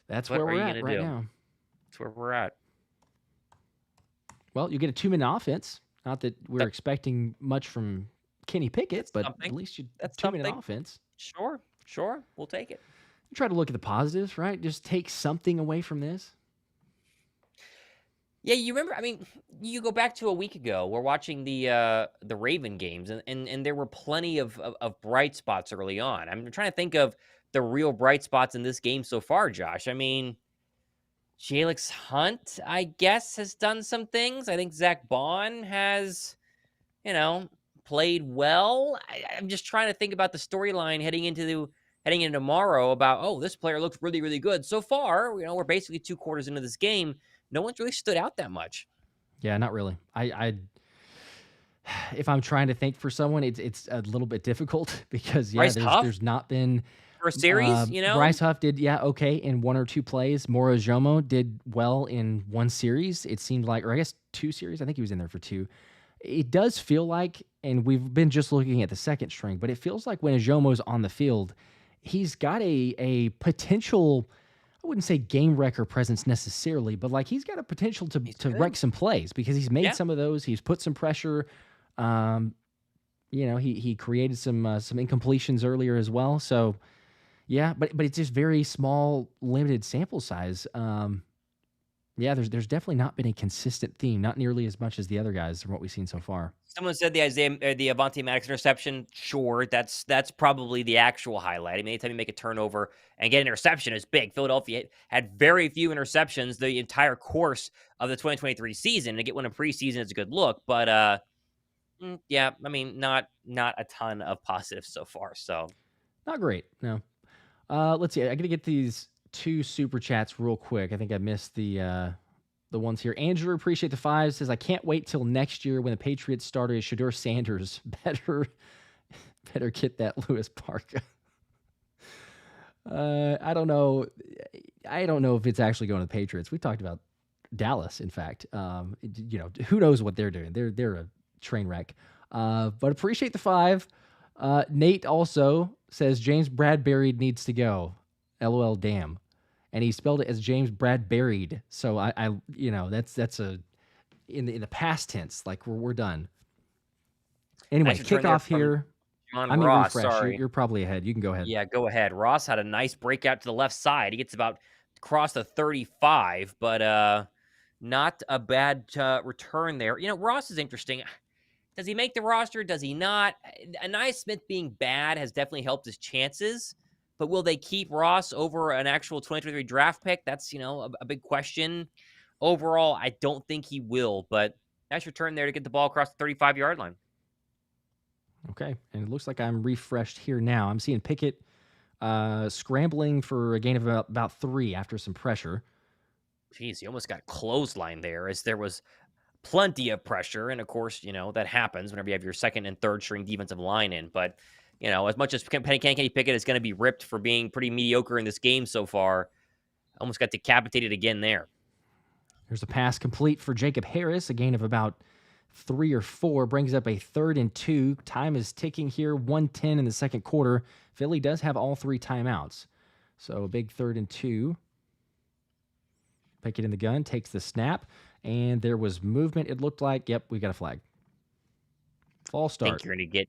That's where we're at right now. That's where we're at. Well, you get a 2-minute offense. Not that we're expecting much from Kenny Pickett, but at least that's 2-minute offense. Sure. We'll take it. You try to look at the positives, right? Just take something away from this. Yeah, you remember, you go back to a week ago, we're watching the Raven games, and there were plenty of bright spots early on. I'm trying to think of the real bright spots in this game so far, Josh. Jalyx Hunt, I guess, has done some things. I think Zach Bond has, played well. I'm just trying to think about the storyline heading into tomorrow about, this player looks really, really good. So far, we're basically 2 quarters into this game. No one's really stood out that much. Yeah, not really. If I'm trying to think for someone, it's a little bit difficult because there's not been for a series. Bryce Huff did okay in 1 or 2 plays. Moro Jomo did well in 1 series. It seemed like, or I guess 2 series. I think he was in there for 2. It does feel like, and we've been just looking at the second string, but it feels like when Jomo's on the field, he's got a potential. I wouldn't say game wrecker presence necessarily, but like he's got a potential to wreck some plays because he's made some of those. He's put some pressure. He created some incompletions earlier as well. So yeah, but it's just very small, limited sample size. There's definitely not been a consistent theme, not nearly as much as the other guys from what we've seen so far. Someone said the Avonte Maddox interception. Sure, that's probably the actual highlight. Anytime you make a turnover and get an interception is big. Philadelphia had very few interceptions the entire course of the 2023 season. To get one in preseason is a good look, but not a ton of positives so far. So not great. No. Let's see. I got to get these 2 super chats real quick. I think I missed the the ones here. Andrew, appreciate the 5, says, I can't wait till next year when the Patriots starter is Shedeur Sanders. Better get that Lewis Parka. I don't know. I don't know if it's actually going to the Patriots. We talked about Dallas, in fact. Who knows what they're doing? They're a train wreck. But appreciate the 5. Nate also says James Bradbury needs to go. LOL, damn. And he spelled it as James Bradburied. So that's in the past tense. Like we're done. Anyway, kickoff here. Ross, refresh. Sorry. You're probably ahead. You can go ahead. Yeah, go ahead. Ross had a nice breakout to the left side. He gets about across the 35, but not a bad return there. Ross is interesting. Does he make the roster? Does he not? Ainias Smith being bad has definitely helped his chances, but will they keep Ross over an actual 2023 draft pick? That's, a big question. Overall, I don't think he will, but nice return there to get the ball across the 35-yard line. Okay, and it looks like I'm refreshed here now. I'm seeing Pickett scrambling for a gain of about 3 after some pressure. Jeez, he almost got clothesline there as there was plenty of pressure. And, of course, that happens whenever you have your second and third string defensive line in. But, as much as Kenny Pickett is going to be ripped for being pretty mediocre in this game so far, almost got decapitated again there. There's a pass complete for Jacob Harris, a gain of about 3 or 4, brings up a 3rd and 2. Time is ticking here, 1:10 in the second quarter. Philly does have all 3 timeouts. So a big 3rd and 2. Pickett in the gun, takes the snap, and there was movement, it looked like. Yep, we got a flag. False start. I think you're going to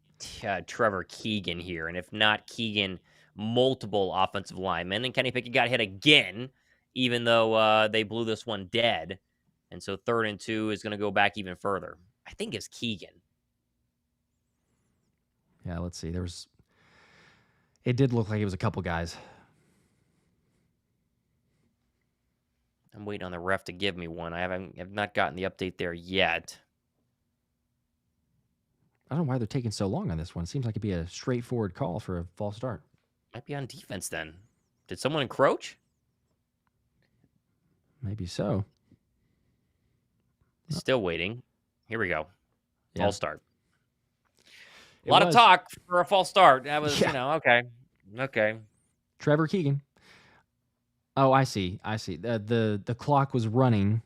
get Trevor Keegan here, and if not Keegan, multiple offensive linemen. And Kenny Pickett got hit again, even though they blew this one dead. And so 3rd and 2 is going to go back even further. I think it's Keegan. Yeah, let's see. It did look like it was a couple guys. I'm waiting on the ref to give me one. I have not gotten the update there yet. I don't know why they're taking so long on this one. It seems like it'd be a straightforward call for a false start. Might be on defense then. Did someone encroach? Maybe so. Still waiting. Here we go. Yeah. False start. A lot of talk for a false start. That was, okay. Trevor Keegan. Oh, I see. The clock was running,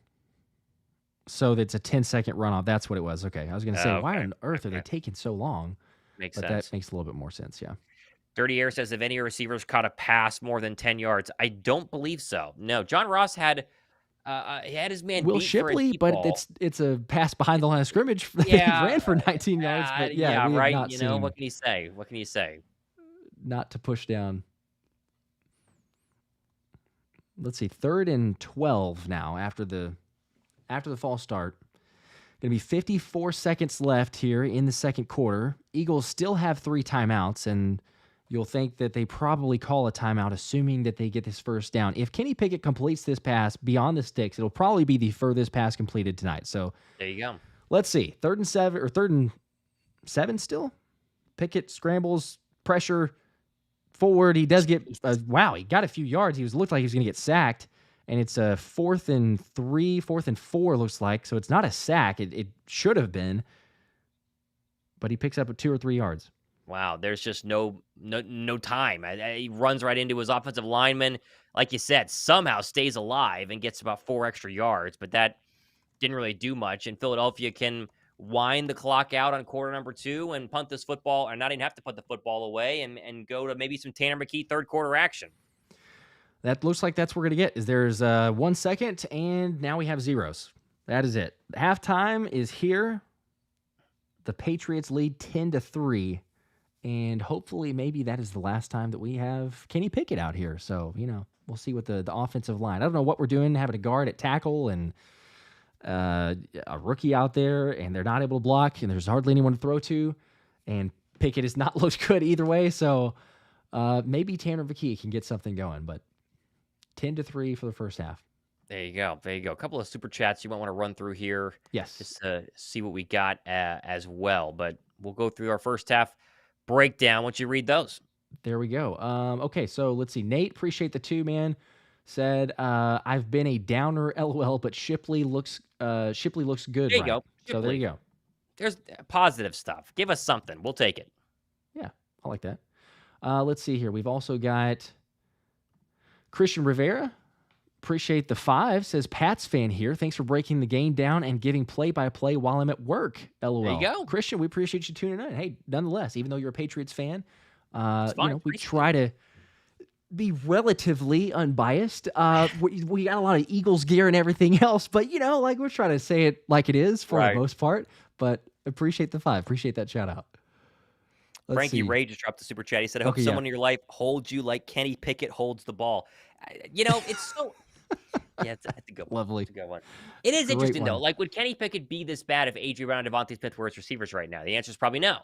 so that's a 10-second runoff. That's what it was. Okay. I was going to say, why on earth are they taking so long? Makes sense. That makes a little bit more sense, yeah. Dirty Air says, if any receivers caught a pass more than 10 yards, I don't believe so. No, John Ross had his man Will beat Shipley, for a but it's a pass behind the line of scrimmage. He ran for 19 yards, but right. What can you say? Not to push down. Let's see, 3rd and 12 now after the false start. Going to be 54 seconds left here in the second quarter. Eagles still have 3 timeouts, and you'll think that they probably call a timeout, assuming that they get this first down. If Kenny Pickett completes this pass beyond the sticks, it'll probably be the furthest pass completed tonight. So there you go. Let's see, 3rd and 7 or 3rd and 7 still. Pickett scrambles, pressure forward. He does get he got a few yards. Looked like he was going to get sacked, and it's a 4th and 3, 4th and 4 looks like. So it's not a sack. It should have been, but he picks up 2 or 3 yards. Wow, there's just no time. He runs right into his offensive lineman. Like you said, somehow stays alive and gets about 4 extra yards, but that didn't really do much. And Philadelphia can wind the clock out on quarter number 2 and punt this football, or not even have to put the football away, and go to maybe some Tanner McKee third quarter action. That looks like that's what we're going to get. There's 1 second, and now we have zeros. That is it. Halftime is here. The Patriots lead 10-3. And hopefully maybe that is the last time that we have Kenny Pickett out here. So, we'll see what the offensive line. I don't know what we're doing, having a guard at tackle and a rookie out there, and they're not able to block, and there's hardly anyone to throw to. And Pickett has not looked good either way. So maybe Tanner McKee can get something going. But 10-3 for the first half. There you go. A couple of super chats you might want to run through here. Yes. Just to see what we got as well. But we'll go through our first half breakdown. Why don't you read those? There we go. Okay, so let's see. Nate, appreciate the 2, man. said, I've been a downer, LOL, but Shipley looks good, There you right? go. So there Shipley. you go. There's positive stuff. Give us something. We'll take it. Yeah, I like that. Let's see here. We've also got Christian Rivera. Appreciate the 5. Says, Pats fan here. Thanks for breaking the game down and giving play-by-play while I'm at work. LOL. There you go. Christian, we appreciate you tuning in. Hey, nonetheless, even though you're a Patriots fan, we Appreciate try to be relatively unbiased. We got a lot of Eagles gear and everything else, but we're trying to say it like it is for the most part. But appreciate the 5. Appreciate that shout out. Frankie Ray just dropped the super chat. He said, I hope someone in your life holds you like Kenny Pickett holds the ball. It's so... Yeah, that's a good one. Lovely. It's a good one. It is interesting, though. Like, would Kenny Pickett be this bad if A.J. Brown and DeVonta Smith were his receivers right now? The answer is probably no.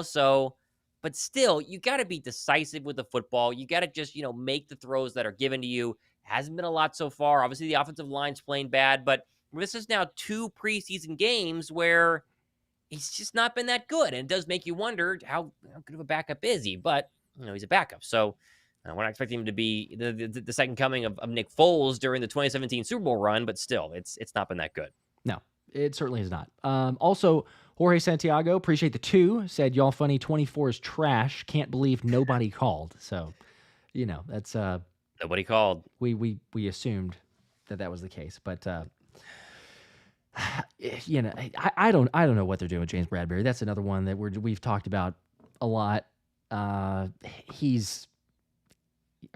So... But still, you got to be decisive with the football. You got to just, make the throws that are given to you. Hasn't been a lot so far. Obviously, the offensive line's playing bad, but this is now 2 preseason games where he's just not been that good. And it does make you wonder how good of a backup is he? But, he's a backup. So we're not expecting him to be the second coming of Nick Foles during the 2017 Super Bowl run, but still, it's not been that good. No, it certainly is not. Also, Jorge Santiago, appreciate the 2, said, y'all funny, 24 is trash. Can't believe nobody called. So, that's... Nobody called. We assumed that was the case. But, I don't know what they're doing with James Bradberry. That's another one that we've talked about a lot. Are you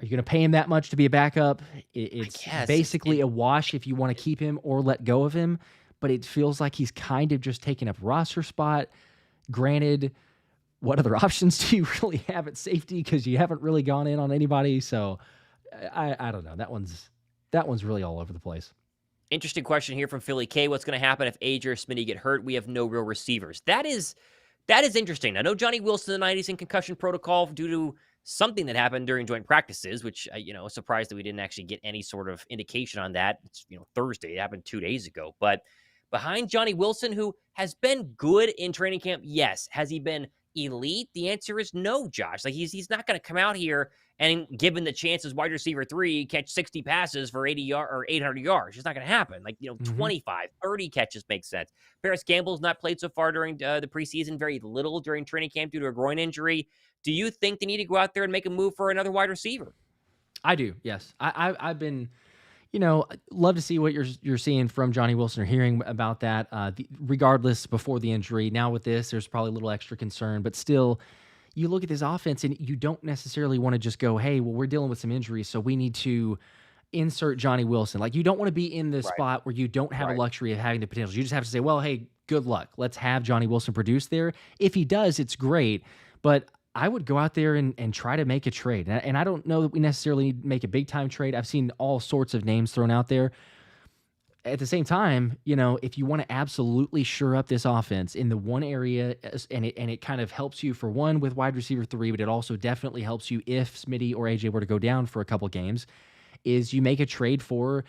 going to pay him that much to be a backup? It's basically a wash if you want to keep him or let go of him. But it feels like he's kind of just taking up a roster spot. Granted, what other options do you really have at safety? Because you haven't really gone in on anybody. So I don't know. That one's really all over the place. Interesting question here from Philly K. What's going to happen if AJ or Smitty get hurt? We have no real receivers. That is interesting. I know Johnny Wilson in the 90s in concussion protocol due to something that happened during joint practices, which, was surprised that we didn't actually get any sort of indication on that. It's, Thursday. It happened 2 days ago. But behind Johnny Wilson, who has been good in training camp, yes. Has he been elite? The answer is no, Josh. Like, he's not going to come out here and, given the chances, wide receiver 3, catch 60 passes for 80 or 800 yards. It's not going to happen. Like, 25, 30 catches makes sense. Paris Campbell's not played so far during the preseason, very little during training camp due to a groin injury. Do you think they need to go out there and make a move for another wide receiver? I do, yes. I've been... love to see what you're seeing from Johnny Wilson or hearing about that. Regardless, before the injury, now with this, there's probably a little extra concern, but still, you look at this offense and you don't necessarily want to just go, hey, well, we're dealing with some injuries, so we need to insert Johnny Wilson. Like, you don't want to be in this spot where you don't have a luxury of having the potential. You just have to say, well, hey, good luck. Let's have Johnny Wilson produce there. If he does, it's great, but I would go out there and try to make a trade. And I don't know that we necessarily need to make a big-time trade. I've seen all sorts of names thrown out there. At the same time, if you want to absolutely shore up this offense in the one area, and it kind of helps you, for one, with wide receiver 3, but it also definitely helps you if Smitty or AJ were to go down for a couple games, is you make a trade for,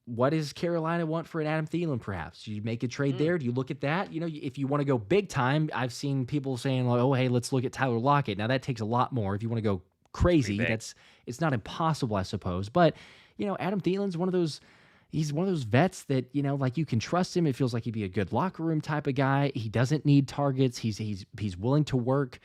what does Carolina want for an Adam Thielen, perhaps? You make a trade there. Do you look at that? If you want to go big time, I've seen people saying, like, oh, hey, let's look at Tyler Lockett. Now, that takes a lot more. If you want to go crazy, it's not impossible, I suppose. But, Adam Thielen's he's one of those vets that, like, you can trust him. It feels like he'd be a good locker room type of guy. He doesn't need targets. He's willing to work.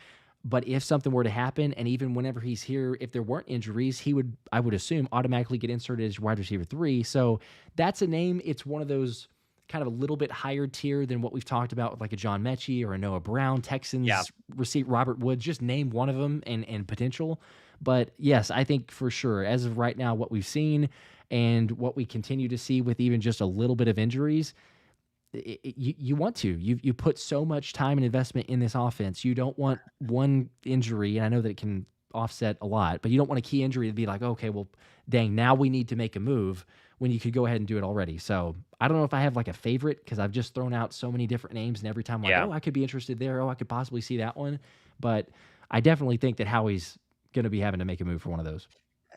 But if something were to happen, and even whenever he's here, if there weren't injuries, he would, I would assume, automatically get inserted as wide receiver 3. So that's a name. It's one of those kind of a little bit higher tier than what we've talked about with like a John Mechie or a Noah Brown, Texans receipt, Robert Woods. Just name one of them and potential. But yes, I think for sure, as of right now, what we've seen and what we continue to see with even just a little bit of injuries, you want to. You put so much time and investment in this offense. You don't want one injury, and I know that it can offset a lot, but you don't want a key injury to be like, okay, well, dang, now we need to make a move when you could go ahead and do it already. So I don't know if I have like a favorite, because I've just thrown out so many different names, and every time I'm like, oh, I could be interested there. Oh, I could possibly see that one. But I definitely think that Howie's going to be having to make a move for one of those.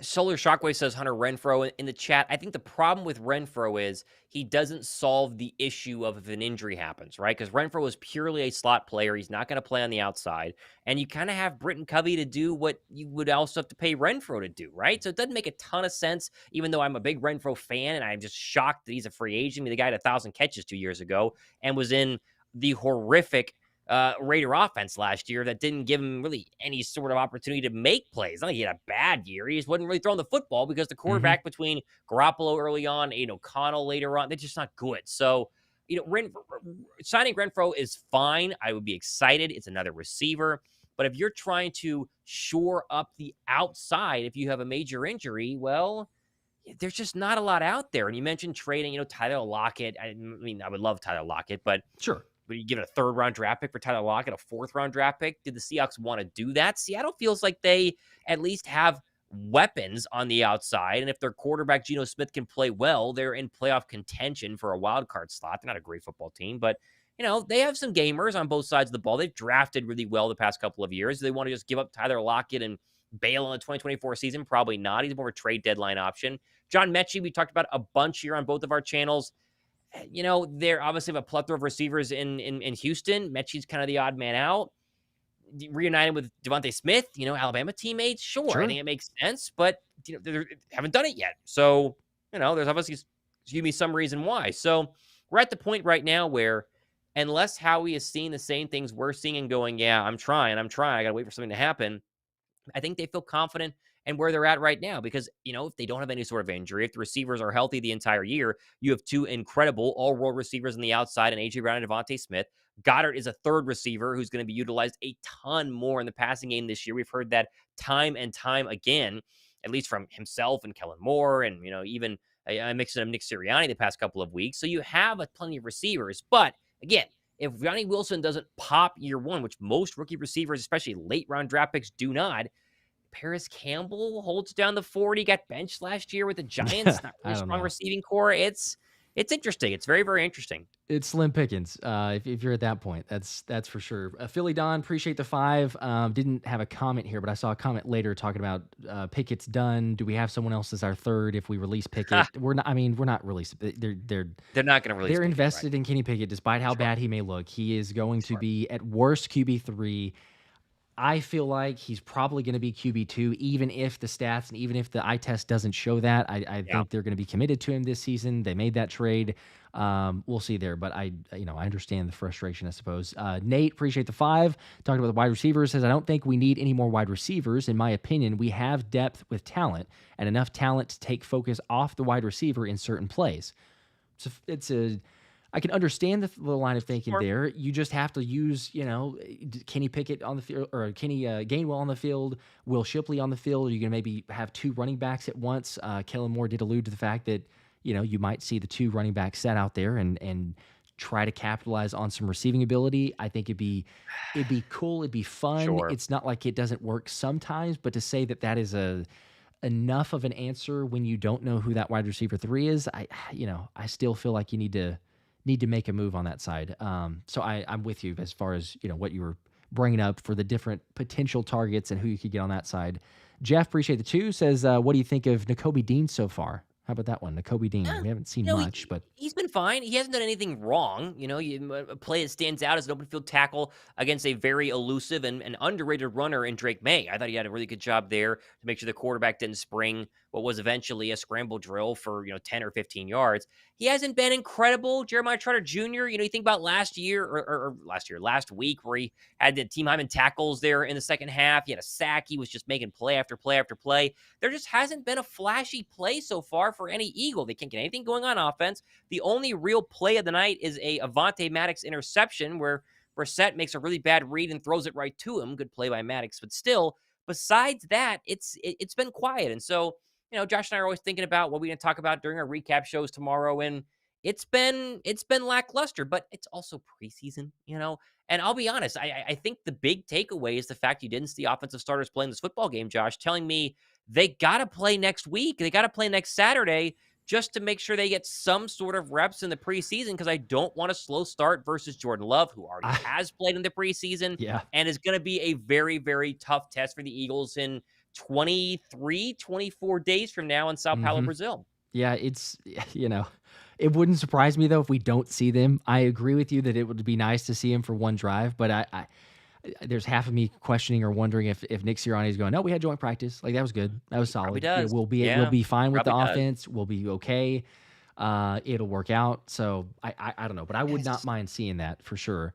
Solar Shockwave says Hunter Renfrow in the chat. I think the problem with Renfrow is he doesn't solve the issue of if an injury happens, right? Because Renfrow is purely a slot player. He's not going to play on the outside. And you kind of have Britton Covey to do what you would also have to pay Renfrow to do, right? So it doesn't make a ton of sense, even though I'm a big Renfrow fan and I'm just shocked that he's a free agent. I mean, the guy had 1,000 catches 2 years ago and was in the horrific Raider offense last year that didn't give him really any sort of opportunity to make plays. Not like he had a bad year. He just wasn't really throwing the football because the quarterback between Garoppolo early on, O'Connell later on, they're just not good. So, signing Renfrow is fine. I would be excited. It's another receiver. But if you're trying to shore up the outside, if you have a major injury, well, there's just not a lot out there. And you mentioned trading, Tyler Lockett. I mean, I would love Tyler Lockett, but sure. Would you give it a 3rd-round draft pick for Tyler Lockett, a 4th-round draft pick? Did the Seahawks want to do that? Seattle feels like they at least have weapons on the outside, and if their quarterback, Geno Smith, can play well, they're in playoff contention for a wild card slot. They're not a great football team, but, they have some gamers on both sides of the ball. They've drafted really well the past couple of years. Do they want to just give up Tyler Lockett and bail on the 2024 season? Probably not. He's more of a trade deadline option. John Mechie, we talked about a bunch here on both of our channels. They're obviously have a plethora of receivers in Houston. Mechie's kind of the odd man out. Reunited with DeVonta Smith, Alabama teammates. Sure. I think it makes sense, but they haven't done it yet. So, there's obviously some reason why. So we're at the point right now where unless Howie is seeing the same things we're seeing and going, yeah, I'm trying. I got to wait for something to happen. I think they feel confident and where they're at right now because, if they don't have any sort of injury, if the receivers are healthy the entire year, you have 2 incredible all-world receivers on the outside and A.J. Brown and DeVonta Smith. Goddard is a 3rd receiver who's going to be utilized a ton more in the passing game this year. We've heard that time and time again, at least from himself and Kellen Moore and, even I mixed in Nick Sirianni the past couple of weeks. So you have plenty of receivers. But, again, if Ronnie Wilson doesn't pop year one, which most rookie receivers, especially late-round draft picks, do not, Paris Campbell holds down the 40, got benched last year with the Giants. Not really strong receiving core. It's interesting. It's very, very interesting. It's slim pickings. If you're at that point, that's for sure. Philly Don, appreciate the 5. Didn't have a comment here, but I saw a comment later talking about Pickett's done. Do we have someone else as our 3rd if we release Pickett? We're not. I mean, we're not releasing. They're not going to release. They're invested in Kenny Pickett, despite how bad he may look. He is going to be at worst QB3. I feel like he's probably going to be QB2, even if the stats and even if the eye test doesn't show that. I think they're going to be committed to him this season. They made that trade. We'll see there, but I understand the frustration, I suppose. Nate, appreciate the 5. Talking about the wide receivers, says, I don't think we need any more wide receivers. In my opinion, we have depth with talent and enough talent to take focus off the wide receiver in certain plays. So I can understand the line of thinking there. You just have to use, Kenny Pickett on the field or Kenny Gainwell on the field, Will Shipley on the field. You're going to maybe have 2 running backs at once. Kellen Moore did allude to the fact that, you might see the 2 running backs set out there and try to capitalize on some receiving ability. I think it'd be cool. It'd be fun. Sure. It's not like it doesn't work sometimes, but to say that is enough of an answer when you don't know who that wide receiver 3 is, I still feel like you need to make a move on that side. So I'm with you as far as, what you were bringing up for the different potential targets and who you could get on that side. Jeff, appreciate the 2, says, what do you think of Nakobe Dean so far? How about that one? Nakobe Dean. We haven't seen much, but he's been fine. He hasn't done anything wrong. A play that stands out as an open field tackle against a very elusive and underrated runner in Drake Maye. I thought he had a really good job there to make sure the quarterback didn't spring what was eventually a scramble drill for 10 or 15 yards. He hasn't been incredible. Jeremiah Trotter Jr., you think about last week where he had the team high in tackles there in the second half. He had a sack. He was just making play after play after play. There just hasn't been a flashy play so far for any Eagle. They can't get anything going on offense. The only real play of the night is a Avonte Maddox interception where Brissett makes a really bad read and throws it right to him. Good play by Maddox, but still, besides that, it's been quiet. And so, Josh and I are always thinking about what we're going to talk about during our recap shows tomorrow, and it's been lackluster, but it's also preseason, And I'll be honest, I think the big takeaway is the fact you didn't see offensive starters playing this football game, Josh, telling me they got to play next week. They got to play next Saturday just to make sure they get some sort of reps in the preseason, because I don't want a slow start versus Jordan Love, who already has played in the preseason and is going to be a very, very tough test for the Eagles in 23, 24 days from now in Sao Paulo, Brazil. Yeah, it's, it wouldn't surprise me, though, if we don't see them. I agree with you that it would be nice to see him for one drive, but I there's half of me questioning or wondering if Nick Sirianni is going, no, we had joint practice. Like, that was good. That was solid. Probably does. We'll be fine with the offense. We'll be okay. It'll work out. So I don't know, but I would not mind seeing that for sure.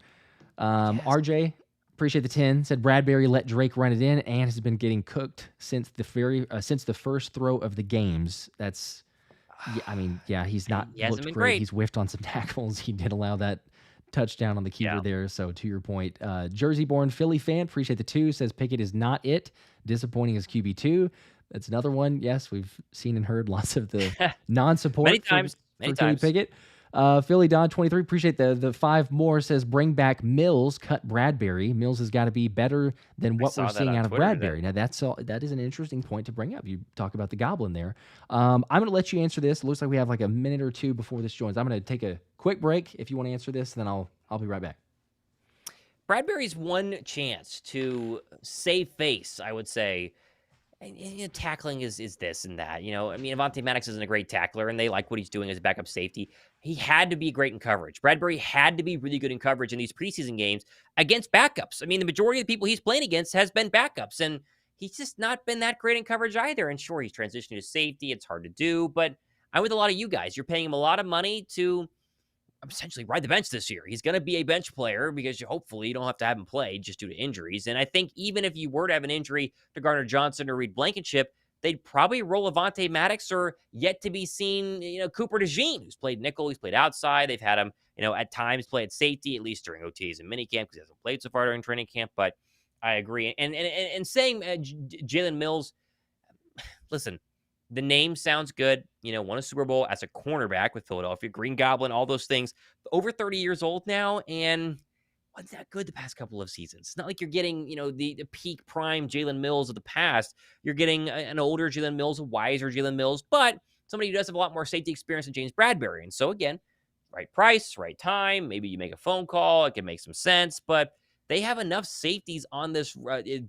RJ, appreciate the 10. Said Bradbury let Drake run it in and has been getting cooked since the first throw of the games. That's, he's not looked great. Great. He's whiffed on some tackles. He did allow that touchdown on the keeper there. So to your point, Jersey-born Philly fan, appreciate the 2. Says Pickett is not it. Disappointing as QB2. That's another one. Yes, we've seen and heard lots of the non-support many times. Kenny Pickett. Philly Don 23, appreciate the 5 more. Says bring back Mills, cut Bradbury. Mills has got to be better than what we're seeing out of Bradbury. Now that is an interesting point to bring up. You talk about the goblin there. I'm going to let you answer this. It looks like we have like a minute or two before this joins. I'm going to take a quick break if you want to answer this, then I'll be right back. Bradbury's one chance to save face, I would say. Tackling is this and that. Avonte Maddox isn't a great tackler, and they like what he's doing as a backup safety. He had to be great in coverage. Bradbury had to be really good in coverage in these preseason games against backups. The majority of the people he's playing against has been backups, and he's just not been that great in coverage either. And sure, he's transitioning to safety. It's hard to do, but I'm with a lot of you guys. You're paying him a lot of money to essentially ride the bench this year. He's going to be a bench player because hopefully you don't have to have him play just due to injuries. And I think even if you were to have an injury to Gardner Johnson or Reed Blankenship, they'd probably roll Avonte Maddox or yet to be seen, Cooper DeJean, who's played nickel, he's played outside. They've had him, at times play at safety, at least during OTAs and minicamp because he hasn't played so far during training camp. But I agree. And saying Jalen Mills, listen, the name sounds good. Won a Super Bowl as a cornerback with Philadelphia, Green Goblin, all those things. Over 30 years old now, and wasn't that good the past couple of seasons. It's not like you're getting, the peak prime Jalen Mills of the past. You're getting an older Jalen Mills, a wiser Jalen Mills, but somebody who does have a lot more safety experience than James Bradbury. And so again, right price, right time. Maybe you make a phone call. It can make some sense, but they have enough safeties on this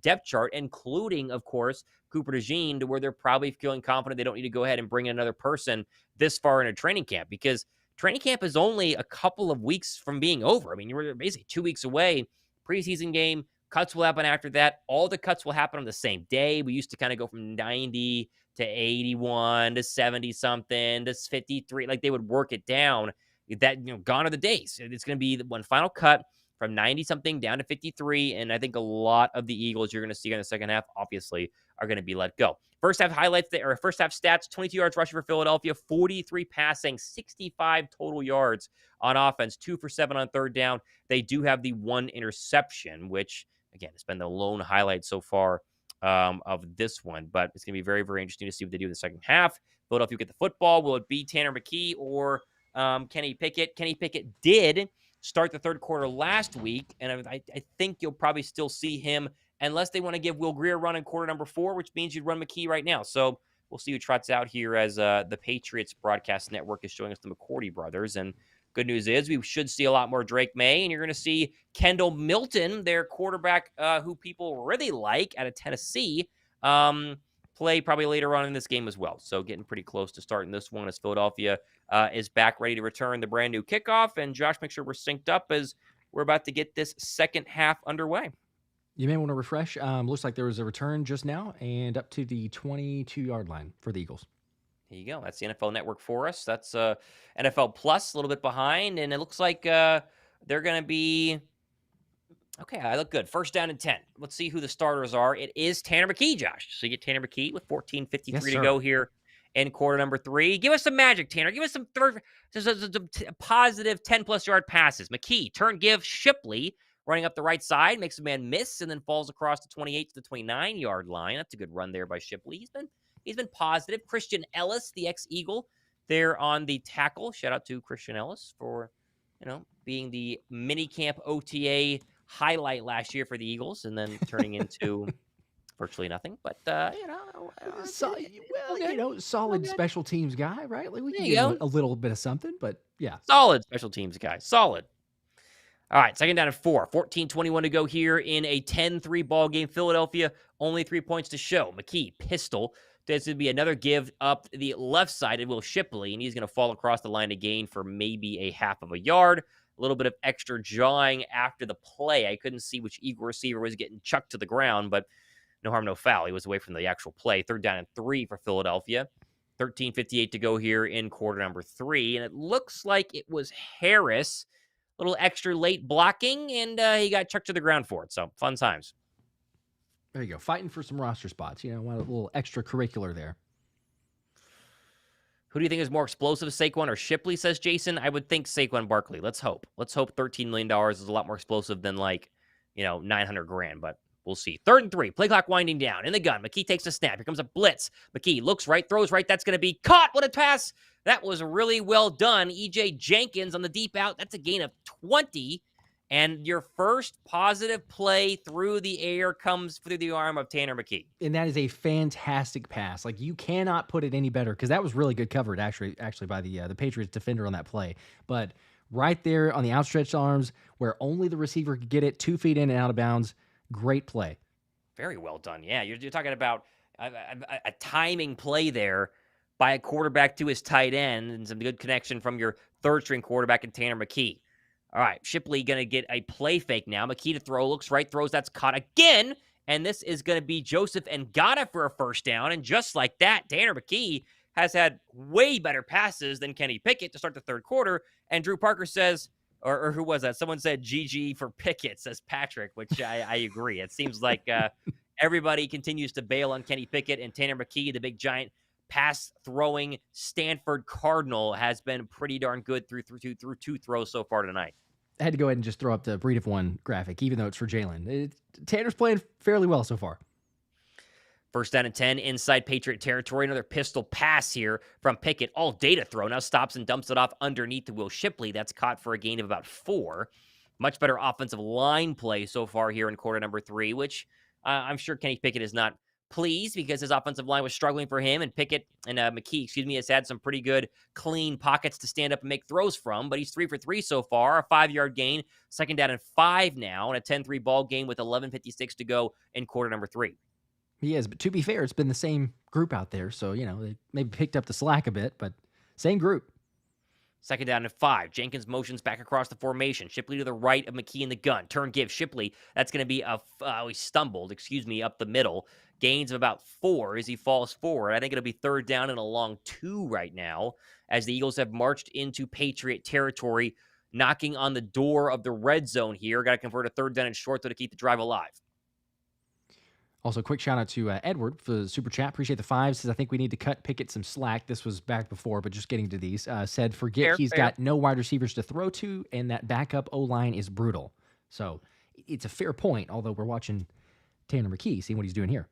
depth chart, including, of course, Cooper DeJean, to where they're probably feeling confident they don't need to go ahead and bring in another person this far into training camp, because training camp is only a couple of weeks from being over. You're basically 2 weeks away. Preseason game, cuts will happen after that. All the cuts will happen on the same day. We used to kind of go from 90 to 81 to 70-something to 53. Like, they would work it down. That, gone are the days. It's going to be the one final cut from 90-something down to 53, and I think a lot of the Eagles you're going to see in the second half, obviously, are going to be let go. First half highlights, or first half stats, 22 yards rushing for Philadelphia, 43 passing, 65 total yards on offense, 2 for 7 on third down. They do have the 1 interception, which, again, has been the lone highlight so far of this one, but it's going to be very, very interesting to see what they do in the second half. Philadelphia get the football. Will it be Tanner McKee or Kenny Pickett? Kenny Pickett did start the third quarter last week, and I think you'll probably still see him unless they want to give Will Grier a run in quarter number 4, which means you'd run McKee right now. So we'll see who trots out here as the Patriots broadcast network is showing us the McCourty brothers. And good news is we should see a lot more Drake Maye, and you're going to see Kendall Milton, their quarterback, who people really like out of Tennessee, play probably later on in this game as well. So getting pretty close to starting this one as Philadelphia is back ready to return the brand new kickoff. And Josh, make sure we're synced up as we're about to get this second half underway. You may want to refresh. Looks like there was a return just now and up to the 22-yard line for the Eagles. There you go. That's the NFL Network for us. That's NFL Plus, a little bit behind. And it looks like they're going to be... Okay, I look good. First down and 10. Let's see who the starters are. It is Tanner McKee, Josh. So you get Tanner McKee with 14:53 to go here in quarter number 3. Give us some magic, Tanner. Give us some positive 10-plus yard passes. McKee, turn, give. Shipley running up the right side, makes a man miss, and then falls across the 28 to the 29-yard line. That's a good run there by Shipley. He's been positive. Christian Ellis, the ex-Eagle, there on the tackle. Shout out to Christian Ellis for, being the minicamp OTA highlight last year for the Eagles and then turning into virtually nothing. But, solid special teams guy, right? Like, we can get a little bit of something, but yeah. Solid special teams guy. Solid. All right, second down and 4. 14:21 to go here in a 10-3 ball game. Philadelphia Only 3 points to show. Mekhi, pistol. There's going to be another give up the left side. It will Shipley, and he's going to fall across the line to gain for maybe a half of a yard. A little bit of extra jawing after the play. I couldn't see which Eagle receiver was getting chucked to the ground, but no harm, no foul. He was away from the actual play. 3rd down and 3 for Philadelphia. 13:58 to go here in quarter number 3, and it looks like it was Harris. A little extra late blocking, and he got chucked to the ground for it. So, fun times. There you go. Fighting for some roster spots. A little extracurricular there. Who do you think is more explosive, Saquon or Shipley, says Jason? I would think Saquon Barkley. Let's hope. Let's hope $13 million is a lot more explosive than $900,000, but we'll see. 3rd and 3. Play clock winding down. In the gun. Mekhi takes a snap. Here comes a blitz. Mekhi looks right, throws right. That's going to be caught. What a pass. That was really well done. E.J. Jenkins on the deep out. That's a gain of 20. And your first positive play through the air comes through the arm of Tanner Mekhi. And that is a fantastic pass. Like, you cannot put it any better, because that was really good coverage, actually by the Patriots defender on that play. But right there on the outstretched arms, where only the receiver could get it, 2 feet in and out of bounds, great play. Very well done. Yeah, you're talking about a timing play there by a quarterback to his tight end, and some good connection from your 3rd-string quarterback in Tanner Mekhi. All right, Shipley going to get a play fake now. Mekhi to throw, looks right, throws, that's caught again. And this is going to be Joseph Ngata for a 1st down. And just like that, Tanner Mekhi has had way better passes than Kenny Pickett to start the 3rd quarter. And Drew Parker says, or who was that? Someone said GG for Pickett, says Patrick, which I agree. It seems like everybody continues to bail on Kenny Pickett, and Tanner Mekhi, the big giant pass-throwing Stanford Cardinal, has been pretty darn good through 2 throws so far tonight. I had to go ahead and just throw up the breed of 1 graphic, even though it's for Jalen. Tanner's playing fairly well so far. 1st down and 10 inside Patriot territory. Another pistol pass here from Pickett. All data throw. Now stops and dumps it off underneath to Will Shipley. That's caught for a gain of about 4. Much better offensive line play so far here in quarter number 3, which I'm sure Kenny Pickett is not pleased, because his offensive line was struggling for him, and Pickett and Mekhi, has had some pretty good clean pockets to stand up and make throws from, but he's 3 for 3 so far, a 5-yard gain, 2nd down and 5 now, and a 10-3 ball game with 11:56 to go in quarter number 3. He is, but to be fair, it's been the same group out there, so, they maybe picked up the slack a bit, but same group. 2nd down and 5. Jenkins motions back across the formation. Shipley to the right of Mekhi in the gun. Turn give. Shipley. That's going to be he stumbled, up the middle. Gains of about 4 as he falls forward. I think it'll be 3rd down and a long 2 right now, as the Eagles have marched into Patriot territory, knocking on the door of the red zone here. Got to convert a 3rd down and short, though, to keep the drive alive. Also, quick shout out to Edward for the super chat. Appreciate the 5. Says, I think we need to cut Pickett some slack. This was back before, but just getting to these. Said, forget he's got no wide receivers to throw to, and that backup O-line is brutal. So it's a fair point, although we're watching Tanner Mekhi, seeing what he's doing here.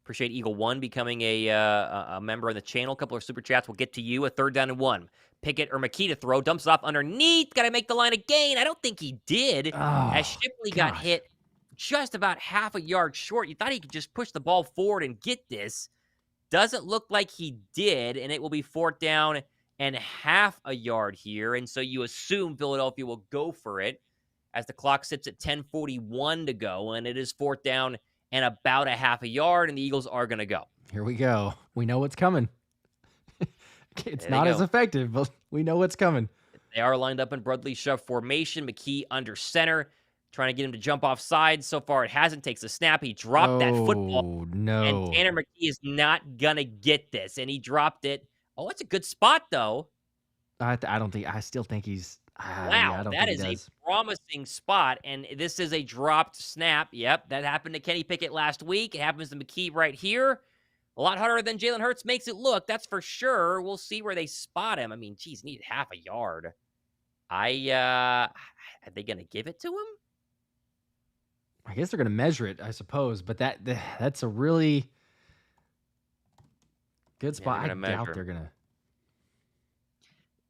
Appreciate Eagle One becoming a member of the channel. A couple of super chats. We'll get to you. A 3rd down and 1. Pickett or Mekhi to throw. Dumps it off underneath. Got to make the line again. I don't think he did. As Shipley got hit just about half a yard short. You thought he could just push the ball forward and get this. Doesn't look like he did, and it will be 4th down and half a yard here. And so you assume Philadelphia will go for it as the clock sits at 10:41 to go, and it is 4th down and about a half a yard, and the Eagles are going to go. Here we go. We know what's coming. It's not as effective, but we know what's coming. They are lined up in Brudley shove formation. Mekhi under center, trying to get him to jump off sides. So far, it hasn't. Takes a snap. He dropped that football. No. And Tanner Mekhi is not going to get this, and he dropped it. Oh, it's a good spot, though. I still think he's... Wow, that is a promising spot, and this is a dropped snap. Yep, that happened to Kenny Pickett last week. It happens to Mekhi right here. A lot harder than Jalen Hurts makes it look, that's for sure. We'll see where they spot him. I mean, geez, needed half a yard. Are they going to give it to him? I guess they're going to measure it, I suppose, but that's a really good spot. I doubt they're going to.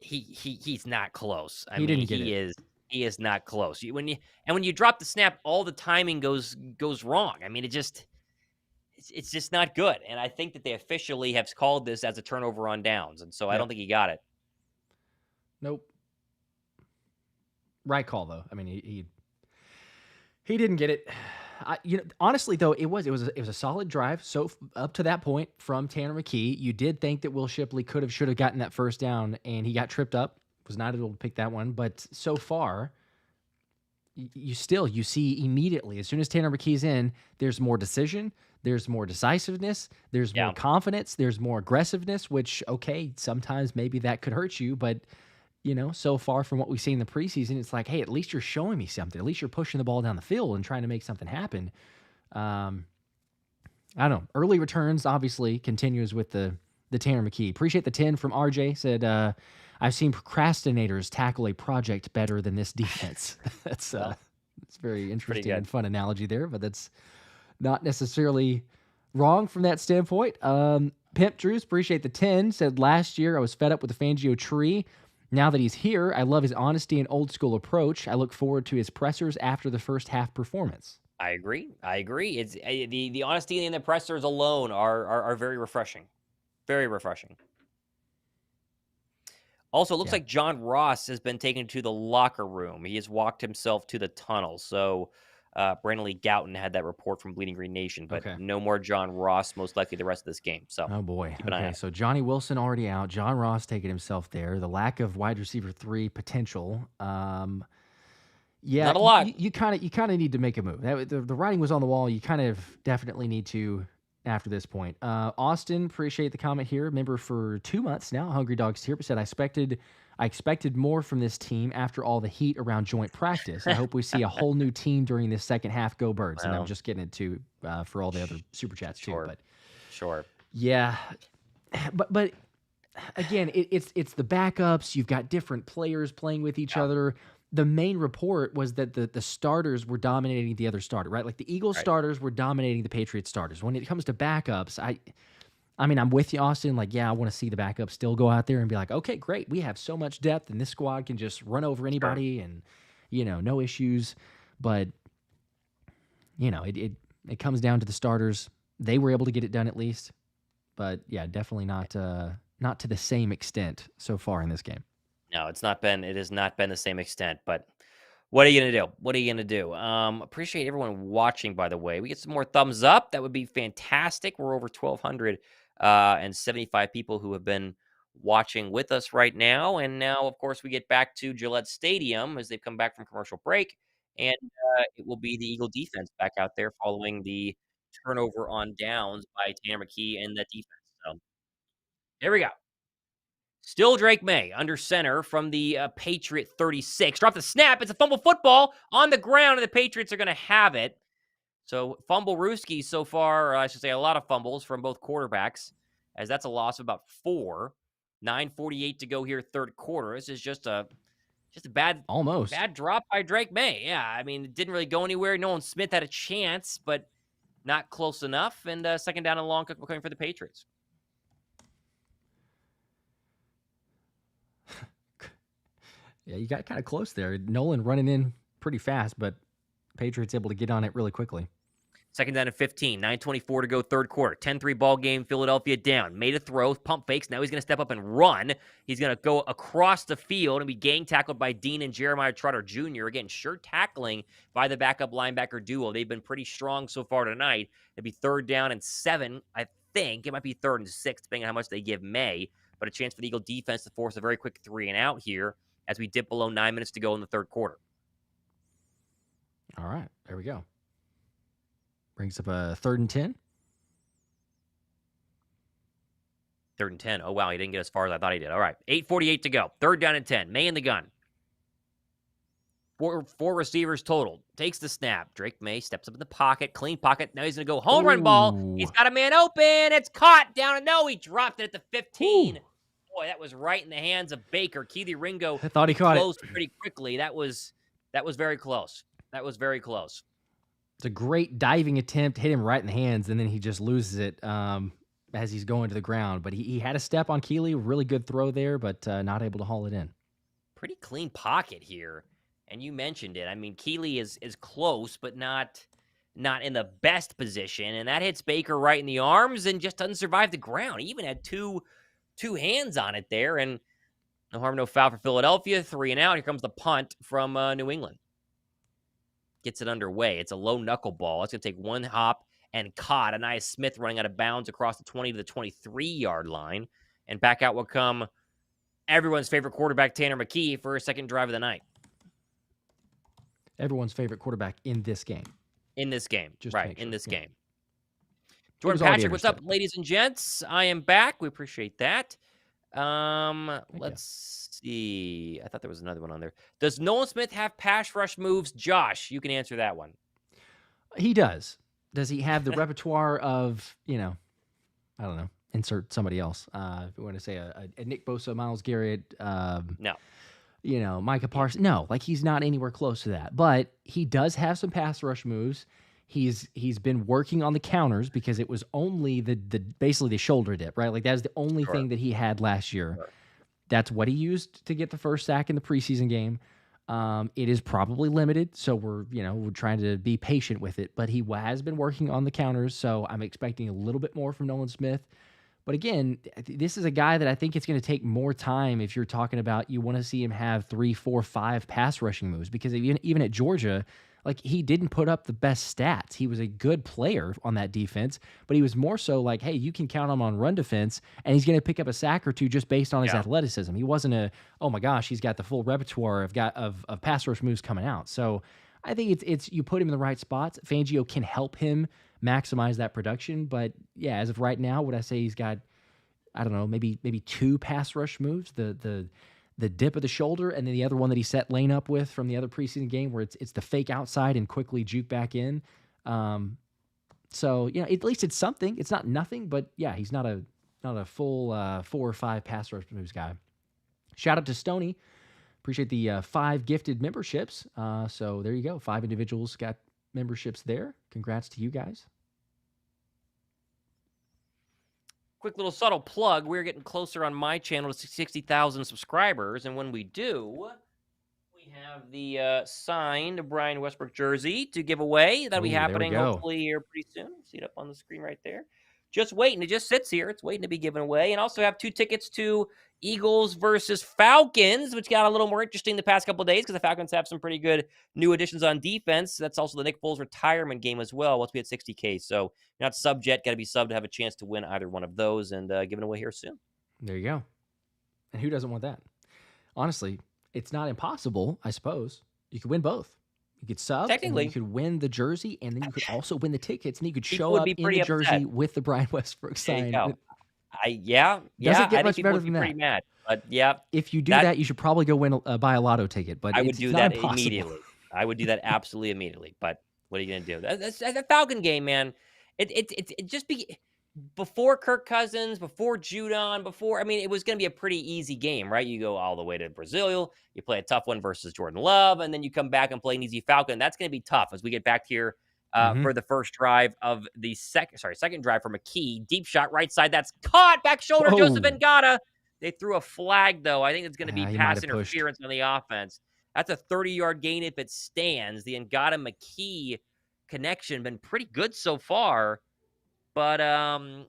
He's not close. He is not close. When you drop the snap, all the timing goes wrong. I mean, it's just not good. And I think that they officially have called this as a turnover on downs, and so I don't think he got it. Nope. Right call though. I mean, he didn't get it. Honestly though, it was a solid drive. So up to that point from Tanner McKee, you did think that Will Shipley should have gotten that first down, and he got tripped up, was not able to pick that one. But so far, you see immediately, as soon as Tanner McKee's in, there's more decision, there's more decisiveness, there's more confidence, there's more aggressiveness, which, okay, sometimes maybe that could hurt you, but so far from what we've seen in the preseason, it's like, hey, at least you're showing me something. At least you're pushing the ball down the field and trying to make something happen. I don't know. Early returns obviously continues with the Tanner McKee. Appreciate the 10 from RJ. Said, I've seen procrastinators tackle a project better than this defense. That's it's very interesting and fun analogy there, but that's not necessarily wrong from that standpoint. Pimp Drews, appreciate the 10. Said, last year I was fed up with the Fangio tree. Now that he's here, I love his honesty and old school approach. I look forward to his pressers after the first half performance. I agree. It's the honesty and the pressers alone are very refreshing. Very refreshing. Also, it looks like John Ross has been taken to the locker room. He has walked himself to the tunnel. So Brandon Lee Gouton had that report from Bleeding Green Nation, but no more John Ross, most likely the rest of this game. So, oh boy. Okay, so Johnny Wilson already out. John Ross taking himself there. The lack of wide receiver 3 potential. Not a lot. You kind of need to make a move. The writing was on the wall. You kind of definitely need to after this point. Austin, appreciate the comment here. Member for 2 months now. Hungry Dogs here, but said, I expected more from this team after all the heat around joint practice. I hope we see a whole new team during this second half. Go Birds. And I'm just getting it to for all the other super chats too. But yeah, but again, it's the backups. You've got different players playing with each other. The main report was that the starters were dominating the other starter, right? Like the Eagles starters were dominating the Patriots starters. When it comes to backups, I mean, I'm with you, Austin. Like, yeah, I want to see the backups still go out there and be like, okay, great. We have so much depth, and this squad can just run over anybody and, no issues. But, it comes down to the starters. They were able to get it done at least. But, yeah, definitely not to the same extent so far in this game. No, it has not been the same extent, but what are you going to do? Appreciate everyone watching, by the way. We get some more thumbs up. That would be fantastic. We're over 1,200 and 75 people who have been watching with us right now. And now, of course, we get back to Gillette Stadium as they've come back from commercial break. And it will be the Eagle defense back out there following the turnover on downs by Tanner McKee and that defense. So here we go. Still Drake Maye under center from the Patriot 36. Drop the snap. It's a fumble football on the ground, and the Patriots are going to have it. So fumble Rooski so far, I should say a lot of fumbles from both quarterbacks, as that's a loss of about 4. 9:48 to go here, third quarter. This is just a bad drop by Drake Maye. Yeah, I mean, it didn't really go anywhere. Nolan Smith had a chance, but not close enough. And second down and long coming for the Patriots. Yeah, you got kind of close there. Nolan running in pretty fast, but Patriots able to get on it really quickly. Second down and 15, 9:24 to go, third quarter. 10-3 ball game, Philadelphia down. Made a throw, pump fakes. Now he's going to step up and run. He's going to go across the field and be gang tackled by Dean and Jeremiah Trotter Jr. Again, sure tackling by the backup linebacker duo. They've been pretty strong so far tonight. It'd be third down and 7, I think. It might be third and 6, depending on how much they give Maye. But a chance for the Eagle defense to force a very quick 3 and out here as we dip below 9 minutes to go in the third quarter. All right, there we go. Brings up a 3rd and 10. 3rd and 10. Oh, wow, he didn't get as far as I thought he did. All right, 8:48 to go. 3rd down and 10. Maye in the gun. Four receivers total. Takes the snap. Drake Maye steps up in the pocket. Clean pocket. Now he's going to go home run ball. He's got a man open. It's caught down. No, he dropped it at the 15. Ooh. Boy, that was right in the hands of Baker. Kelee Ringo I thought he caught closed pretty quickly. That was very close. That was very close. It's a great diving attempt, hit him right in the hands, and then he just loses it as he's going to the ground. But he had a step on Kelee, really good throw there, but not able to haul it in. Pretty clean pocket here, and you mentioned it. I mean, Kelee is close, but not in the best position, and that hits Baker right in the arms and just doesn't survive the ground. He even had two hands on it there, and no harm, no foul for Philadelphia. 3 and out. Here comes the punt from New England. gets it underway. It's a low knuckle ball. It's going to take one hop and caught. Ainias Smith running out of bounds across the 20 to the 23-yard line. And back out will come everyone's favorite quarterback, Tanner McKee, for a second drive of the night. Everyone's favorite quarterback in this game. In this game. Just right, in this game. Jordan Patrick, what's up, ladies and gents? I am back. We appreciate that. Let's see. I thought there was another one on there. Does Nolan Smith have pass rush moves? Josh, you can answer that one. He does. Does he have the repertoire of, I don't know, insert somebody else. If you want to say a Nick Bosa, Myles Garrett, no. Micah Parsons. No, he's not anywhere close to that. But he does have some pass rush moves. He's been working on the counters because it was only the basically the shoulder dip, right? That was the only thing that he had last year. Sure. That's what he used to get the first sack in the preseason game. It is probably limited, so we're trying to be patient with it. But he has been working on the counters, so I'm expecting a little bit more from Nolan Smith. But again, this is a guy that I think it's going to take more time if you're talking about you want to see him have 3, 4, 5 pass rushing moves, because even at Georgia, he didn't put up the best stats. He was a good player on that defense, but he was more so hey, you can count him on run defense, and he's going to pick up a sack or two just based on his athleticism. He wasn't oh my gosh, he's got the full repertoire of pass rush moves coming out. So I think it's you put him in the right spots. Fangio can help him maximize that production, but yeah, as of right now, would I say he's got, I don't know, maybe 2 pass rush moves, the dip of the shoulder, and then the other one that he set Lane up with from the other preseason game where it's the fake outside and quickly juke back in. So at least it's something. It's not nothing, but yeah, he's not a full 4 or 5 pass rush moves guy. Shout out to Stoney. Appreciate the 5 gifted memberships. So there you go. 5 individuals got memberships there. Congrats to you guys. Quick little subtle plug. We're getting closer on my channel to 60,000 subscribers. And when we do, we have the signed Brian Westbrook jersey to give away. That'll be happening hopefully here pretty soon. See it up on the screen right there. Just waiting. It just sits here. It's waiting to be given away. And also have 2 tickets to Eagles versus Falcons, which got a little more interesting the past couple of days because the Falcons have some pretty good new additions on defense. That's also the Nick Foles retirement game as well. Once we hit 60K. So you're not subbed yet. Got to be subbed to have a chance to win either one of those and give it away here soon. There you go. And who doesn't want that? Honestly, it's not impossible, I suppose. You could win both. You could sub, technically, and you could win the jersey, and then you could also win the tickets, and you could show up in the jersey with the Brian Westbrook sign. Doesn't get much better than that. Pretty mad, but yeah. If you do that, you should probably go buy a lotto ticket. But I would do that impossible. Immediately. I would do that absolutely immediately. But what are you going to do? That's a Falcon game, man. It just be. Before Kirk Cousins, before Judon, it was going to be a pretty easy game, right? You go all the way to Brazil, you play a tough one versus Jordan Love, and then you come back and play an easy Falcon. That's going to be tough as we get back here for the first drive of the second drive for McKee. Deep shot, right side. That's caught. Back shoulder, Joseph Ngata. They threw a flag, though. I think it's going to be pass interference on the offense. That's a 30-yard gain if it stands. The Ngata-McKee connection been pretty good so far. But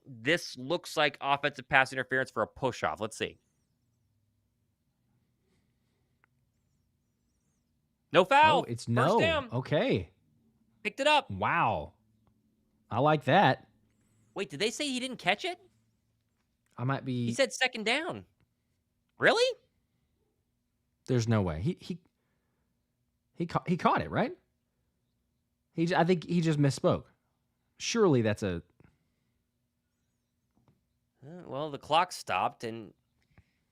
this looks like offensive pass interference for a push-off. Let's see. No foul. Oh, it's no. First down. Okay. Picked it up. Wow. I like that. Wait, did they say he didn't catch it? I might be. He said second down. Really? There's no way. He caught it, right? I think he just misspoke. Surely that's a. Well, the clock stopped, and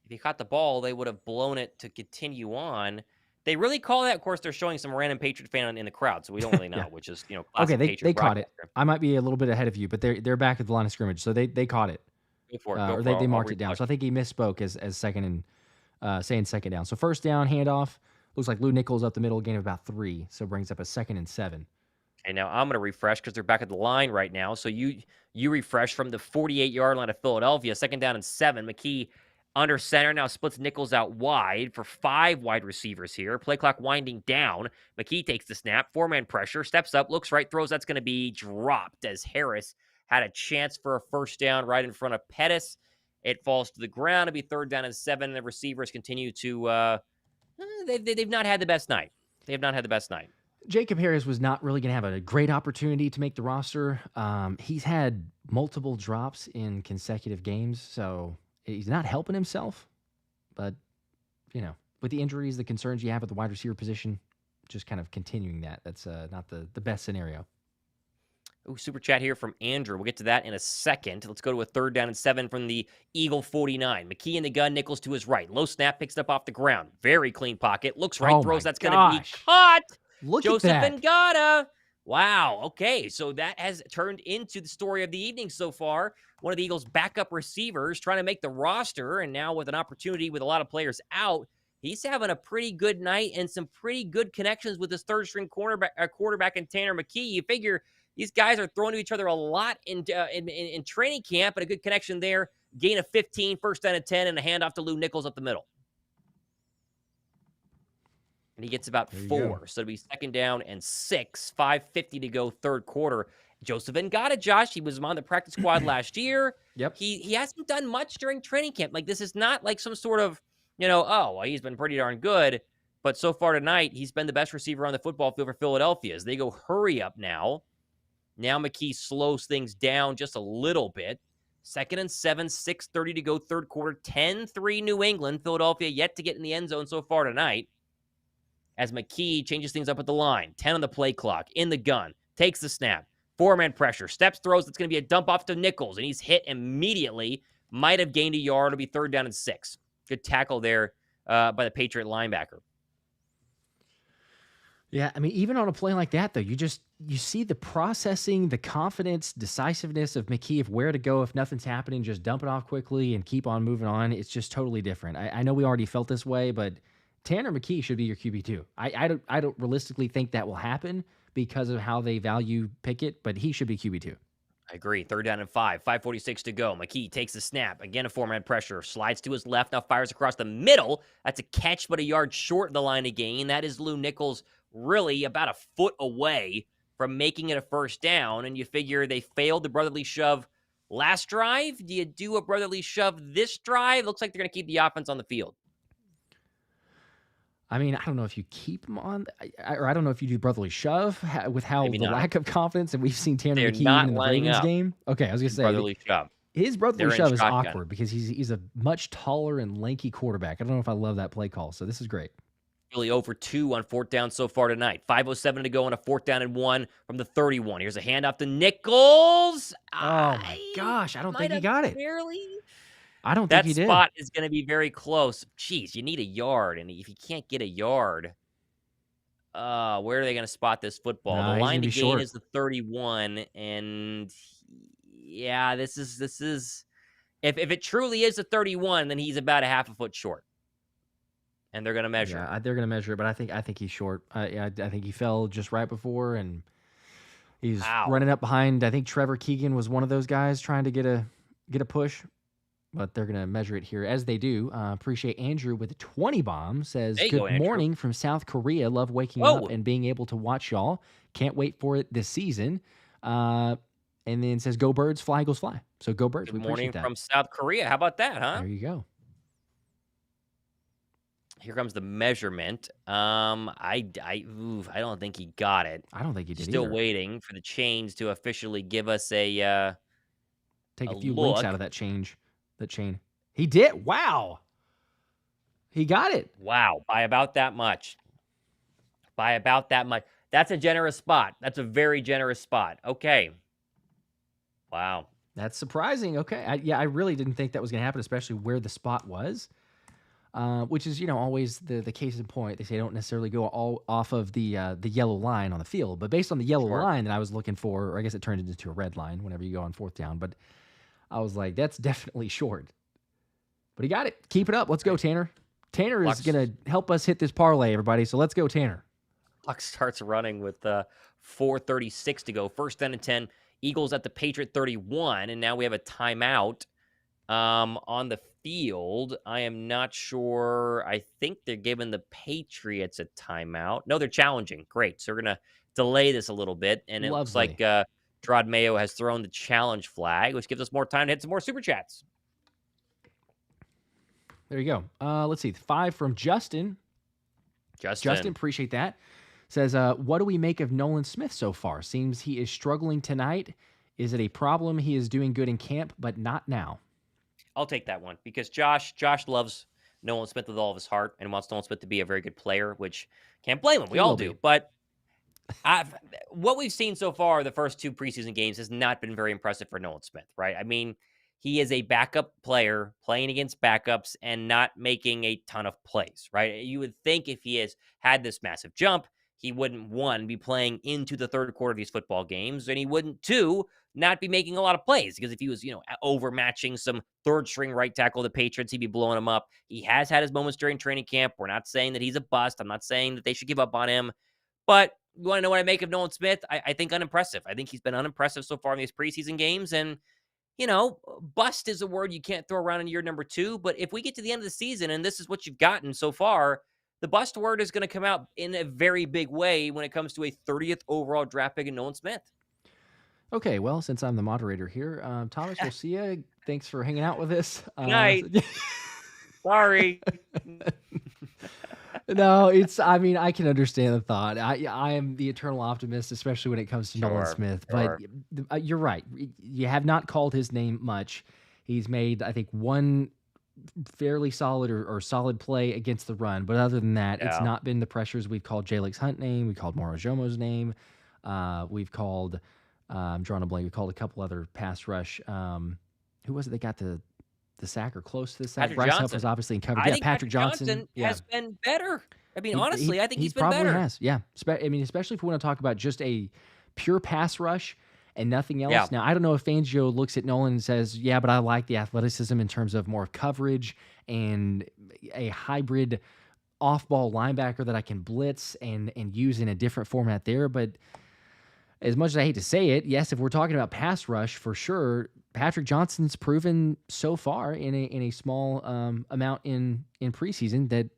if he caught the ball, they would have blown it to continue on. They really call that. Of course, they're showing some random Patriot fan in the crowd, so we don't really know, which is okay. They caught it. I might be a little bit ahead of you, but they're back at the line of scrimmage, so they caught it. Go for it. Or they marked it down. So I think he misspoke as second and saying second down. So first down handoff looks like Lou Nichols up the middle, gain of about 3, so brings up a 2nd and 7. Okay, now I'm going to refresh because they're back at the line right now. So you refresh from the 48-yard line of Philadelphia, 2nd down and 7. McKee under center now splits Nichols out wide for 5 wide receivers here. Play clock winding down. McKee takes the snap, 4-man pressure, steps up, looks right, throws. That's going to be dropped as Harris had a chance for a first down right in front of Pettis. It falls to the ground. It'll be 3rd down and 7. And the receivers continue to they've not had the best night. They have not had the best night. Jacob Harris was not really going to have a great opportunity to make the roster. He's had multiple drops in consecutive games, so he's not helping himself. But, with the injuries, the concerns you have at the wide receiver position, just kind of continuing that. That's not the best scenario. Ooh, super chat here from Andrew. We'll get to that in a second. Let's go to a 3rd down and 7 from the Eagle 49. Mekhi in the gun, Nichols to his right. Low snap, picks it up off the ground. Very clean pocket. Looks right, throws. That's going to be caught. Look Joseph at that. Ngata. Wow. Okay, so that has turned into the story of the evening so far. One of the Eagles' backup receivers trying to make the roster, and now with an opportunity with a lot of players out, he's having a pretty good night and some pretty good connections with his third-string quarterback in Tanner McKee. You figure these guys are throwing to each other a lot in training camp, but a good connection there. Gain of 15, 1st down and 10, and a handoff to Lou Nichols up the middle. And he gets about 4. So it'll be 2nd down and 6, 5:50 to go, 3rd quarter. Joseph Ngata, Josh, he was on the practice squad last year. Yep. He hasn't done much during training camp. Like, this is not like some sort of, he's been pretty darn good. But so far tonight, he's been the best receiver on the football field for Philadelphia. As they go hurry up now. Now McKee slows things down just a little bit. 2nd and 7, 6:30 to go, 3rd quarter, 10-3 New England. Philadelphia yet to get in the end zone so far tonight. As McKee changes things up at the line. 10 on the play clock, in the gun, takes the snap. 4-man pressure, steps, throws. It's going to be a dump off to Nichols, and he's hit immediately. Might have gained a yard. It'll be 3rd down and 6. Good tackle there by the Patriot linebacker. Yeah, I mean, even on a play like that, though, you see the processing, the confidence, decisiveness of McKee of where to go if nothing's happening, just dump it off quickly and keep on moving on. It's just totally different. I know we already felt this way, but Tanner McKee should be your QB2. I don't realistically think that will happen because of how they value Pickett, but he should be QB2. I agree. 3rd down and 5, 5:46 to go. McKee takes the snap. Again, a 4-man pressure. Slides to his left. Now fires across the middle. That's a catch, but a yard short of the line of gain. That is Lou Nichols really about a foot away from making it a 1st down. And you figure they failed the brotherly shove last drive. Do you do a brotherly shove this drive? Looks like they're going to keep the offense on the field. I mean, I don't know if you keep him on, or I don't know if you do brotherly shove with how Maybe the not. lack of confidence, and we've seen Tanner They're McKee not in the lining Ravens up. game. Okay, I was going to say, Brotherly shove. his brotherly They're in shove is shotgun. awkward because he's a much taller and lanky quarterback. I don't know if I love that play call, so this is great. Really over 2 on 4th down so far tonight. 5:07 to go on a 4th down and 1 from the 31. Here's a handoff to Nichols. Oh my gosh, I don't think he got it. Barely. I don't think he did. That spot is going to be very close. Jeez, you need a yard, and if you can't get a yard, where are they going to spot this football? Nah, The line to he's gain gonna be is the 31, and yeah, this is if it truly is the 31, then he's about a half a foot short. And they're going to measure. Yeah, they're going to measure it, but I think he's short. I think he fell just right before, and he's running up behind. I think Trevor Keegan was one of those guys trying to get a push, but they're going to measure it here as they do. Appreciate Andrew with the 20 bomb. Says, good morning from South Korea. Love waking up and being able to watch y'all. Can't wait for it this season. And then says, go Birds, fly, Eagles, fly. So go Birds. Good we morning appreciate that. From South Korea. How about that, huh? There you go. Here comes the measurement. I don't think he got it. I don't think he did Still either. waiting for the chains to officially give us a take a few links out of that chain. He did. Wow. He got it. Wow. By about that much. That's a generous spot. That's a very generous spot. Okay. Wow. That's surprising. Okay. I really didn't think that was going to happen, especially where the spot was. Which is, always the case in point. They say don't necessarily go all off of the yellow line on the field, but based on the yellow line that I was looking for, or I guess it turned into a red line whenever you go on 4th down. But I was like, that's definitely short. But he got it. Keep it up. Let's go, Tanner. Tanner is going to help us hit this parlay, everybody. So let's go, Tanner. Clock starts running with 4:36 to go. 1st down and 10. Eagles at the Patriot 31, and now we have a timeout on the field. I am not sure. I think they're giving the Patriots a timeout. No, they're challenging. Great. So we're going to delay this a little bit. And it looks like Gerard Mayo has thrown the challenge flag, which gives us more time to hit some more super chats. There you go. Let's see. 5 from Justin. Justin, appreciate that. Says, what do we make of Nolan Smith so far? Seems he is struggling tonight. Is it a problem he is doing good in camp, but not now? I'll take that one because Josh loves Nolan Smith with all of his heart and wants Nolan Smith to be a very good player, which can't blame him. We all do. But what we've seen so far, the first 2 preseason games, has not been very impressive for Nolan Smith, right? I mean, he is a backup player playing against backups and not making a ton of plays, right? You would think if he has had this massive jump, he wouldn't, 1, be playing into the third quarter of these football games, and he wouldn't, 2, not be making a lot of plays, because if he was, overmatching some third-string right tackle of the Patriots, he'd be blowing him up. He has had his moments during training camp. We're not saying that he's a bust. I'm not saying that they should give up on him, but you want to know what I make of Nolan Smith? I think unimpressive. I think he's been unimpressive so far in these preseason games, and bust is a word you can't throw around in year number 2, but if we get to the end of the season and this is what you've gotten so far, the bust word is going to come out in a very big way when it comes to a 30th overall draft pick in Nolan Smith. Okay, well, since I'm the moderator here, Thomas, we'll see you. Thanks for hanging out with us. Good night. Sorry. No, I can understand the thought. I am the eternal optimist, especially when it comes to Nolan Smith. But you're right. You have not called his name much. He's made, I think, one fairly solid or solid play against the run. But other than that, it's not been the pressures. We've called Jalyx Hunt name. We called Moro Jomo's name. We've called, I'm drawing a blank. We called a couple other pass rush. Who was it that got the sack or close to the sack? Bryce Huff was obviously in coverage. I think Patrick Johnson has been better. I mean, honestly, I think he's been probably better. Has. Yeah. Especially if we want to talk about just a pure pass rush and nothing else. Yeah. Now, I don't know if Fangio looks at Nolan and says, yeah, but I like the athleticism in terms of more coverage and a hybrid off-ball linebacker that I can blitz and use in a different format there. But as much as I hate to say it, yes, if we're talking about pass rush, for sure, Patrick Johnson's proven so far in a small amount in preseason that,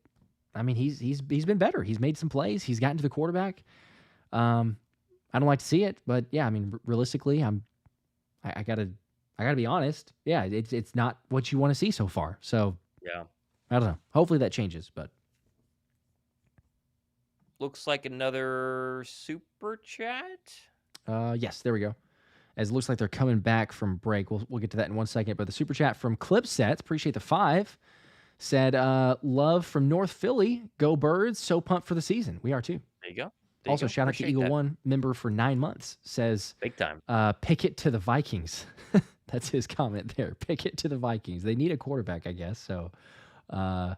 I mean, he's been better. He's made some plays. He's gotten to the quarterback. I don't like to see it, but yeah, I mean, realistically, I gotta be honest. Yeah, it's not what you want to see so far. So yeah, I don't know. Hopefully that changes, but looks like another super chat. Yes, there we go. As it looks like they're coming back from break. We'll get to that in one second. But the super chat from Clipsets, appreciate the 5, said, love from North Philly. Go Birds. So pumped for the season. We are too. There you go. Also, shout out to Eagle One member for 9 months. Says, big time. Pick it to the Vikings. That's his comment there. Pick it to the Vikings. They need a quarterback, I guess. So, I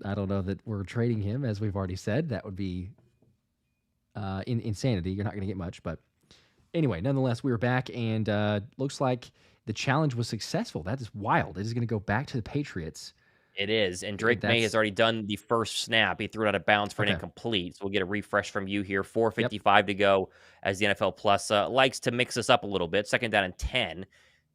don't know that we're trading him, as we've already said. That would be insanity. You're not going to get much. But anyway, nonetheless, we were back, and looks like the challenge was successful. That is wild. It is going to go back to the Patriots. It is, and Drake Maye has already done the first snap. He threw it out of bounds for an incomplete. So we'll get a refresh from you here. 4:55 to go as the NFL Plus likes to mix us up a little bit. 2nd down and 10.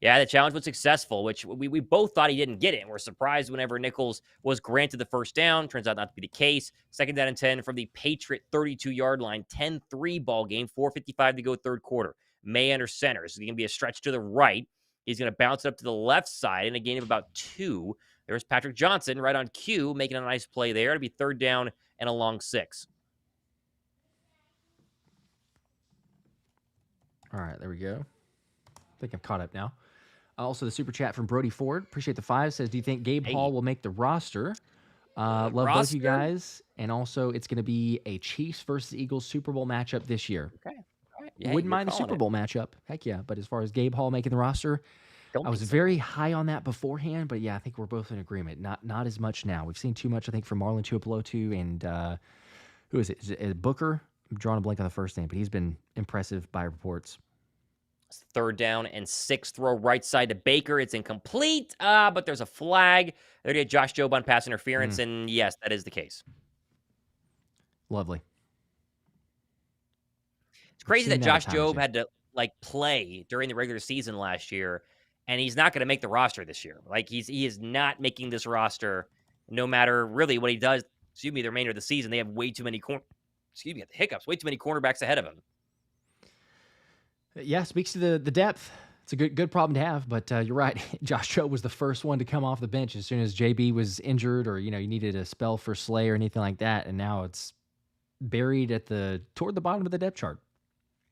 Yeah, the challenge was successful, which we both thought he didn't get it. And we're surprised whenever Nichols was granted the first down. Turns out not to be the case. 2nd down and 10 from the Patriot 32-yard line. 10-3 ball game. 4:55 to go third quarter. Maye under center. So it's going to be a stretch to the right. He's going to bounce it up to the left side in a gain of about 2. There's Patrick Johnson right on cue, making a nice play there to be 3rd down and a long 6. All right, there we go. I think I'm caught up now. Also, the super chat from Brody Ford. Appreciate the 5. Says, do you think Gabe Hall will make the roster? Love both you guys. And also, it's going to be a Chiefs versus Eagles Super Bowl matchup this year. Okay. All right. Yeah, wouldn't mind the Super Bowl matchup. Heck yeah. But as far as Gabe Hall making the roster, I was very high on that beforehand, but yeah, I think we're both in agreement. Not as much now. We've seen too much, I think, from Marlon Tuipulotu and who is it? Is it Booker? I'm drawing a blank on the first name, but he's been impressive by reports. 3rd down and 6. Throw right side to Baker. It's incomplete, but there's a flag. There you go, Josh Jobe on pass interference, and yes, that is the case. Lovely. It's crazy that Josh Jobe had to play during the regular season last year, and he's not going to make the roster this year. He is not making this roster, no matter really what he does. The remainder of the season, they have way too many way too many cornerbacks ahead of him. Yeah, speaks to the depth. It's a good problem to have, but you're right. Josh Jobe was the first one to come off the bench as soon as JB was injured, or you needed a spell for Slay or anything like that, and now it's buried toward the bottom of the depth chart.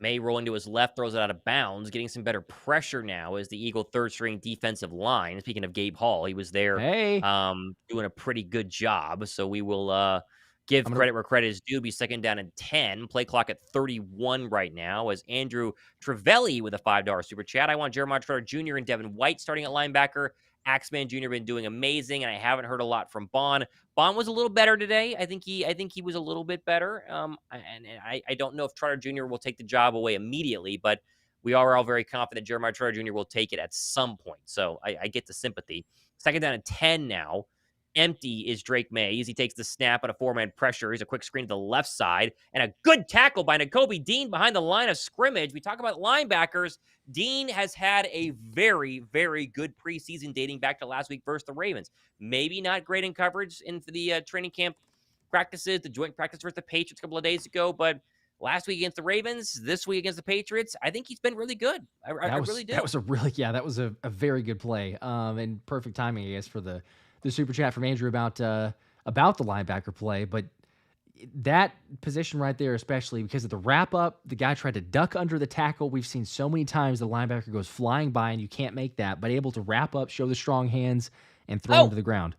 Maye rolling to his left, throws it out of bounds, getting some better pressure now as the Eagle third-string defensive line. Speaking of Gabe Hall, he was there doing a pretty good job. So we will give credit where credit is due. Be second down and 10. Play clock at 31 right now as Andrew Trevelli with a $5 super chat. I want Jeremiah Trotter Jr. and Devin White starting at linebacker. Axman Jr. been doing amazing, and I haven't heard a lot from Bond. Bond was a little better today. I think he was a little bit better. And I don't know if Trotter Jr. will take the job away immediately, but we are all very confident Jeremiah Trotter Jr. will take it at some point. So I get the sympathy. Second down and 10 now. Empty is Drake Maye as he takes the snap on a four-man pressure. He's a quick screen to the left side and a good tackle by Jacoby Dean behind the line of scrimmage. We talk about linebackers. Dean has had a very, very good preseason dating back to last week versus the Ravens. Maybe not great in coverage in the training camp practices, the joint practice versus the Patriots a couple of days ago, but last week against the Ravens, this week against the Patriots, I think he's been really good. I really do. That was a very good play and perfect timing, I guess, for the super chat from Andrew about the linebacker play. But that position right there, especially because of the wrap up, the guy tried to duck under the tackle. We've seen so many times the linebacker goes flying by and you can't make that, but able to wrap up, show the strong hands, and throw him to the ground.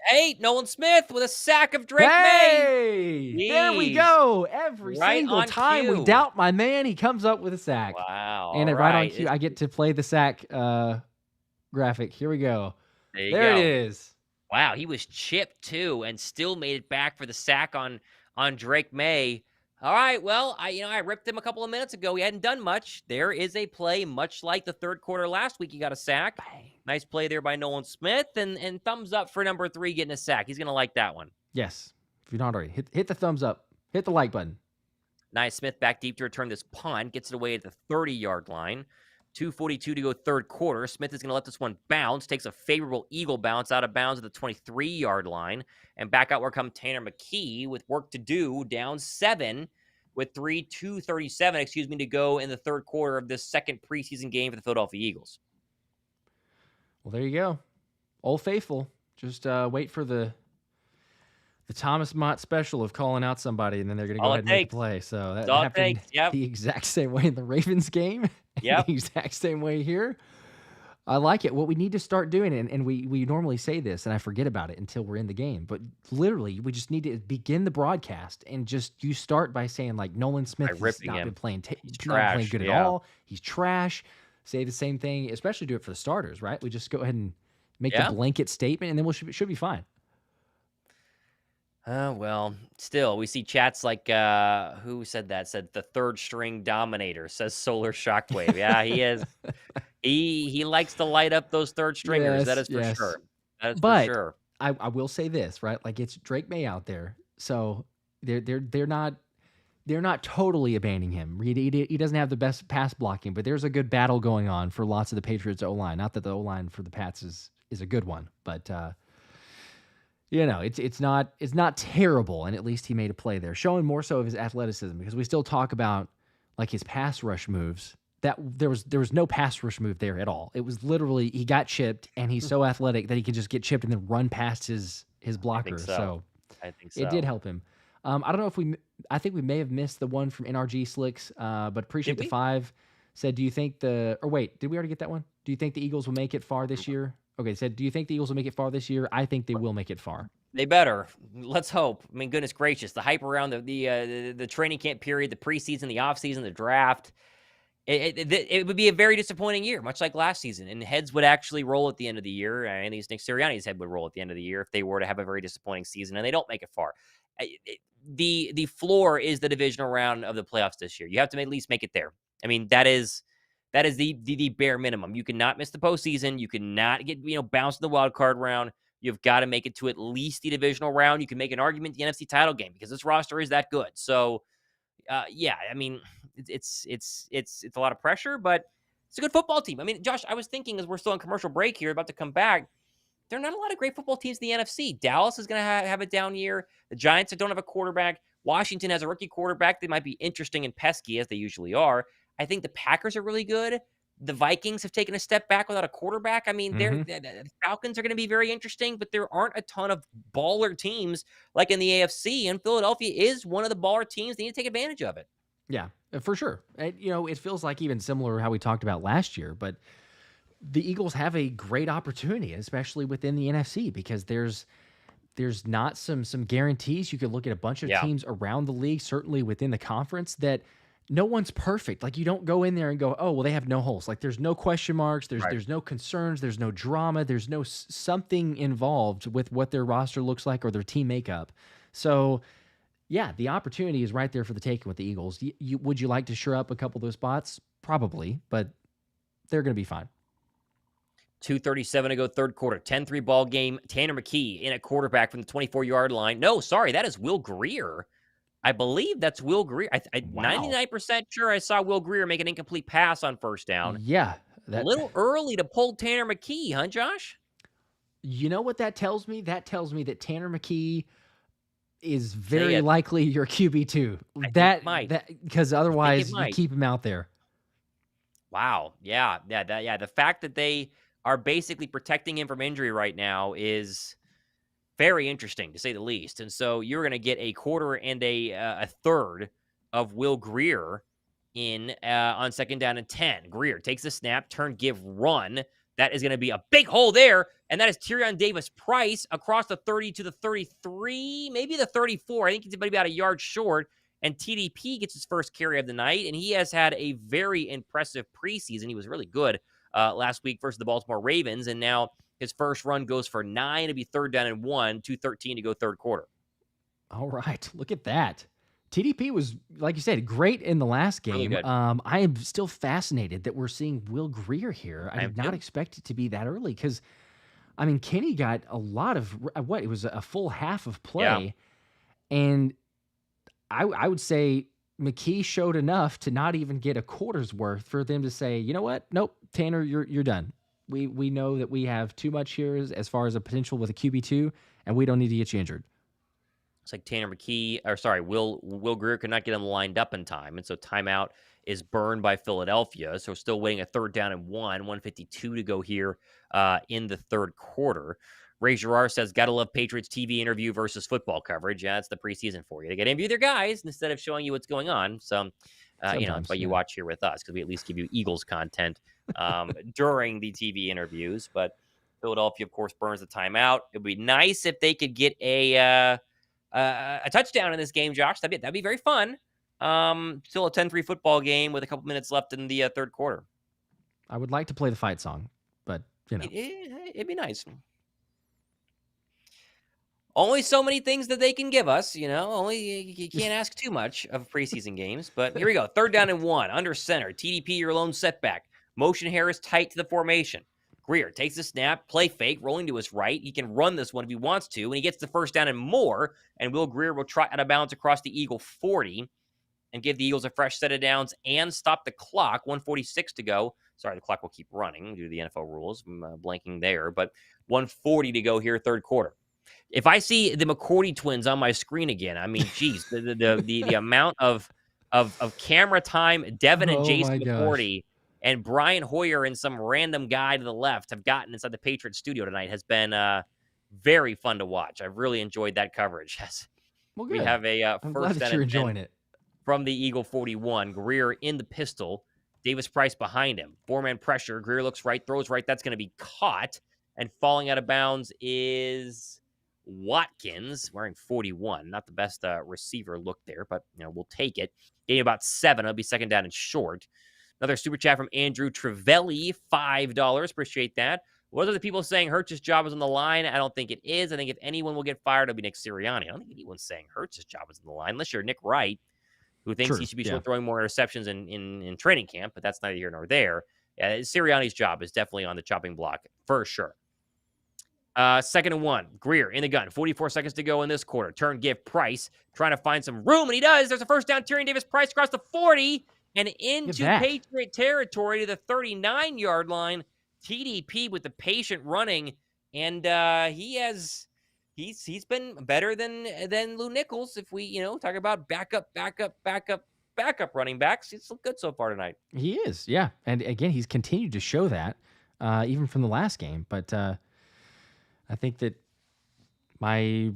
Hey, Nolan Smith with a sack of Drake Maye. There we go. Every single time we doubt my man, he comes up with a sack. Wow. And right on cue, I get to play the sack graphic. Here we go. There it is. Wow, he was chipped too and still made it back for the sack on Drake Maye. All right, well, I ripped him a couple of minutes ago. He hadn't done much. There is a play much like the third quarter last week. He got a sack. Nice play there by Nolan Smith, and thumbs up for number 3 getting a sack. He's going to like that one. Yes, if you're not already. Hit the thumbs up. Hit the like button. Nice. Smith back deep to return this punt. Gets it away at the 30-yard line. 2:42 to go third quarter. Smith is going to let this one bounce. Takes a favorable Eagle bounce out of bounds at the 23-yard line. And back out where come Tanner McKee with work to do. Down 7 with 2:37 to go in the third quarter of this second preseason game for the Philadelphia Eagles. Well, there you go. Old Faithful. Just wait for the Thomas Mott special of calling out somebody, and then they're going to go ahead and make a play. So that happened the exact same way in the Ravens game. Yeah, the exact same way here. I like it. What we need to start doing, and we normally say this, and I forget about it until we're in the game, but literally we just need to begin the broadcast and you start by saying, like, Nolan Smith has not been playing good at all. He's trash. Say the same thing, especially do it for the starters, right? We just go ahead and make the blanket statement, and then we should be fine. Well, still, we see chats like, who said that? Said the third string dominator, says Solar Shockwave. Yeah, he is. He likes to light up those third stringers. That is for sure. That is for sure. I will say this, right? Like, it's Drake Maye out there. So they're not totally abandoning him. He doesn't have the best pass blocking, but there's a good battle going on for lots of the Patriots O-line. Not that the O-line for the Pats is a good one, but it's not terrible, and at least he made a play there, showing more so of his athleticism, because we still talk about like his pass rush moves. That there was no pass rush move there at all. It was literally he got chipped, and he's so athletic that he could just get chipped and then run past his blocker. I think so. It did help him. I don't know if I think we may have missed the one from NRG Slicks, but appreciate the 5. Said, do you think did we already get that one? Do you think the Eagles will make it far this year? Okay, said, do you think the Eagles will make it far this year? I think they will make it far. They better. Let's hope. I mean, goodness gracious, the hype around the training camp period, the preseason, the offseason, the draft, it would be a very disappointing year, much like last season. And heads would actually roll at the end of the year. And Nick Sirianni's head would roll at the end of the year if they were to have a very disappointing season and they don't make it far. The floor is the divisional round of the playoffs this year. You have to at least make it there. I mean, that is the bare minimum. You cannot miss the postseason. You cannot get bounced in the wild card round. You've got to make it to at least the divisional round. You can make an argument the NFC title game because this roster is that good. So, I mean, it's a lot of pressure, but it's a good football team. I mean, Josh, I was thinking as we're still on commercial break here, about to come back, there are not a lot of great football teams in the NFC. Dallas is going to have a down year. The Giants don't have a quarterback. Washington has a rookie quarterback. They might be interesting and pesky as they usually are. I think the Packers are really good, the Vikings have taken a step back without a quarterback. I mean, the Falcons are going to be very interesting, but there aren't a ton of baller teams like in the AFC, and Philadelphia is one of the baller teams. They need to take advantage of it. Yeah, for sure. And, it feels like even similar how we talked about last year, but the Eagles have a great opportunity, especially within the NFC, because there's not some guarantees. You could look at a bunch of teams around the league, certainly within the conference, that no one's perfect. Like, you don't go in there and go, oh, well, they have no holes. Like, there's no question marks. There's no concerns. There's no drama. There's no something involved with what their roster looks like or their team makeup. So, yeah, the opportunity is right there for the taking with the Eagles. Would you like to shore up a couple of those spots? Probably, but they're going to be fine. 2:37 to go, third quarter. 10-3 ball game. Tanner McKee in at quarterback from the 24-yard line. No, sorry, that is Will Grier. I believe that's Will Grier. Wow. 99% sure I saw Will Grier make an incomplete pass on first down. Yeah. A little early to pull Tanner McKee, huh, Josh? You know what that tells me? That tells me that Tanner McKee is very likely your QB2. Because otherwise you keep him out there. Wow. Yeah. The fact that they are basically protecting him from injury right now is very interesting, to say the least. And so you're going to get a quarter and a third of Will Grier in on second down and 10. Grier takes the snap, turn, give, run. That is going to be a big hole there. And that is Tyrion Davis-Price across the 30 to the 33, maybe the 34. I think he's about a yard short. And TDP gets his first carry of the night. And he has had a very impressive preseason. He was really good last week versus the Baltimore Ravens. And now his first run goes for 9. It'll be third down and 1, 2:13 to go third quarter. All right. Look at that. TDP was, like you said, great in the last game. Really I am still fascinated that we're seeing Will Grier here. I did not expect it to be that early because, I mean, Kenny got a lot of, it was a full half of play. Yeah. And I would say McKee showed enough to not even get a quarter's worth for them to say, you know what? Nope, Tanner, you're done. We know that we have too much here as far as a potential with a QB2, and we don't need to get you injured. It's like Will Grier could not get him lined up in time, and so timeout is burned by Philadelphia. So we're still waiting a third down and 152 to go here in the third quarter. Ray Gerard says, gotta love Patriots TV interview versus football coverage. Yeah, it's the preseason for you. They got to interview their guys instead of showing you what's going on. So, that's why you watch here with us, because we at least give you Eagles content during the TV interviews. But Philadelphia, of course, burns the timeout. It would be nice if they could get a touchdown in this game, Josh. That'd be very fun. Still a 10-3 football game with a couple minutes left in the third quarter. I would like to play the fight song, but, it'd be nice. Only so many things that they can give us, Only you can't ask too much of preseason games. But here we go. Third down and 1. Under center. TDP, your lone setback. Motion Harris tight to the formation. Grier takes the snap, play fake, rolling to his right. He can run this one if he wants to, and he gets the first down and more. And Will Grier will trot out of bounds across the Eagle 40 and give the Eagles a fresh set of downs and stop the clock. 1:46 to go. Sorry, the clock will keep running due to the NFL rules. I'm blanking there. But 1:40 to go here, third quarter. If I see the McCourty twins on my screen again, I mean, geez, the amount of camera time Devin and Jason McCourty and Brian Hoyer and some random guy to the left have gotten inside the Patriots studio tonight has been very fun to watch. I've really enjoyed that coverage. Yes. Well, we have a I'm glad that you're enjoying it. From the Eagle 41. Grier in the pistol. Davis-Price behind him. 4-man pressure. Grier looks right, throws right. That's going to be caught. And falling out of bounds is Watkins, wearing 41. Not the best receiver look there, but we'll take it. Getting about 7. It'll be second down and short. Another super chat from Andrew Trevelli, $5. Appreciate that. What are the people saying Hurts' job is on the line? I don't think it is. I think if anyone will get fired, it'll be Nick Sirianni. I don't think anyone's saying Hurts' job is on the line, unless you're Nick Wright, who thinks he should be throwing more interceptions in training camp, but that's neither here nor there. Sirianni's job is definitely on the chopping block, for sure. Second and 1. Grier in the gun. 44 seconds to go in this quarter. Turn, give, Price. Trying to find some room, and he does. There's a first down. Tyrion Davis-Price across the 40 and into Patriot territory to the 39-yard line. TDP with the patient running, and he's been better than Lou Nichols. If we talk about backup backup running backs. He's looked good so far tonight. He is, yeah. And again, he's continued to show that, even from the last game. But I think that my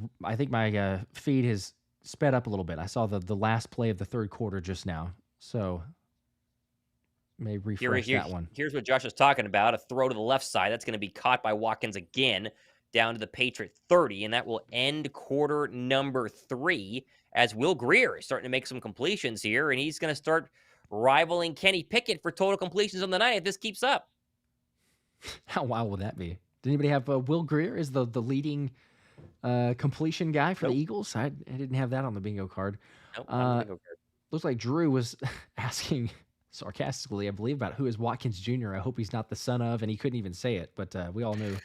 feed has sped up a little bit. I saw the last play of the third quarter just now, so may refresh that one. Here's what Josh is talking about: a throw to the left side that's going to be caught by Watkins again, down to the Patriot 30, and that will end quarter number 3 as Will Grier is starting to make some completions here, and he's going to start rivaling Kenny Pickett for total completions on the night if this keeps up. How wild would that be? Did anybody have Will Grier as the leading completion guy for the Eagles? I didn't have that on the bingo card. Nope, not the bingo card. Looks like Drew was asking sarcastically, I believe, about who is Watkins Jr. I hope he's not the son of, and he couldn't even say it, but we all knew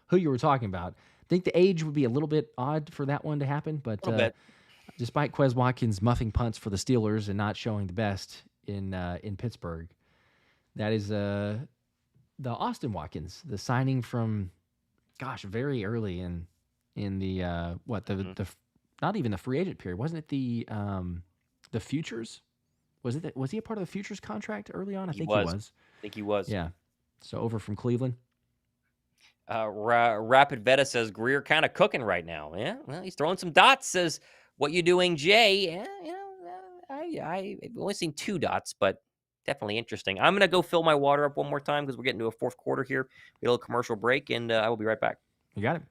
who you were talking about. I think the age would be a little bit odd for that one to happen, but despite Quez Watkins muffing punts for the Steelers and not showing the best in Pittsburgh, that is the Austin Watkins, the signing from, very early in the not even the free agent period, wasn't it? The futures. Was he a part of the futures contract early on? I think he was. Yeah. So over from Cleveland. Rapid Veta says Grier kind of cooking right now. Yeah, well, he's throwing some dots. Says, what you doing, Jay? Yeah, I've only seen 2 dots, but definitely interesting. I'm gonna go fill my water up one more time because we're getting to a fourth quarter here. We have a little commercial break, and I will be right back. You got it.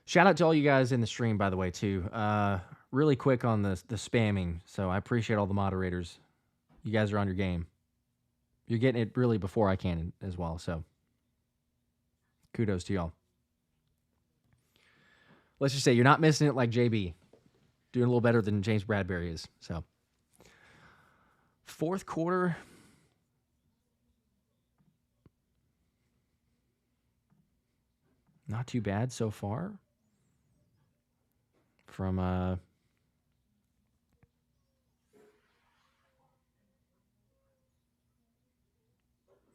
Shout out to all you guys in the stream, by the way, too. Really quick on the spamming, so I appreciate all the moderators. You guys are on your game. You're getting it really before I can as well, so kudos to y'all. Let's just say you're not missing it like JB. Doing a little better than James Bradbury is. So, fourth quarter. Not too bad so far. From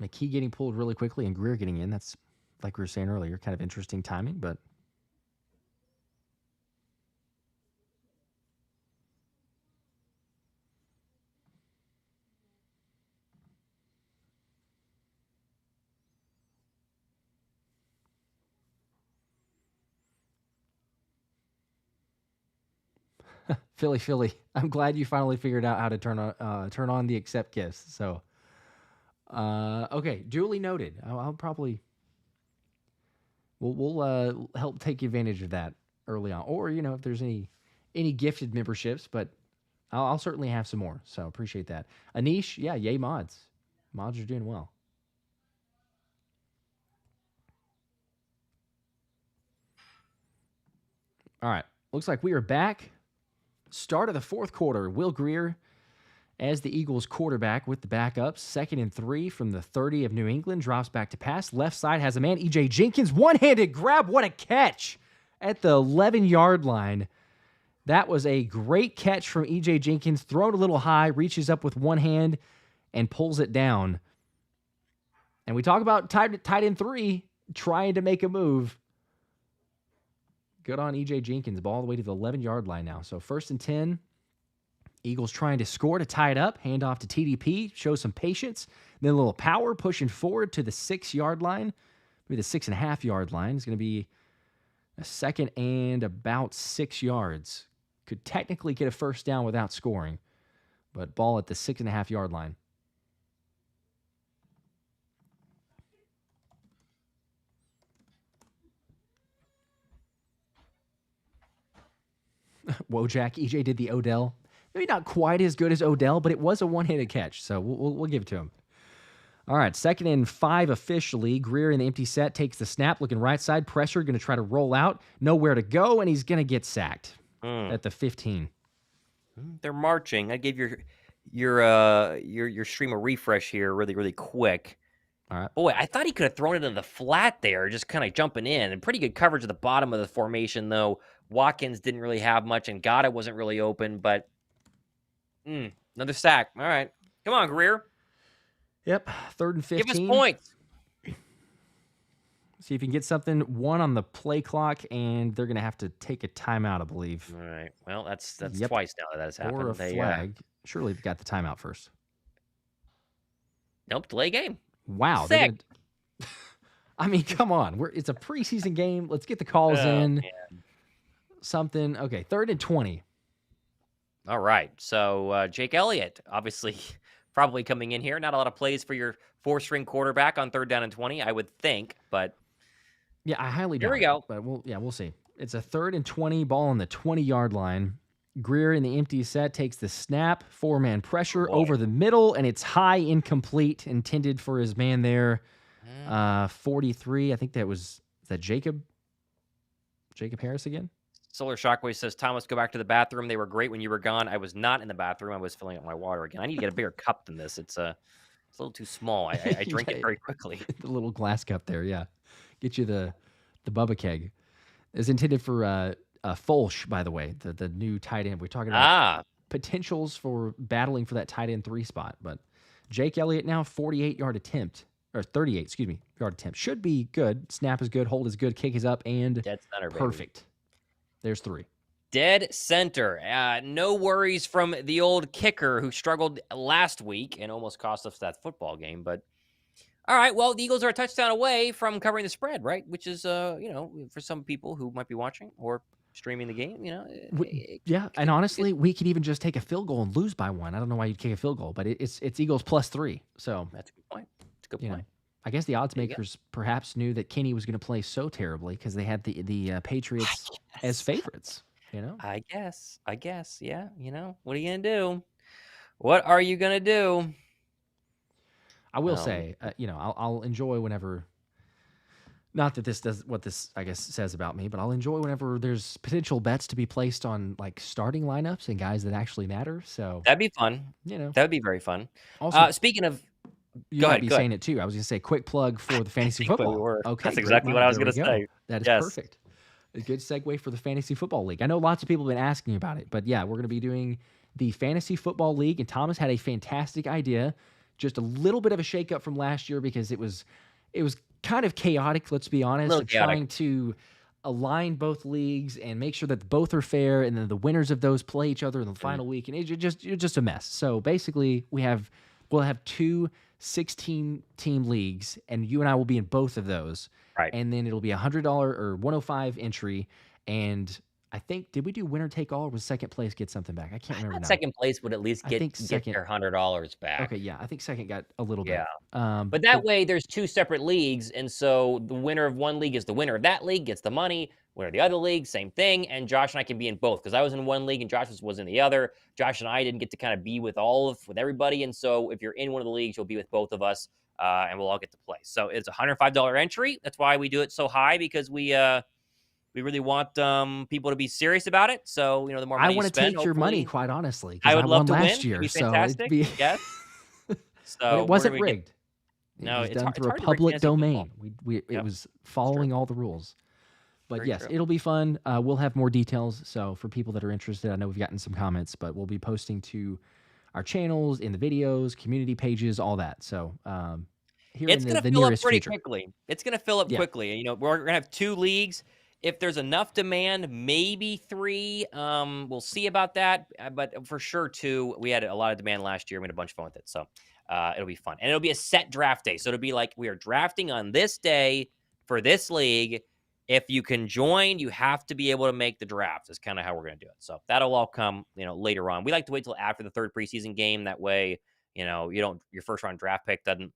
Mekhi getting pulled really quickly and Grier getting in. That's, like we were saying earlier, kind of interesting timing, but Philly. I'm glad you finally figured out how to turn on the accept gifts. So, okay, duly noted. I'll probably we'll help take advantage of that early on, or if there's any gifted memberships, but I'll certainly have some more. So appreciate that. Anish, yeah, yay mods. Mods are doing well. All right, looks like we are back. Start of the fourth quarter. Will Grier as the Eagles quarterback with the backups. 2nd and 3 from the 30 of New England. Drops back to pass. Left side has a man. E.J. Jenkins. One-handed grab. What a catch at the 11-yard line. That was a great catch from E.J. Jenkins. Thrown a little high. Reaches up with one hand and pulls it down. And we talk about tight end 3 trying to make a move. Good on E.J. Jenkins. Ball all the way to the 11-yard line now. So 1st and 10. Eagles trying to score to tie it up. Hand off to TDP. Show some patience. Then a little power pushing forward to the 6-yard line. Maybe the 6.5-yard line. It's going to be a 2nd and about 6 yards. Could technically get a first down without scoring. But ball at the 6.5-yard line. Wojak, EJ did the Odell. Maybe not quite as good as Odell, but it was a one-handed catch, so we'll give it to him. All right, 2nd and 5 officially. Grier in the empty set takes the snap, looking right side. Pressure, going to try to roll out. Nowhere to go, and he's going to get sacked at the 15. They're marching. I gave your stream a refresh here really, really quick. All right. Boy, I thought he could have thrown it in the flat there, just kind of jumping in. And pretty good coverage at the bottom of the formation, though. Watkins didn't really have much, and Gotta wasn't really open, but another sack. All right. Come on, Grier. Yep, 3rd and 15. Give us points. See if you can get something. 1 on the play clock, and they're going to have to take a timeout, I believe. All right. Well, that's twice now that has happened. Or a flag. Surely they got the timeout first. Nope, delay game. Wow. Sick. I mean, come on. It's a preseason game. Let's get the calls in. Man. Something. Okay, 3rd and 20. All right. So Jake Elliott, obviously, probably coming in here. Not a lot of plays for your 4th-string quarterback on 3rd down and 20, I would think. But yeah, I highly doubt. Here we go. But we'll see. It's a 3rd and 20, ball on the 20-yard line. Greer in the empty set takes the snap, 4-man pressure over the middle, and it's high, incomplete, intended for his man there. 43. I think is that Jacob Harris again? Solar Shockwave says, Thomas, go back to the bathroom. They were great when you were gone. I was not in the bathroom. I was filling up my water again. I need to get a bigger cup than this. It's a little too small. I drink it very quickly. The little glass cup there, yeah. Get you the Bubba keg. It's intended for Folsch, by the way, the new tight end. We're talking about potentials for battling for that tight end 3 spot. But Jake Elliott now 48-yard attempt, or 38, yard attempt. Should be good. Snap is good. Hold is good. Kick is up and dead center, perfect. Baby. There's 3. Dead center. No worries from the old kicker who struggled last week and almost cost us that football game. But all right, well, the Eagles are a touchdown away from covering the spread, right? Which is, for some people who might be watching or streaming the game, yeah, and honestly, we could even just take a field goal and lose by 1. I don't know why you'd kick a field goal, but it's Eagles +3. So that's a good point. It's a good point. I guess the odds makers perhaps knew that Kenny was going to play so terribly because they had the Patriots as favorites. I guess. Yeah. What are you gonna do? What are you gonna do? I will say, I'll enjoy whenever. Not that this does what this, I guess, says about me, but I'll enjoy whenever there's potential bets to be placed on like starting lineups and guys that actually matter. So that'd be fun. That would be very fun. Also, speaking of. You might be saying it too. I was going to say quick plug for the fantasy football. Okay, that's exactly what I was going to say. That is perfect. A good segue for the fantasy football league. I know lots of people have been asking about it, but yeah, we're going to be doing the fantasy football league, and Thomas had a fantastic idea. Just a little bit of a shakeup from last year because it was kind of chaotic. Let's be honest. Trying to align both leagues and make sure that both are fair, and then the winners of those play each other in the final week, and it's just a mess. So basically, we'll have 2 16-team leagues, and you and I will be in both of those. Right. And then it'll be $100 or $105 entry. And I think, did we do winner take all, or was second place get something back? I can't remember now. Second place would at least get their $100 back. Okay, yeah. I think second got a little bit. But that way, there's 2 separate leagues, and so the winner of one league is the winner of that league, gets the money. Winner of the other league, same thing. And Josh and I can be in both because I was in one league and Josh was in the other. Josh and I didn't get to kind of be with everybody. And so if you're in one of the leagues, you'll be with both of us, and we'll all get to play. So it's a $105 entry. That's why we do it so high, because we really want people to be serious about it. So, the more money I want to spend, take your money, quite honestly. I would love to last win. year. It'd be fantastic. Yes. So but it wasn't rigged. No, it was done through a public domain. It was following all the rules. But Very yes, true. It'll be fun. We'll have more details. So for people that are interested, I know we've gotten some comments, but we'll be posting to our channels, in the videos, community pages, all that. So it's going to fill up pretty quickly. It's going to fill up quickly. We're going to have 2 leagues. If there's enough demand, maybe 3. We'll see about that. But for sure, 2. We had a lot of demand last year. We had a bunch of fun with it. So it'll be fun. And it'll be a set draft day. So it'll be like we are drafting on this day for this league. If you can join, you have to be able to make the draft. Is kind of how we're going to do it. So that'll all come, later on. We like to wait till after the 3rd preseason game. That way, your first round draft pick doesn't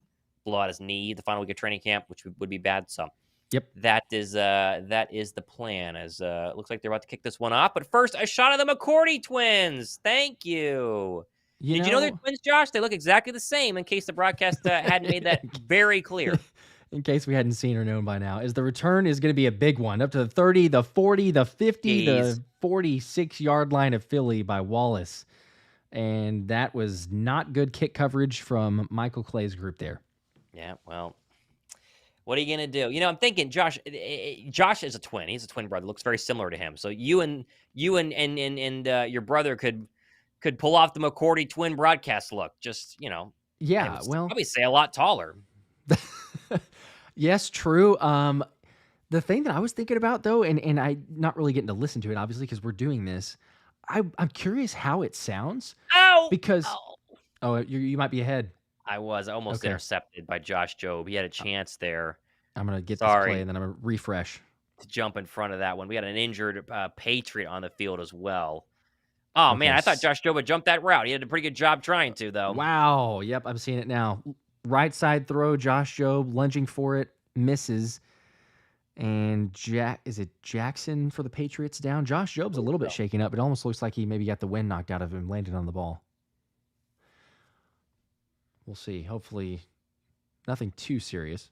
blow out his knee the final week of training camp, which would be bad. So, yep, that is the plan. As it looks like they're about to kick this one off. But first, a shot of the McCourty twins. Thank you. Did you know they're twins, Josh? They look exactly the same. In case the broadcast hadn't made that very clear. In case we hadn't seen or known by now, is the return is going to be a big one, up to the 30, the 40, the 50, the 46-yard line of Philly by Wallace. And that was not good kick coverage from Michael Clay's group there. Yeah, well, what are you going to do? I'm thinking Josh is a twin. He's a twin brother. Looks very similar to him. So you and your brother could pull off the McCourty twin broadcast look. Just, Yeah, well, probably say a lot taller. Yes, true. The thing that I was thinking about, though, and I not really getting to listen to it, obviously, because we're doing this, I'm curious how it sounds Ow! because Oh. you might be ahead. I was almost Okay. intercepted by Josh Jobe. He had a chance there. I'm going to get this play, Sorry and then I'm going to refresh. to jump in front of that one. We had an injured Patriot on the field as well. Oh, man, Okay. I thought Josh Jobe would jump that route. He did a pretty good job trying to, though. Wow. Yep, I'm seeing it now. Right side throw, Josh Jobe lunging for it, misses. And is it Jackson for the Patriots down? Josh Jobe's a little bit shaken up. It almost looks like he maybe got the wind knocked out of him, landed on the ball. We'll see. Hopefully, nothing too serious.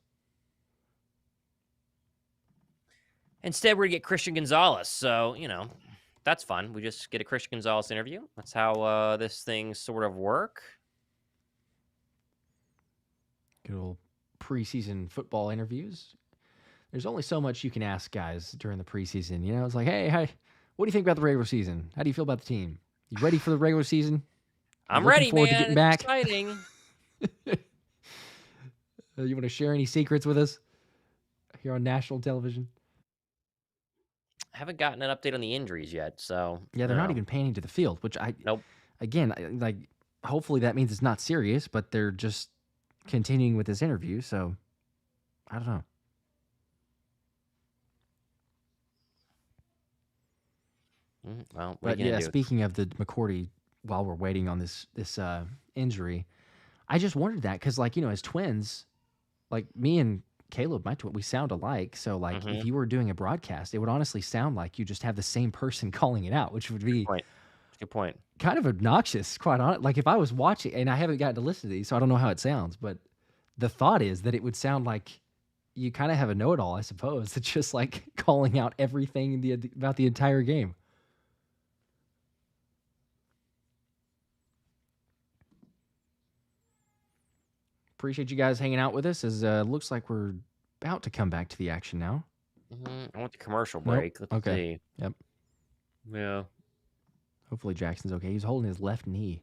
Instead, we're going to get Christian Gonzalez. So, that's fun. We just get a Christian Gonzalez interview. That's how this thing sort of work. Good old preseason football interviews. There's only so much you can ask guys during the preseason. It's like, hey, what do you think about the regular season? How do you feel about the team? You ready for the regular season? I'm ready, man. To getting back? Exciting. You want to share any secrets with us here on national television? I haven't gotten an update on the injuries yet, so yeah, they're not even panning to the field, which nope. Again, like hopefully that means it's not serious, but they're just continuing with this interview, so I don't know. Well, but yeah, speaking of the McCourty, while we're waiting on this injury, I just wondered that because, like, as twins, like me and Caleb, my twin, we sound alike. So, like, if you were doing a broadcast, it would honestly sound like you just have the same person calling it out, which would be good point. Kind of obnoxious, quite honest. Like, if I was watching, and I haven't gotten to listen to these, so I don't know how it sounds, but the thought is that it would sound like you kind of have a know-it-all, I suppose. It's just like calling out everything about the entire game. Appreciate you guys hanging out with us as looks like we're about to come back to the action now. I want the commercial break. Nope. Let's see. Yep. Yeah. Hopefully Jackson's okay. He's holding his left knee.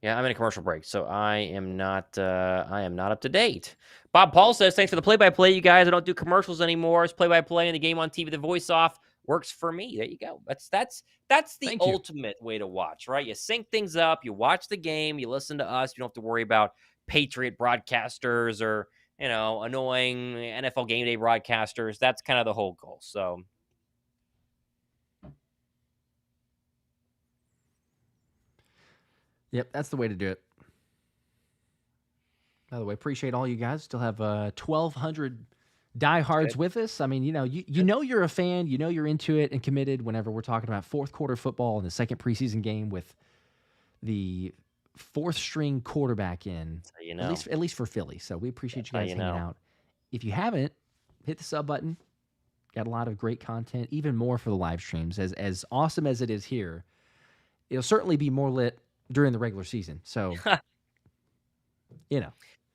Yeah, I'm in a commercial break, so I am not up to date. Bob Paul says, thanks for the play-by-play, you guys. I don't do commercials anymore. It's play-by-play and the game on TV, the voice off. Works for me. There you go. That's the ultimate way to watch, right? You sync things up, you watch the game, you listen to us. You don't have to worry about Patriot broadcasters or, annoying NFL game day broadcasters. That's kind of the whole goal. So yep, that's the way to do it. By the way, appreciate all you guys. Still have 1,200 diehards with us. I mean, you know you're a fan. You know you're into it and committed whenever we're talking about fourth quarter football and the second preseason game with the fourth string quarterback in. At least for Philly. So we appreciate you guys hanging out. If you haven't, hit the sub button. Got a lot of great content, even more for the live streams. As awesome as it is here, it'll certainly be more lit during the regular season. So,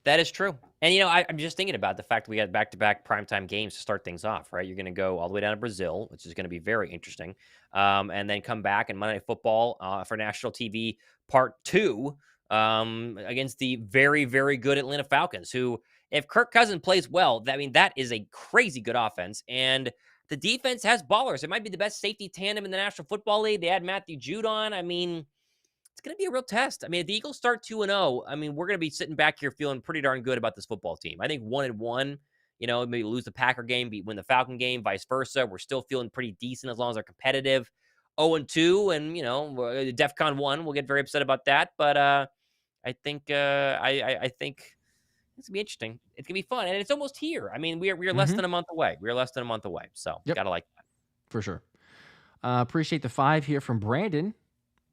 That is true. And, I'm just thinking about the fact that we got back-to-back primetime games to start things off, right? You're going to go all the way down to Brazil, which is going to be very interesting, and then come back and Monday Night Football for national TV Part 2 against the very, very good Atlanta Falcons, who, if Kirk Cousins plays well, that is a crazy good offense. And the defense has ballers. It might be the best safety tandem in the National Football League. They had Matthew Judon. It's going to be a real test. If the Eagles start 2-0, we're going to be sitting back here feeling pretty darn good about this football team. I think 1-1, maybe lose the Packer game, win the Falcon game, vice versa. We're still feeling pretty decent as long as they're competitive. 0-2, and, DEFCON 1, we'll get very upset about that. But I think I think it's going to be interesting. It's going to be fun. And it's almost here. We are less than a month away. We are less than a month away. So, got to like that. For sure. Appreciate the 5 here from Brandon.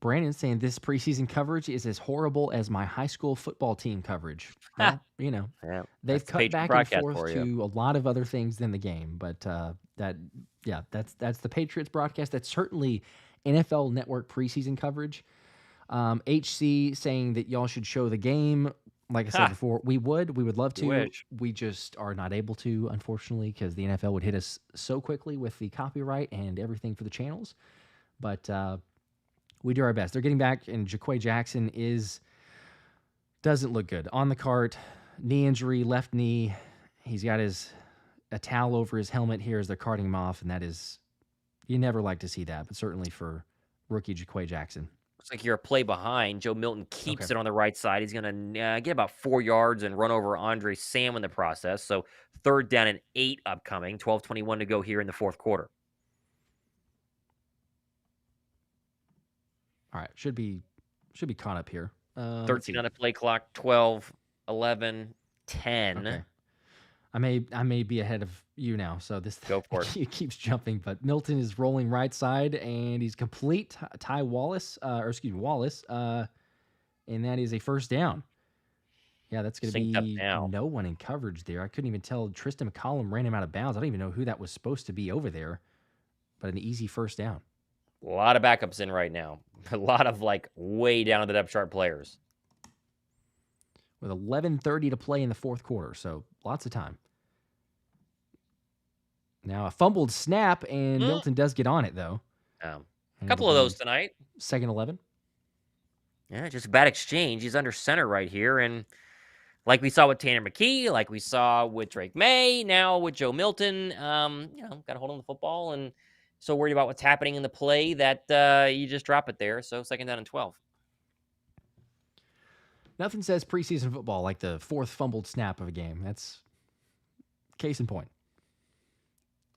Brandon saying this preseason coverage is as horrible as my high school football team coverage. Well, they've cut back and forth to a lot of other things than the game, but that's the Patriots broadcast. That's certainly NFL Network preseason coverage. HC saying that y'all should show the game. Like I said before, we would love to. We just are not able to, unfortunately, because the NFL would hit us so quickly with the copyright and everything for the channels. But we do our best. They're getting back, and Jaquay Jackson doesn't look good. On the cart, knee injury, left knee. He's got a towel over his helmet here as they're carting him off, and that is, you never like to see that, but certainly for rookie Jaquay Jackson. Looks like you're a play behind. Joe Milton keeps it on the right side. He's going to get about 4 yards and run over Andre Sam in the process. So 3rd down and 8 upcoming. 12:21 to go here in the 4th quarter. All right, should be caught up here. 13 on the play clock. 12, 11, 10. Okay. I may be ahead of you now, so this go for it. It keeps jumping, but Milton is rolling right side, and he's complete. Wallace, and that is a 1st down. Yeah, that's going to be no one in coverage there. I couldn't even tell. Tristan McCollum ran him out of bounds. I don't even know who that was supposed to be over there, but an easy 1st down. A lot of backups in right now. A lot of way down the depth chart players. With 11:30 to play in the 4th quarter, so lots of time. Now a fumbled snap, and Milton does get on it, though. A couple of those tonight. 2nd 11. Yeah, just a bad exchange. He's under center right here, and like we saw with Tanner McKee, like we saw with Drake Maye, now with Joe Milton, got to hold on the football, and so worried about what's happening in the play that you just drop it there. So 2nd down and 12. Nothing says preseason football like the 4th fumbled snap of a game. That's case in point.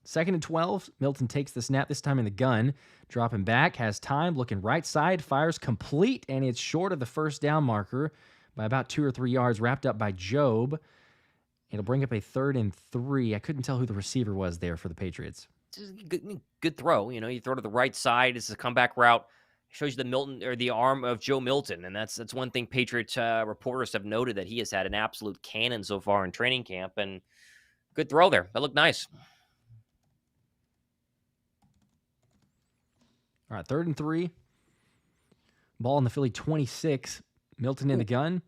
2nd and 12. Milton takes the snap, this time in the gun. Dropping back, has time, looking right side, fires complete, and it's short of the 1st down marker by about 2 or 3 yards, wrapped up by Job. It'll bring up a 3rd and 3. I couldn't tell who the receiver was there for the Patriots. Good throw. You throw to the right side. It's a comeback route. Shows you the arm of Joe Milton, and that's one thing Patriots reporters have noted, that he has had an absolute cannon so far in training camp, and good throw there. That looked nice. All right, 3rd and 3. Ball in the Philly 26. Milton in the gun.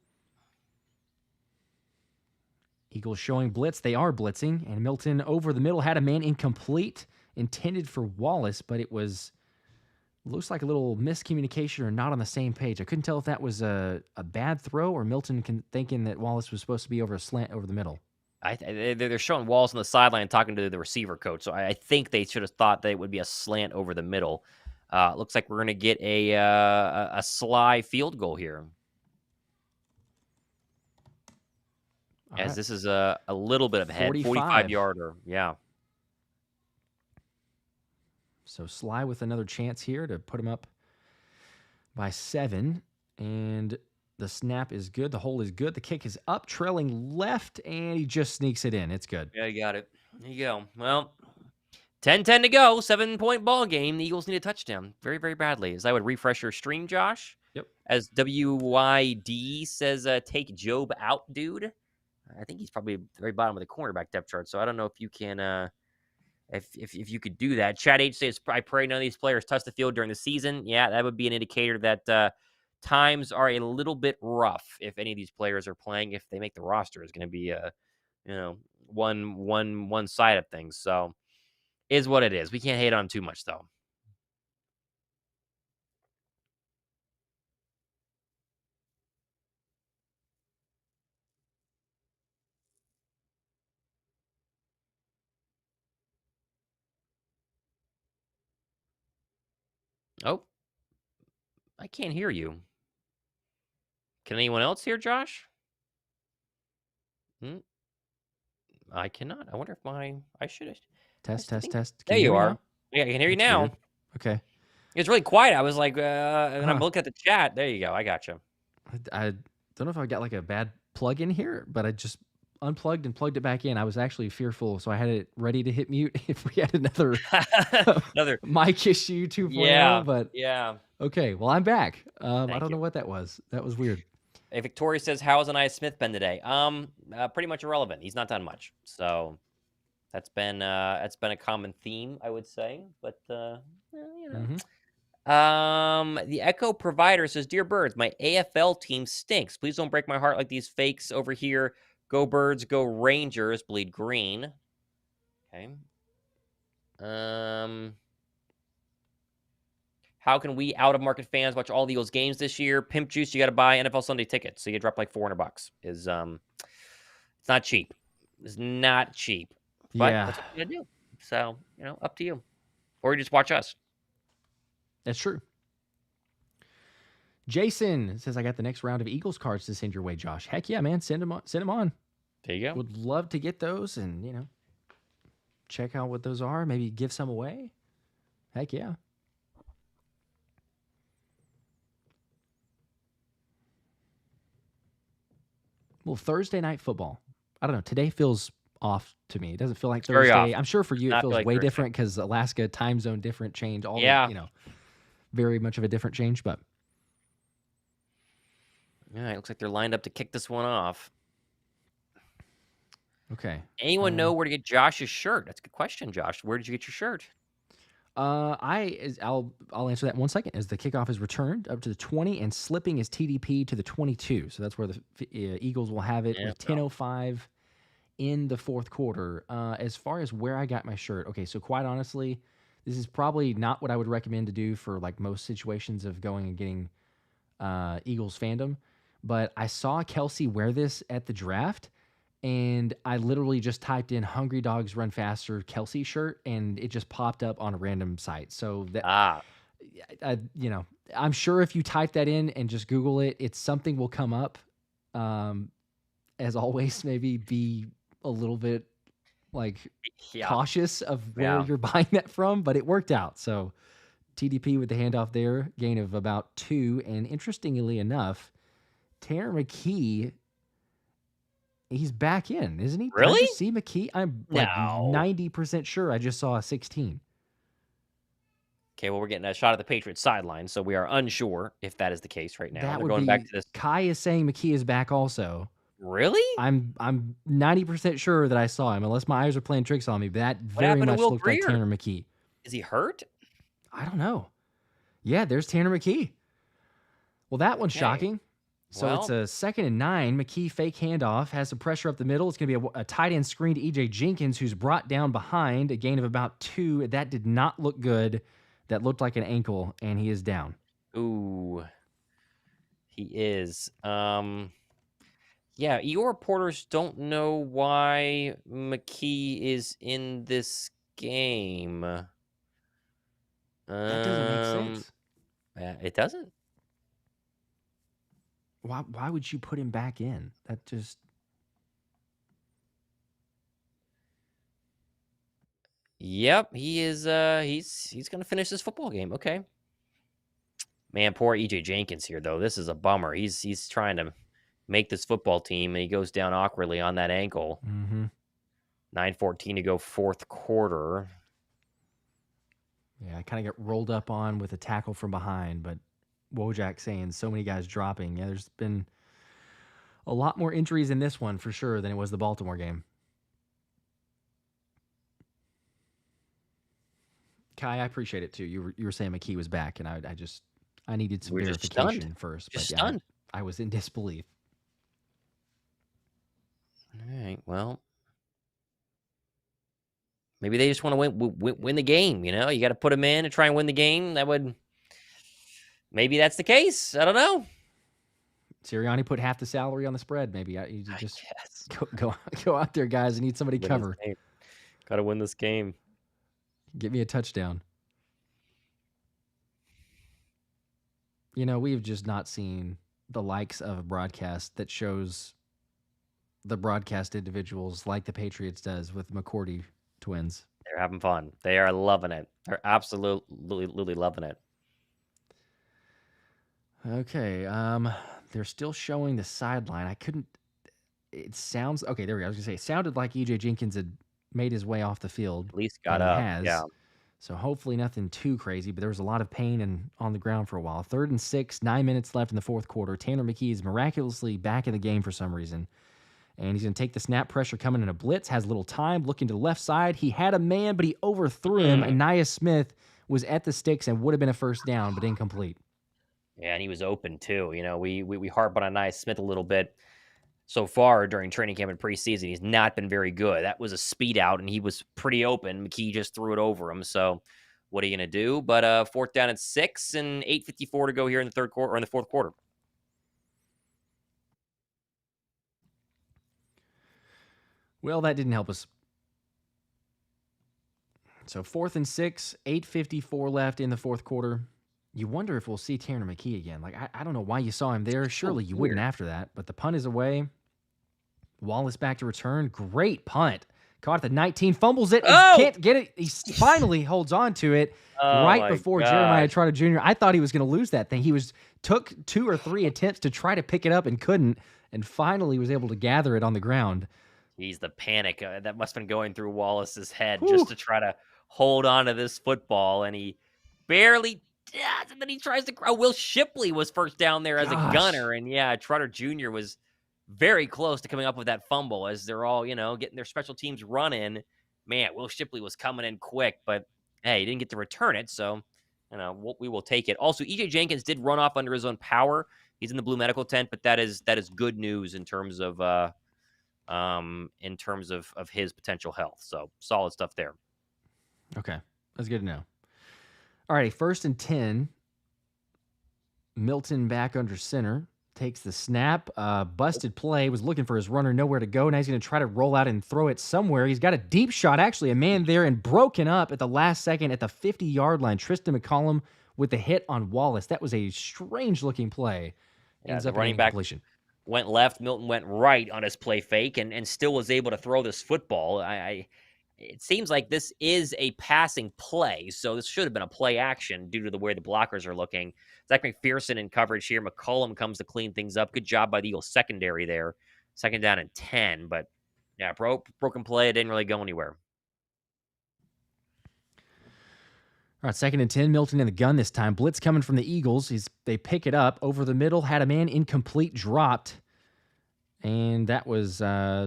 Eagles showing blitz. They are blitzing, and Milton over the middle had a man incomplete, intended for Wallace, but it was... looks like a little miscommunication or not on the same page. I couldn't tell if that was a bad throw or Milton thinking that Wallace was supposed to be over a slant over the middle. They're showing Wallace on the sideline talking to the receiver coach, so I think they should have thought that it would be a slant over the middle. Looks like we're going to get a sly field goal here. As this is a little bit of a head, 45-yarder. Yeah. So Sly with another chance here to put him up by 7. And the snap is good. The hold is good. The kick is up, trailing left, and he just sneaks it in. It's good. Yeah, you got it. There you go. Well, 10-10 to go. 7-point ball game. The Eagles need a touchdown very, very badly. As I would refresh your stream, Josh. Yep. As WYD says, take Job out, dude. I think he's probably at the very bottom of the cornerback depth chart, so I don't know if you can... If you could do that. Chad H says, I pray none of these players touch the field during the season. Yeah, that would be an indicator that times are a little bit rough if any of these players are playing. If they make the roster, is going to be one side of things. So is what it is. We can't hate on too much though. Oh, I can't hear you. Can anyone else hear Josh? I cannot. I wonder if I should have. Test. There you are. Yeah, I can hear you now. Weird. Okay. It's really quiet. I was like, and I'm looking at the chat. There you go. I got you. I don't know if I got like a bad plug in here, but I just unplugged and plugged it back in. I was actually fearful, so I had it ready to hit mute if we had another mic issue 2.0. Yeah, but yeah. Okay, well, I'm back. I don't know what that was. That was weird. Hey, Victoria says, "How has Ainias Smith been today?" Pretty much irrelevant. He's not done much, so that's been a common theme, I would say. But The Echo Provider says, "Dear Birds, my AFL team stinks. Please don't break my heart like these fakes over here. Go Birds, go Rangers. Bleed green." Okay. How can we out-of-market fans watch all the Eagles games this year? Pimp Juice, you got to buy NFL Sunday tickets, so you drop like $400. It's not cheap. is not cheap. But that's what we're going to do. So, up to you. Or you just watch us. That's true. Jason says, I got the next round of Eagles cards to send your way, Josh. Heck yeah, man. Send them on. There you go. Would love to get those and, check out what those are. Maybe give some away. Heck yeah. Well, Thursday night football. I don't know. Today feels off to me. It doesn't feel like Thursday. I'm sure for you it feels way different because Alaska time zone different change. All very much of a different change, but. Yeah, it looks like they're lined up to kick this one off. Okay. Anyone know where to get Josh's shirt? That's a good question, Josh. Where did you get your shirt? I'll answer that in 1 second. As the kickoff is returned up to the 20 and slipping his TDP to the 22, so that's where the Eagles will have it with 10:05 in the fourth quarter. As far as where I got my shirt, okay, so quite honestly, this is probably not what I would recommend to do for like most situations of going and getting Eagles fandom. But I saw Kelsey wear this at the draft, and I literally just typed in "Hungry Dogs Run Faster" Kelsey shirt, and it just popped up on a random site. So that, I'm sure if you type that in and just Google it, something will come up. As always, maybe be a little bit cautious of where you're buying that from, but it worked out. So TDP with the handoff there, gain of about 2, and interestingly enough, Tanner McKee, he's back in, isn't he? Really? Did I just see McKee? I'm 90% sure I just saw a 16. Okay, well, we're getting a shot at the Patriots sideline, so we are unsure if that is the case right now. That would be, back to this. Kai is saying McKee is back also. Really? I'm 90% sure that I saw him, unless my eyes are playing tricks on me. But that very much looked like Tanner McKee. Is he hurt? I don't know. Yeah, there's Tanner McKee. Well, that one's shocking. So it's a 2nd and 9. McKee fake handoff, has some pressure up the middle. It's going to be a tight end screen to E.J. Jenkins, who's brought down behind, a gain of about 2. That did not look good. That looked like an ankle, and he is down. Ooh, he is. Yeah, Eagle reporters don't know why McKee is in this game. That doesn't make sense. It doesn't. Why would you put him back in? That just... Yep, he is. He's going to finish this football game. Okay. Man, poor E.J. Jenkins here, though. This is a bummer. He's trying to make this football team, and he goes down awkwardly on that ankle. 9:14 to go, fourth quarter. Yeah, I kind of get rolled up on with a tackle from behind, but Wojak saying so many guys dropping. Yeah, there's been a lot more injuries in this one for sure than it was the Baltimore game. Kai, I appreciate it too. You were saying McKee was back, and I needed some verification first. Just stunned. I was in disbelief. All right, well, maybe they just want to win the game. You got to put them in and try and win the game. Maybe that's the case. I don't know. Sirianni put half the salary on the spread. Maybe you just go out there, guys. I need somebody covered. Got to win this game. Get me a touchdown. We've just not seen the likes of a broadcast that shows the broadcast individuals like the Patriots does with McCourty twins. They're having fun. They are loving it. They're absolutely loving it. Okay. They're still showing the sideline. It sounds okay. There we go. I was gonna say it sounded like EJ Jenkins had made his way off the field. At least got up. Yeah. So hopefully nothing too crazy, but there was a lot of pain and on the ground for a while. 3rd and 6, 9 minutes left in the fourth quarter. Tanner McKee is miraculously back in the game for some reason. And he's going to take the snap, pressure coming in a blitz, has a little time, looking to the left side. He had a man, but he overthrew him. Ainias Smith was at the sticks and would have been a first down, but incomplete. Yeah, and he was open too. We harp on Ainias Smith a little bit so far during training camp and preseason. He's not been very good. That was a speed out, and he was pretty open. McKee just threw it over him. So what are you going to do? But 4th down and 6 and 8:54 to go here in the third quarter or in the fourth quarter. Well, that didn't help us. So 4th and 6, 8:54 left in the fourth quarter. You wonder if we'll see Tanner McKee again. Like, I don't know why you saw him there. Surely you wouldn't after that. But the punt is away. Wallace back to return. Great punt. Caught at the 19, fumbles it. Can't get it. He finally holds on to it right before Jeremiah Trotter Jr. I thought he was going to lose that thing. He took 2 or 3 attempts to try to pick it up and couldn't, and finally was able to gather it on the ground. He's the panic that must have been going through Wallace's head just to try to hold on to this football, and he barely does, and then he tries to. Will Shipley was first down there as a gunner, and Trotter Jr. was very close to coming up with that fumble as they're all, getting their special teams running. Man, Will Shipley was coming in quick, but hey, he didn't get to return it, so we will take it. Also, EJ Jenkins did run off under his own power. He's in the blue medical tent, but that is good news in terms of his potential health. So solid stuff there. Okay, that's good to know. All right, 1st and 10. Milton back under center. Takes the snap. Busted play. Was looking for his runner. Nowhere to go. Now he's going to try to roll out and throw it somewhere. He's got a deep shot, actually. A man there and broken up at the last second at the 50-yard line. Tristan McCollum with the hit on Wallace. That was a strange-looking play. Ends up running back completion. Went left. Milton went right on his play fake and still was able to throw this football. It seems like this is a passing play, so this should have been a play action due to the way the blockers are looking. Zach McPherson in coverage here. McCollum comes to clean things up. Good job by the Eagles secondary there. 2nd down and 10, but broken play. It didn't really go anywhere. All right, 2nd and 10. Milton in the gun this time. Blitz coming from the Eagles. They pick it up over the middle. Had a man incomplete, dropped. And that was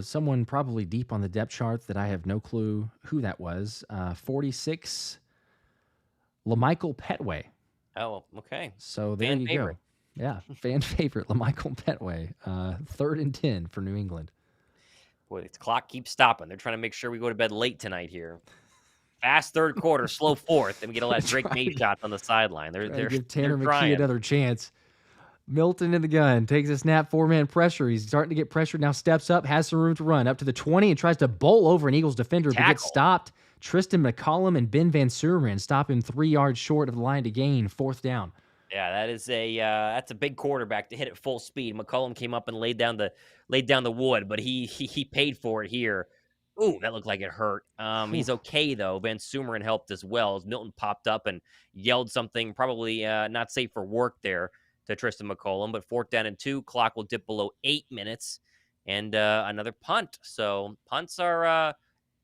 someone probably deep on the depth chart that I have no clue who that was. 46, LaMichael Petway. Oh, okay. So there you go. Yeah, fan favorite, LaMichael Petway. 3rd and 10 for New England. Boy, the clock keeps stopping. They're trying to make sure we go to bed late tonight here. Fast 3rd quarter, slow 4th, and we get a lot of Drake Maye shots on the sideline. They're give Tanner McKee trying. Another chance. Milton in the gun, takes a snap, 4-man pressure. He's starting to get pressured, now steps up, has some room to run, up to the 20, and tries to bowl over an Eagles defender, but gets stopped. Tristan McCollum and Ben Van Suren stop him 3 yards short of the line to gain, 4th down. Yeah, that's a big quarterback to hit at full speed. McCollum came up and laid down the wood, but he paid for it here. Ooh, that looked like it hurt. He's okay, though. Van Sumeren helped as well as Milton popped up and yelled something probably not safe for work there to Tristan McCollum, but 4th down and 2, clock will dip below 8 minutes, and another punt. So punts are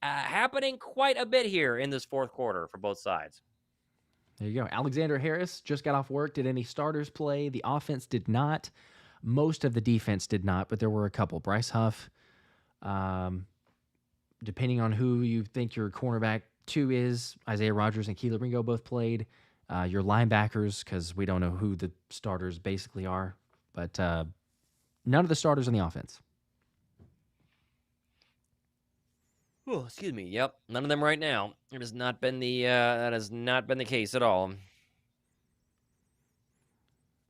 happening quite a bit here in this fourth quarter for both sides. There you go. Alexander Harris just got off work. Did any starters play? The offense did not. Most of the defense did not, but there were a couple. Bryce Huff, depending on who you think your cornerback 2 is, Isaiah Rodgers and Kelee Ringo both played. Your linebackers, because we don't know who the starters basically are, but none of the starters on the offense. Oh, excuse me. Yep, none of them right now. It has not been that has not been the case at all.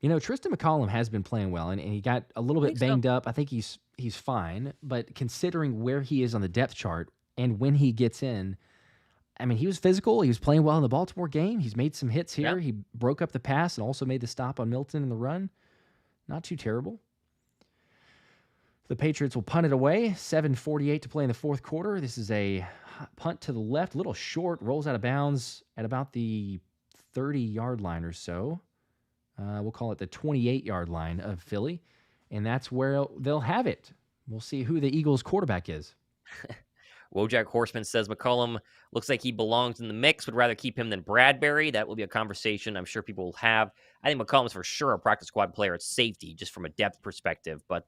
You know, Tristan McCollum has been playing well, and he got a little bit banged up. I think he's fine, but considering where he is on the depth chart and when he gets in, I mean, he was physical. He was playing well in the Baltimore game. He's made some hits here. Yeah. He broke up the pass and also made the stop on Milton in the run. Not too terrible. The Patriots will punt it away. 7:48 to play in the fourth quarter. This is a punt to the left, a little short, rolls out of bounds at about the 30-yard line or so. We'll call it the 28-yard line of Philly, and that's where they'll have it. We'll see who the Eagles' quarterback is. Wojak Horseman says McCollum looks like he belongs in the mix, would rather keep him than Bradbury. That will be a conversation I'm sure people will have. I think McCollum's for sure a practice squad player at safety, just from a depth perspective. But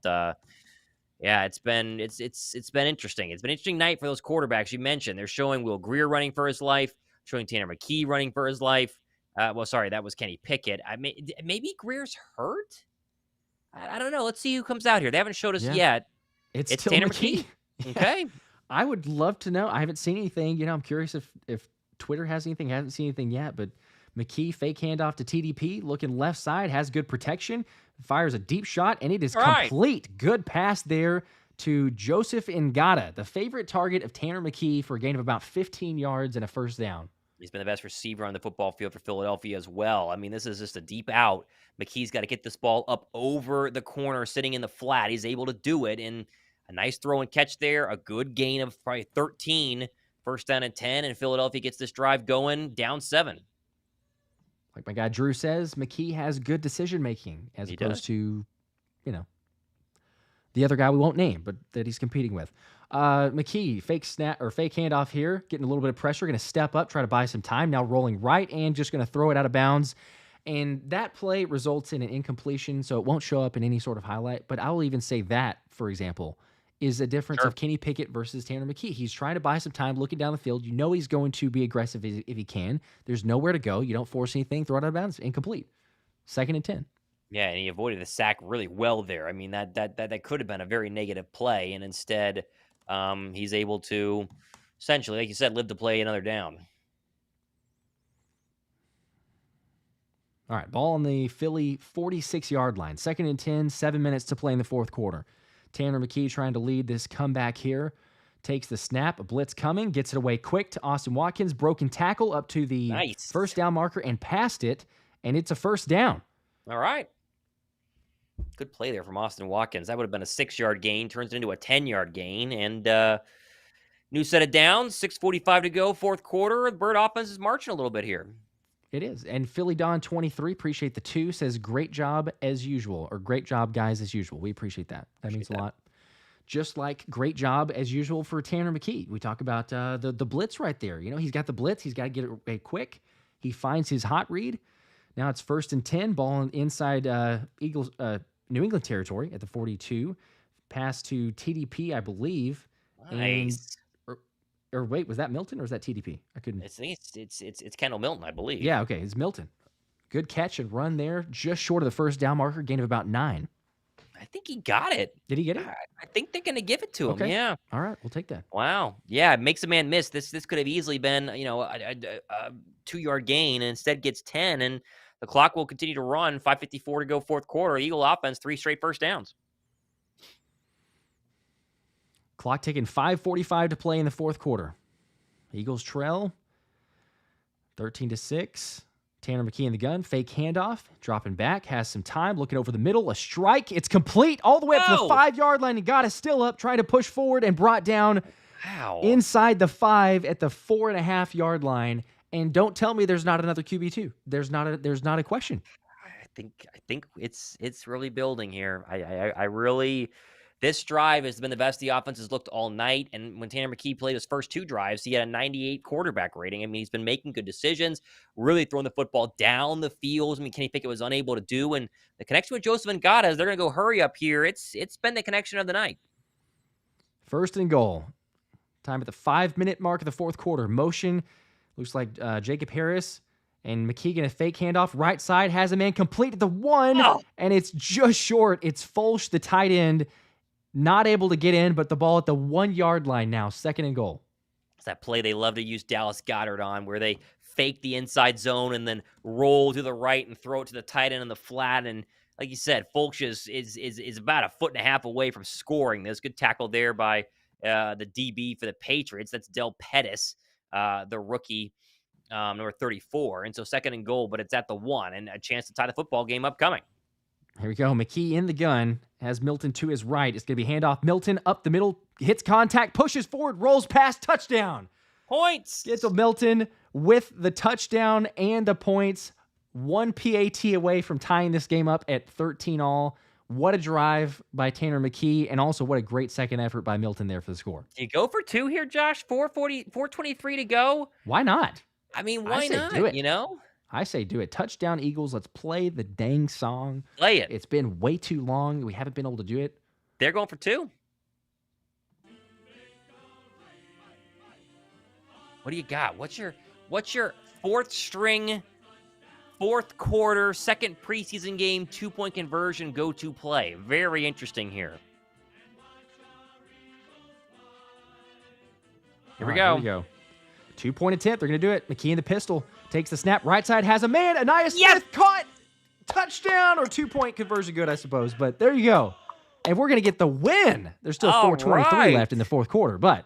yeah, it's been interesting. It's been an interesting night for those quarterbacks you mentioned. They're showing Will Grier running for his life, showing Tanner McKee running for his life. Well, sorry, that was Kenny Pickett. Maybe Greer's hurt. I don't know. Let's see who comes out here. They haven't showed us yet. It's Tanner McKee. Okay. I would love to know. I haven't seen anything. You know, I'm curious if Twitter has anything. I haven't seen anything yet, but McKee, fake handoff to TDP, looking left side, has good protection, fires a deep shot, and it is complete. Good pass there to Joseph Ngata, the favorite target of Tanner McKee for a gain of about 15 yards and a first down. He's been the best receiver on the football field for Philadelphia as well. I mean, this is just a deep out. McKee's got to get this ball up over the corner, sitting in the flat. He's able to do it, and a nice throw and catch there. A good gain of probably 13, first down and 10, and Philadelphia gets this drive going, down 7. Like my guy Drew says, McKee has good decision-making as opposed to, the other guy we won't name, but that he's competing with. McKee, fake snap or fake handoff here, getting a little bit of pressure, going to step up, try to buy some time. Now rolling right and just going to throw it out of bounds. And that play results in an incompletion, so it won't show up in any sort of highlight. But I will even say that, for example, is a difference of Kenny Pickett versus Tanner McKee. He's trying to buy some time, looking down the field. You know he's going to be aggressive if he can. There's nowhere to go. You don't force anything. Throw it out of bounds. Incomplete. 2nd and 10. Yeah, and he avoided the sack really well there. I mean, that could have been a very negative play, and instead he's able to essentially, like you said, live to play another down. All right, ball on the Philly 46-yard line. 2nd and 10, 7 minutes to play in the fourth quarter. Tanner McKee trying to lead this comeback here. Takes the snap, a blitz coming, gets it away quick to Austin Watkins. Broken tackle up to the first down marker and past it, and it's a first down. All right. Good play there from Austin Watkins. That would have been a 6-yard gain, turns it into a 10-yard gain, and new set of downs, 6:45 to go, fourth quarter. The Bird offense is marching a little bit here. It is. And Philly Don 23, appreciate the 2, says great job as usual, or great job guys as usual. We appreciate that. That means a lot. Just like great job as usual for Tanner McKee. We talk about the blitz right there. He's got the blitz. He's got to get it quick. He finds his hot read. Now it's 1st and 10, ball inside New England territory at the 42. Pass to TDP, I believe. Nice. Or wait, was that Milton or is that TDP? I couldn't. It's Kendall Milton, I believe. Yeah, okay, it's Milton. Good catch and run there, just short of the first down marker, gain of about 9. I think he got it. Did he get it? I think they're going to give it to him. Yeah. All right, we'll take that. Wow. Yeah, it makes a man miss. This could have easily been, a 2-yard gain, and instead gets 10, and the clock will continue to run. 5:54 to go, fourth quarter. Eagle offense, 3 straight first downs. Clock ticking, 5:45 to play in the fourth quarter. Eagles trail 13-6. Tanner McKee in the gun, fake handoff, dropping back, has some time, looking over the middle, a strike. It's complete all the way up to the 5-yard line. And got it still up, trying to push forward and brought down inside the 5 at the 4.5-yard line. And don't tell me there's not another QB2. There's not a question. I think it's really building here. I really. This drive has been the best the offense has looked all night. And when Tanner McKee played his first 2 drives, he had a 98 quarterback rating. I mean, he's been making good decisions, really throwing the football down the field. I mean, Kenny Pickett was unable to do. And the connection with Joseph Ngata, as they're going to go hurry up here, it's been the connection of the night. 1st and goal. Time at the 5-minute mark of the fourth quarter. Motion. Looks like Jacob Harris and McKee a fake handoff. Right side has a man complete at the 1, and it's just short. It's Folch, the tight end, not able to get in, but the ball at the 1-yard line now. 2nd and goal. It's that play they love to use Dallas Goedert on, where they fake the inside zone and then roll to the right and throw it to the tight end in the flat. And like you said, Folch is about 1.5 feet away from scoring. There's a good tackle there by the DB for the Patriots. That's Del Pettis, the rookie, number 34. And so 2nd and goal, but it's at the 1 and a chance to tie the football game upcoming. Here we go. McKee in the gun. Has Milton to his right. It's going to be handoff. Milton up the middle. Hits contact. Pushes forward. Rolls past. Touchdown. Points. Gets to Milton with the touchdown and the points. 1 PAT away from tying this game up at 13 all. What a drive by Tanner McKee. And also what a great second effort by Milton there for the score. Do you go for 2 here, Josh? 4:23 to go. Why not? I mean, why not? Do it. I say do it. Touchdown, Eagles. Let's play the dang song. Play it. It's been way too long. We haven't been able to do it. They're going for 2. What do you got? What's your 4th string, 4th quarter, 2nd preseason game, 2-point conversion go-to play? Very interesting here. Here we go. 2-point attempt. They're going to do it. McKee in the pistol. Takes the snap. Right side has a man. Ainias Smith caught. Touchdown or 2-point conversion good, I suppose. But there you go. and we're going to get the win. There's still 4:23 left in the fourth quarter, but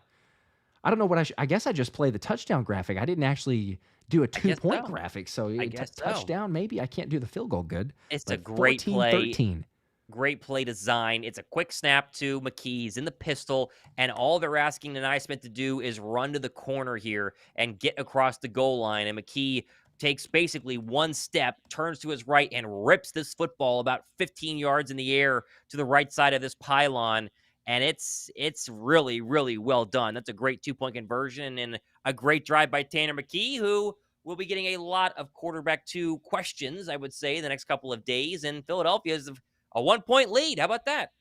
I don't know what I guess I just played the touchdown graphic. I didn't actually do a 2-point graphic, so I guess touchdown maybe. I can't do the field goal good. It's a great 14-13. Great play design. It's a quick snap to McKee's in the pistol, and all they're asking Ainias Smith to do is run to the corner here and get across the goal line. And McKee takes basically one step, turns to his right, and rips this football about 15 yards in the air to the right side of this pylon. And it's really, really well done. That's a great 2-point conversion and a great drive by Tanner McKee, who will be getting a lot of quarterback 2 questions, I would say, the next couple of days. And Philadelphia is a 1-point lead. How about that?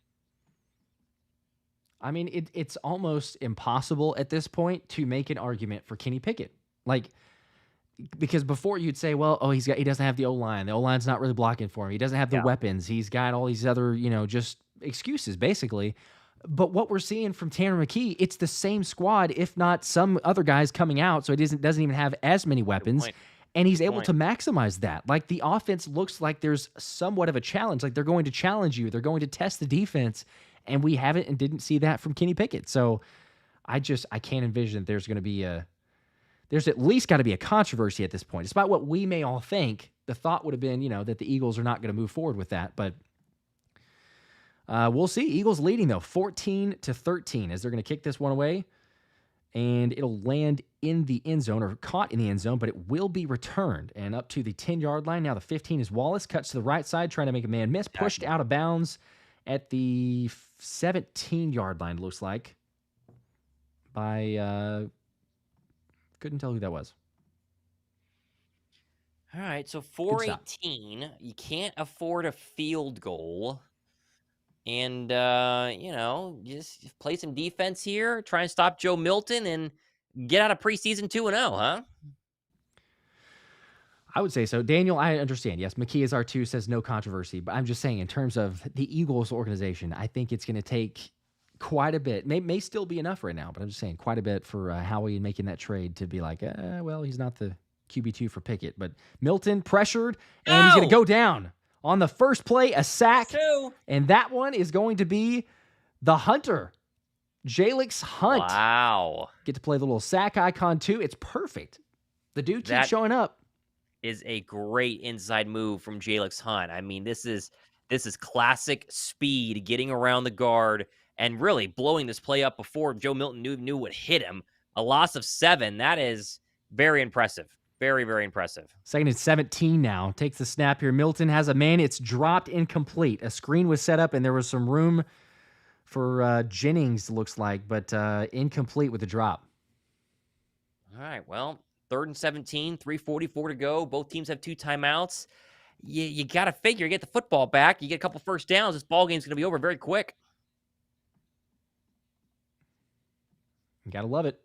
I mean, it's almost impossible at this point to make an argument for Kenny Pickett. Like, because before you'd say, well, he doesn't have the O-line. The O-line's not really blocking for him. He doesn't have the weapons. He's got all these other, just excuses, basically. But what we're seeing from Tanner McKee, it's the same squad, if not some other guys coming out, so it doesn't even have as many weapons. And he's able to maximize that. Like, the offense looks like there's somewhat of a challenge. Like, they're going to challenge you. They're going to test the defense. And we haven't and didn't see that from Kenny Pickett. So I can't envision that there's going to be there's at least got to be a controversy at this point. Despite what we may all think, the thought would have been, that the Eagles are not going to move forward with that. But we'll see. Eagles leading, though, 14-13 as they're going to kick this one away. And it'll land in the end zone or caught in the end zone, but it will be returned and up to the 10-yard line. Now the 15 is Wallace, cuts to the right side, trying to make a man miss, pushed out of bounds at the 17-yard line, looks like, by, couldn't tell who that was. All right, so 4:18, you can't afford a field goal. And, just play some defense here, try and stop Joe Milton, and get out of preseason 2-0, huh? I would say so. Daniel, I understand. Yes, McKee is R2, says no controversy. But I'm just saying, in terms of the Eagles organization, I think it's going to take quite a bit. May still be enough right now, but I'm just saying quite a bit for Howie making that trade to be like, well, he's not the QB2 for Pickett. But Milton pressured, and he's going to go down. On the first play, a sack, and that one is going to be the Hunter, Jalyx Hunt. Wow. Get to play the little sack icon, too. It's perfect. The dude keeps showing up. Is a great inside move from Jalyx Hunt. I mean, this is classic speed, getting around the guard, and really blowing this play up before Joe Milton knew what hit him. A loss of 7. That is very impressive. Very, very impressive. Second and 17 now. Takes the snap here. Milton has a man. It's dropped incomplete. A screen was set up, and there was some room for Jennings, looks like, but incomplete with the drop. All right, well, 3rd and 17, 3:44 to go. Both teams have 2 timeouts. You got to figure, you get the football back, you get a couple first downs, this ball game's going to be over very quick. You got to love it.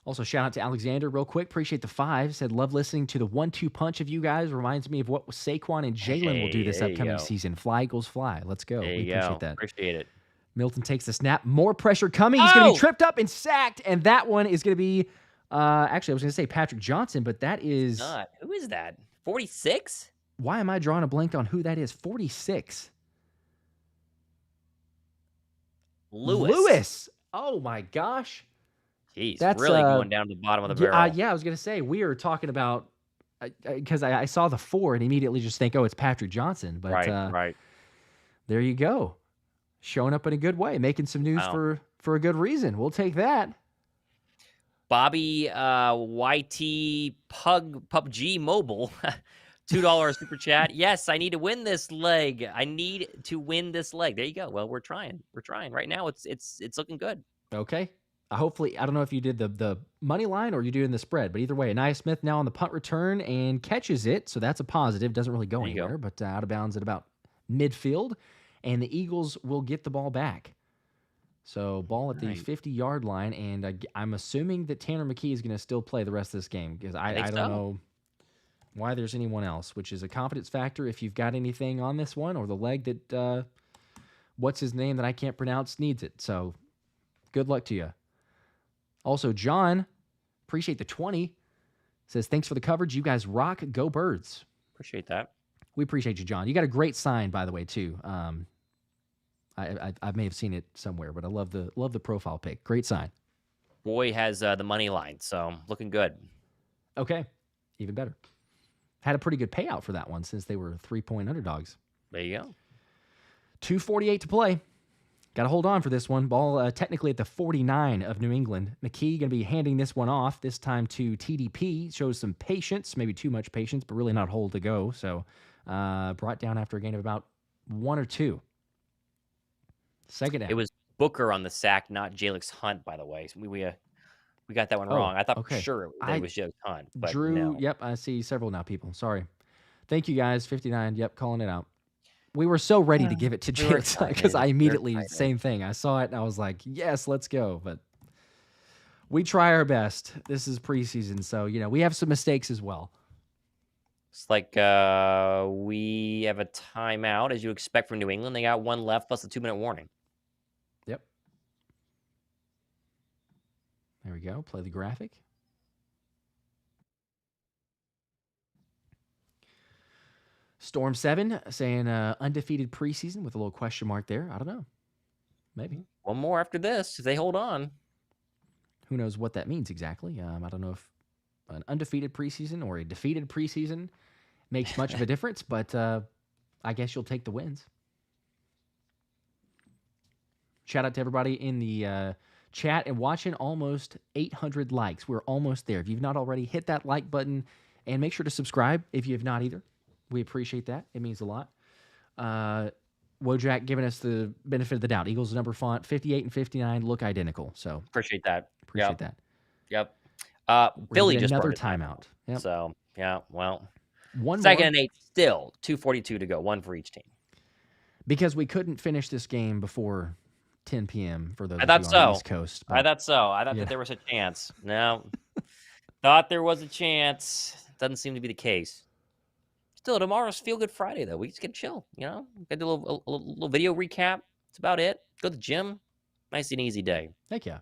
Also, shout out to Alexander real quick. Appreciate the 5. Said, love listening to the 1-2 punch of you guys. Reminds me of what Saquon and Jalen will do this upcoming season. Fly, Eagles, fly. Let's go. We appreciate that. Appreciate it. Milton takes the snap. More pressure coming. He's going to be tripped up and sacked. And that one is going to be, actually, I was going to say Patrick Johnson, but that is... Not. Who is that? 46? Why am I drawing a blank on who that is? 46. Lewis. Oh, my gosh. Jeez, that's really going down to the bottom of the barrel. Yeah, I was going to say, we are talking about, because I saw the 4 and immediately just think, it's Patrick Johnson. But right. There you go. Showing up in a good way, making some news for a good reason. We'll take that. Bobby YT PUBG Mobile, $2 super chat. Yes, I need to win this leg. I need to win this leg. There you go. Well, we're trying. Right now, it's looking good. Okay. Hopefully, I don't know if you did the money line or you're doing the spread, but either way, Ainias Smith now on the punt return and catches it, so that's a positive. Doesn't really go anywhere, but out of bounds at about midfield, and the Eagles will get the ball back. So ball at the 50-yard line, and I'm assuming that Tanner McKee is going to still play the rest of this game because I don't know why there's anyone else, which is a confidence factor if you've got anything on this one or the leg that, what's his name that I can't pronounce, needs it. So good luck to you. Also, John, appreciate the 20, says, thanks for the coverage. You guys rock. Go Birds. Appreciate that. We appreciate you, John. You got a great sign, by the way, too. I may have seen it somewhere, but I love the profile pic. Great sign. Boy has the money line, so looking good. Okay, even better. Had a pretty good payout for that one since they were 3-point underdogs. There you go. 2:48 to play. Got to hold on for this one. Ball technically at the 49 of New England. Mekhi going to be handing this one off, this time to TDP. Shows some patience, maybe too much patience, but really not a hole to go. So brought down after a gain of about 1 or 2. Second down. It was Booker on the sack, not Jalyx Hunt, by the way. So we got that one wrong. I thought for sure that it was Jalyx Hunt. But Drew, no. Yep, I see several now, people. Sorry. Thank you, guys. 59, yep, calling it out. We were so ready to give it to Jalyx Hunt because I immediately, same thing. I saw it and I was like, yes, let's go. But we try our best. This is preseason, so, we have some mistakes as well. It's like we have a timeout, as you expect from New England. They got one left plus a 2-minute warning. Yep. There we go. Play the graphic. Storm 7 saying undefeated preseason with a little question mark there. I don't know. Maybe. One more after this if they hold on. Who knows what that means exactly. I don't know if an undefeated preseason or a defeated preseason makes much of a difference, but I guess you'll take the wins. Shout out to everybody in the chat and watching. Almost 800 likes. We're almost there. If you've not already, hit that like button and make sure to subscribe if you have not either. We appreciate that. It means a lot. Wojak giving us the benefit of the doubt. Eagles number font 58 and 59 look identical. So appreciate that. Appreciate that. Yep. Philly just another timeout. Yep. So yeah, well, one second more. and 8 still 2:42 to go. One for each team. Because we couldn't finish this game before 10 p.m. for those I thought of you so. on the East Coast. I thought so. I thought that there was a chance. No, thought there was a chance. Doesn't seem to be the case. Still, tomorrow's Feel Good Friday, though. We just get chill, Get a little video recap. That's about it. Go to the gym. Nice and easy day. Heck yeah.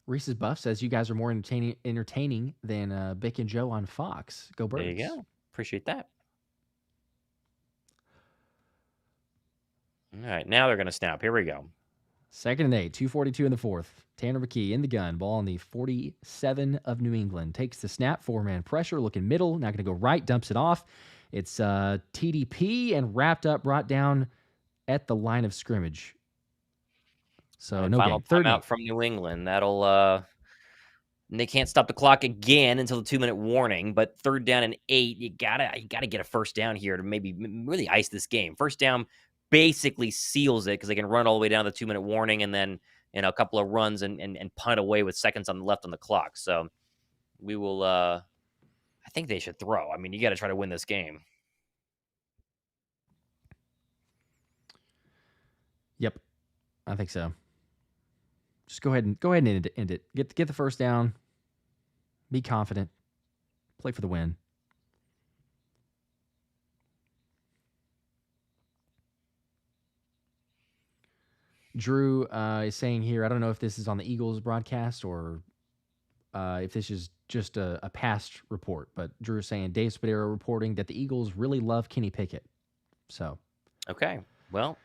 Reese's Buff says you guys are more entertaining than Bick and Joe on Fox. Go Birds. There you go. Appreciate that. All right, now they're going to snap. Here we go. Second and 8, 2:42 in the fourth. Tanner McKee in the gun. Ball on the 47 of New England. Takes the snap. 4-man pressure. Looking middle. Not going to go right. Dumps it off. It's TDP and brought down at the line of scrimmage. So no final game. Third timeout from New England. That'll they can't stop the clock again until the 2-minute warning. But third down and 8, you gotta get a first down here to maybe really ice this game. First down basically seals it because they can run all the way down to the 2-minute warning and then a couple of runs and punt away with seconds on the left on the clock. So we will. I think they should throw. I mean, you got to try to win this game. Yep, I think so. Just go ahead and end it. Get the first down. Be confident. Play for the win. Drew is saying here, I don't know if this is on the Eagles broadcast or if this is just a past report, but Drew is saying Dave Spadero reporting that the Eagles really love Kenny Pickett. So, okay, well,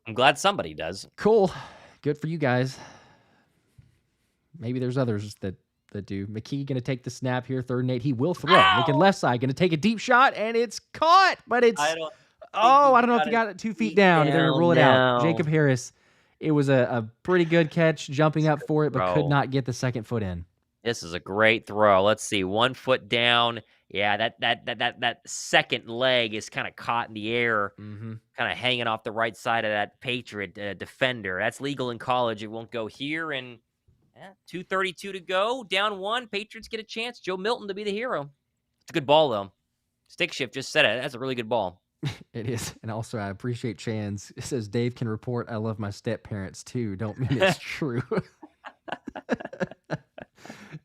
I'm glad somebody does. Cool, good for you guys. Maybe there's others that do. McKee going to take the snap here, 3rd and 8. He will throw. Ow! Looking left side, going to take a deep shot, and it's caught, but it's. I don't know if he got it 2 feet down. They're going to rule it out. Jacob Harris. It was a pretty good catch, jumping up for it, but could not get the second foot in. This is a great throw. Let's see. 1 foot down. Yeah, that second leg is kind of caught in the air, kind of hanging off the right side of that Patriot defender. That's legal in college. It won't go here. And 2:32 to go. Down 1. Patriots get a chance. Joe Milton to be the hero. It's a good ball, though. Stick shift just said it. That's a really good ball. It is. And also, I appreciate Chan's. It says, Dave can report, I love my step-parents, too. Don't mean it's true.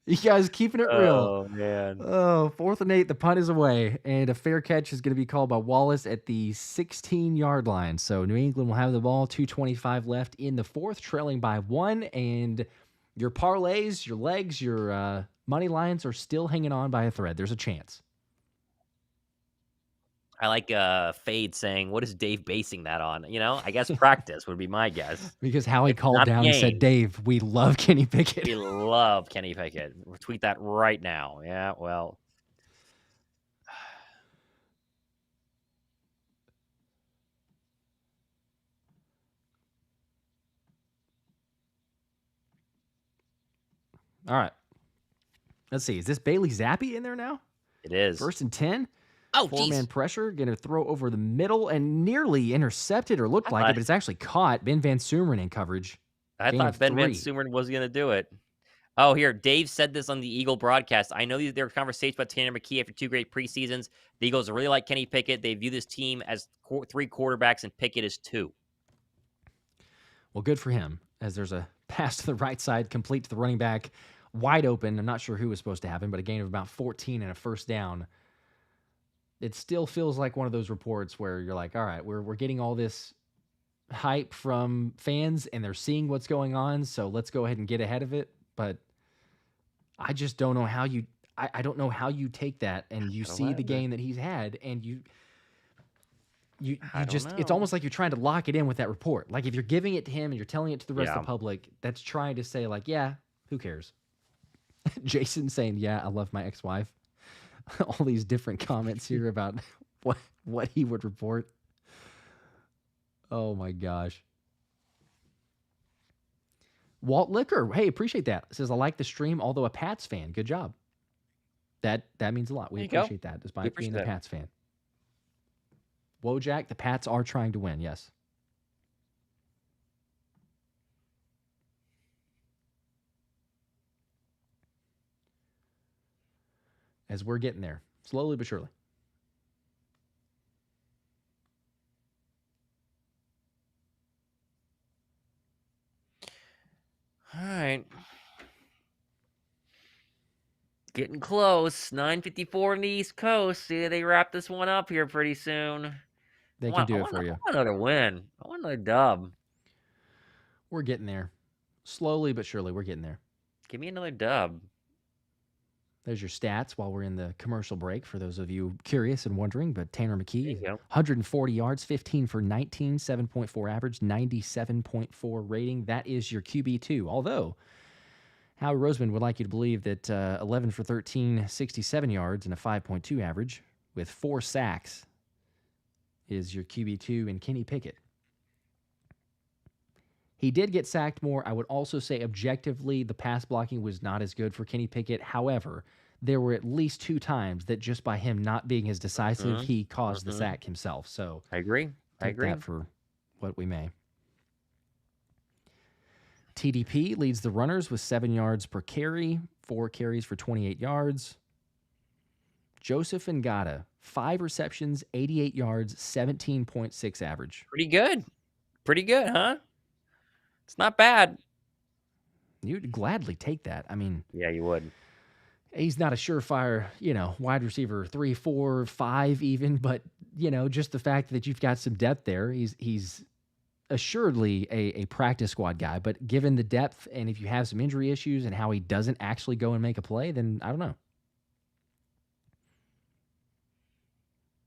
You guys keeping it real. Oh, man. Oh, 4th and 8. The punt is away. And a fair catch is going to be called by Wallace at the 16-yard line. So New England will have the ball. 2:25 left in the 4th, trailing by 1. And your parlays, your legs, your money lines are still hanging on by a thread. There's a chance. I like Fade saying, "What is Dave basing that on?" I guess practice would be my guess. Because Howie It's called not a down and said, game. "Dave, we love Kenny Pickett." We love Kenny Pickett. We'll tweet that right now. Yeah, well. All right. Let's see. Is this Bailey Zappi in there now? It is. 1st and 10. Oh, Four-man pressure. Going to throw over the middle and nearly intercepted, or looked like it, but it's actually caught. Ben Van Sumeren in coverage. I thought Ben Van Sumeren was going to do it. Oh, here, Dave said this on the Eagle broadcast. I know there were conversations about Tanner McKee after 2 great preseasons. The Eagles really like Kenny Pickett. They view this team as 3 quarterbacks, and Pickett is 2. Well, good for him, as there's a pass to the right side, complete to the running back, wide open. I'm not sure who was supposed to have him, but a gain of about 14 and a first down. It still feels like one of those reports where you're like, all right, we're getting all this hype from fans, and they're seeing what's going on, so let's go ahead and get ahead of it. But I just don't know how you I don't know how you take that and you see the game that he's had, and you just, it's almost like you're trying to lock it in with that report. Like if you're giving it to him and you're telling it to the rest of the public, that's trying to say like, yeah, who cares? Jason saying, yeah, I love my ex-wife. All these different comments here about what he would report. Oh my gosh. Walt Liquor, hey, appreciate that. Says, I like the stream, although a Pats fan. Good job. That means a lot. We appreciate that, despite being a Pats fan. Wojak, the Pats are trying to win, yes. As we're getting there, slowly but surely. All right. Getting close. 9:54 in the East Coast. See, they wrap this one up here pretty soon. They can do it for you. I want another win. I want another dub. We're getting there. Slowly but surely, we're getting there. Give me another dub. There's your stats while we're in the commercial break, for those of you curious and wondering. But Tanner McKee, 140 yards, 15 for 19, 7.4 average, 97.4 rating. That is your QB2. Although, Howie Roseman would like you to believe that 11 for 13, 67 yards, and a 5.2 average with 4 sacks is your QB2 in Kenny Pickett. He did get sacked more. I would also say objectively the pass blocking was not as good for Kenny Pickett. However, there were at least 2 times that just by him not being as decisive, he caused the sack himself. So I agree. Take that for what we may. TDP leads the runners with 7 yards per carry, 4 carries for 28 yards. Joseph Ngata, 5 receptions, 88 yards, 17.6 average. Pretty good. Pretty good, huh? It's not bad. You'd gladly take that. I mean, yeah, you would. He's not a surefire, wide receiver 3, 4, 5 even, but just the fact that you've got some depth there, he's assuredly a practice squad guy. But given the depth, and if you have some injury issues and how he doesn't actually go and make a play, then I don't know.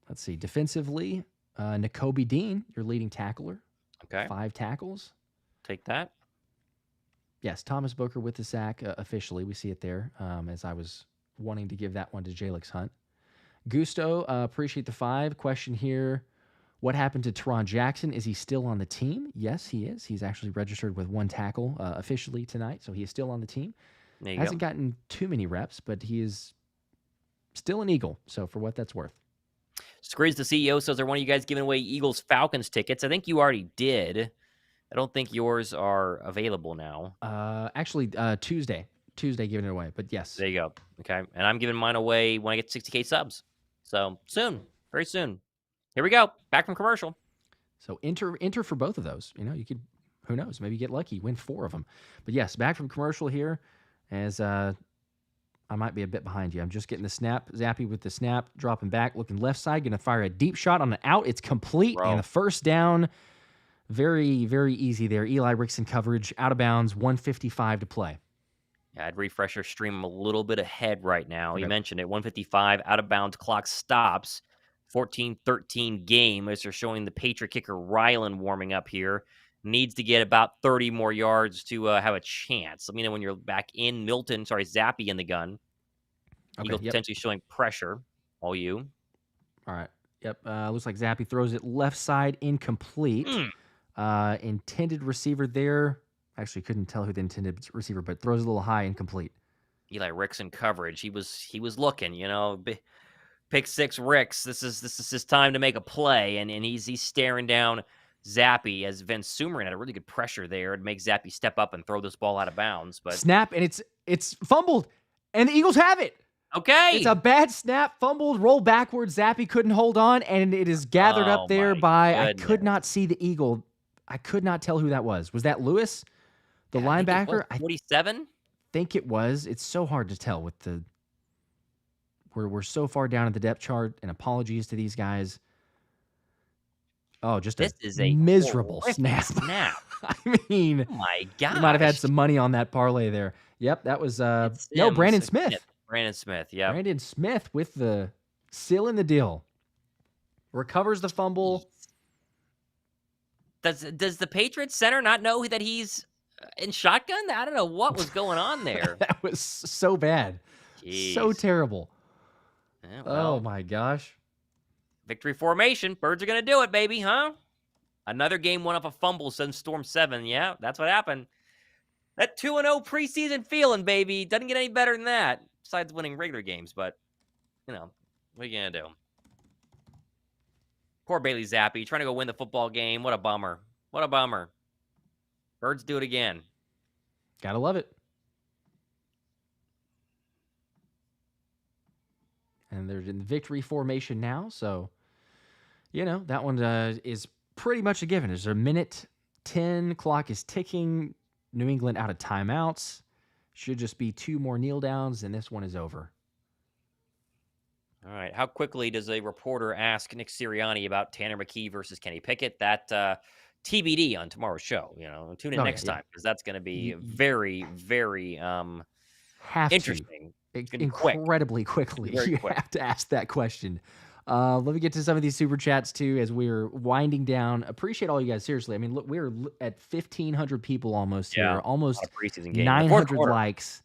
Let's see. Defensively, Nakobe Dean, your leading tackler. Okay. 5 tackles. Take that. Yes, Thomas Booker with the sack officially. We see it there, as I was wanting to give that one to Jalyx Hunt. Gusto, appreciate the 5. Question here, what happened to Teron Jackson? Is he still on the team? Yes, he is. He's actually registered with 1 tackle officially tonight, so he is still on the team. Hasn't gotten too many reps, but he is still an Eagle, so for what that's worth. Screws the CEO says, are one of you guys giving away Eagles-Falcons tickets? I think you already did. I don't think yours are available now. Actually, Tuesday giving it away, but yes. There you go. Okay. And I'm giving mine away when I get 60K subs. So soon, very soon. Here we go. Back from commercial. So enter for both of those. You could, who knows, maybe get lucky, win 4 of them. But yes, back from commercial here, as I might be a bit behind you. I'm just getting the snap. Zappy with the snap, dropping back, looking left side, going to fire a deep shot on the out. It's complete, and the first down. Very, very easy there. Eli Rickson coverage, out of bounds, 1:55 to play. Yeah, I'd refresh your stream a little bit ahead right now. Okay. You mentioned it, 1:55, out of bounds, clock stops. 14-13 game as they're showing the Patriot kicker Ryland warming up here. Needs to get about 30 more yards to have a chance. Let me know when you're back in. Zappy in the gun. Okay, Eagles potentially showing pressure. All you. All right. Yep. Looks like Zappy throws it left side, incomplete. Intended receiver there. Actually, couldn't tell who the intended receiver, but throws a little high, incomplete. Eli Ricks in coverage. He was looking, pick six Ricks. This is his time to make a play, and he's staring down Zappy as Van Sumeren had a really good pressure there to make Zappy step up and throw this ball out of bounds. But snap, and it's fumbled, and the Eagles have it. Okay. It's a bad snap, fumbled, roll backwards. Zappy couldn't hold on, and it is gathered up there by, goodness. I could not see the Eagle. I could not tell who that was. Was that Lewis, the linebacker? 47? I think it was. It's so hard to tell with the... We're so far down at the depth chart, and apologies to these guys. Oh, this is a miserable snap. I mean, oh my gosh. You might have had some money on that parlay there. Yep, that was Brandon Smith. Brandon Smith, yeah. Brandon Smith with the seal in the deal. Recovers the fumble. Does the Patriots center not know that he's in shotgun? I don't know what was going on there. That was so bad. Jeez. So terrible. Yeah, well, oh my gosh. Victory formation. Birds are going to do it, baby, huh? Another game won off a fumble since Storm 7. Yeah, that's what happened. That 2-0 preseason feeling, baby. Doesn't get any better than that, besides winning regular games. But, what are you going to do? Poor Bailey Zappi trying to go win the football game. What a bummer. What a bummer. Birds do it again. Gotta love it. And they're in victory formation now, so, that one is pretty much a given. There's a minute 10, clock is ticking. New England out of timeouts. Should just be 2 more kneel downs, and this one is over. All right. How quickly does a reporter ask Nick Sirianni about Tanner McKee versus Kenny Pickett? That TBD on tomorrow's show. Tune in next time, because that's going to be very, very interesting. Incredibly quickly. You have to ask that question. Let me get to some of these super chats too as we're winding down. Appreciate all you guys. Seriously. I mean, look, we're at 1,500 people almost here. Almost 900 likes.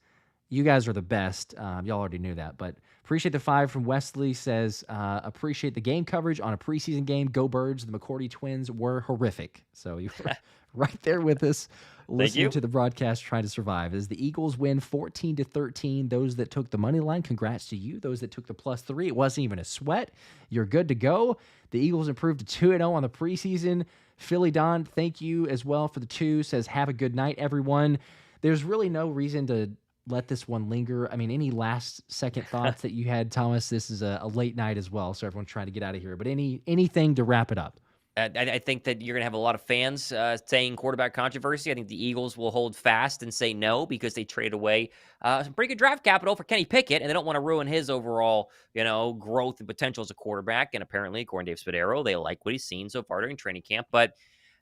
You guys are the best. Y'all already knew that, but appreciate the 5 from Wesley. Says, appreciate the game coverage on a preseason game. Go Birds. The McCourty twins were horrific. So you were right there with us. Listening to the broadcast, trying to survive. As the Eagles win 14-13, those that took the money line, congrats to you. Those that took the +3, it wasn't even a sweat. You're good to go. The Eagles improved to 2-0 on the preseason. Philly Don, thank you as well for the 2. Says, have a good night, everyone. There's really no reason to let this one linger. I mean, any last-second thoughts that you had, Thomas? This is a late night as well, so everyone's trying to get out of here. But anything to wrap it up? I think that you're going to have a lot of fans saying quarterback controversy. I think the Eagles will hold fast and say no because they traded away some pretty good draft capital for Kenny Pickett, and they don't want to ruin his overall, growth and potential as a quarterback. And apparently, according to Dave Spadaro, they like what he's seen so far during training camp. But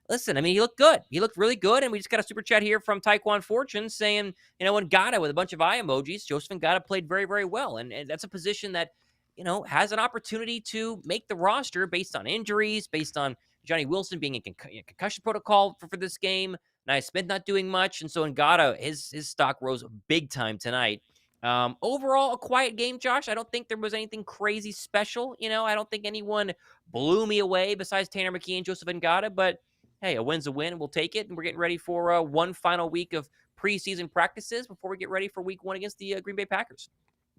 listen, I mean, he looked good. He looked really good. And we just got a super chat here from Taekwon Fortune saying, Ngata with a bunch of eye emojis. Joseph Ngata played very, very well. And that's a position that, has an opportunity to make the roster based on injuries, based on Johnny Wilson being in concussion protocol for this game, Ainias Smith not doing much. And so Ngata, his stock rose big time tonight. Overall, a quiet game, Josh. I don't think there was anything crazy special. I don't think anyone blew me away besides Tanner McKee and Joseph Ngata. But, hey, a win's a win. We'll take it. And we're getting ready for one final week of preseason practices before we get ready for week 1 against the Green Bay Packers.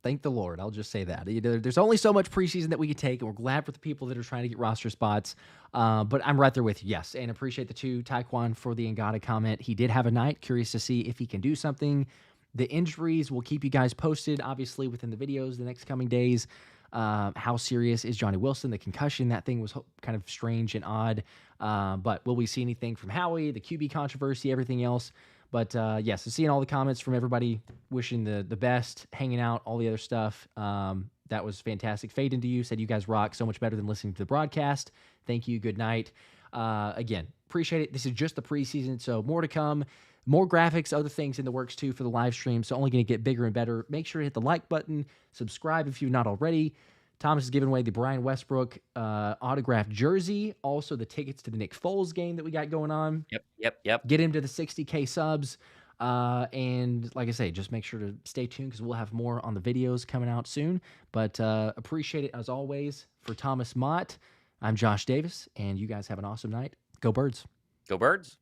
Thank the Lord. I'll just say that. There's only so much preseason that we can take, and we're glad for the people that are trying to get roster spots. But I'm right there with you, yes. And appreciate the 2, Taekwon, for the Ngata comment. He did have a night. Curious to see if he can do something. The injuries, we'll keep you guys posted, obviously, within the videos the next coming days. How serious is Johnny Wilson? The concussion, that thing was kind of strange and odd. But will we see anything from Howie, the QB controversy, everything else? But, yes, so seeing all the comments from everybody wishing the best, hanging out, all the other stuff, that was fantastic. Fade into you said you guys rock so much better than listening to the broadcast. Thank you. Good night. Again, appreciate it. This is just the preseason, so more to come. More graphics, other things in the works, too, for the live stream, so only going to get bigger and better. Make sure to hit the like button. Subscribe if you've not already. Thomas is giving away the Brian Westbrook autographed jersey, also the tickets to the Nick Foles game that we got going on. Yep. Get him to the 60K subs. And like I say, just make sure to stay tuned because we'll have more on the videos coming out soon. But appreciate it as always. For Thomas Mott, I'm Josh Davis, and you guys have an awesome night. Go Birds. Go Birds.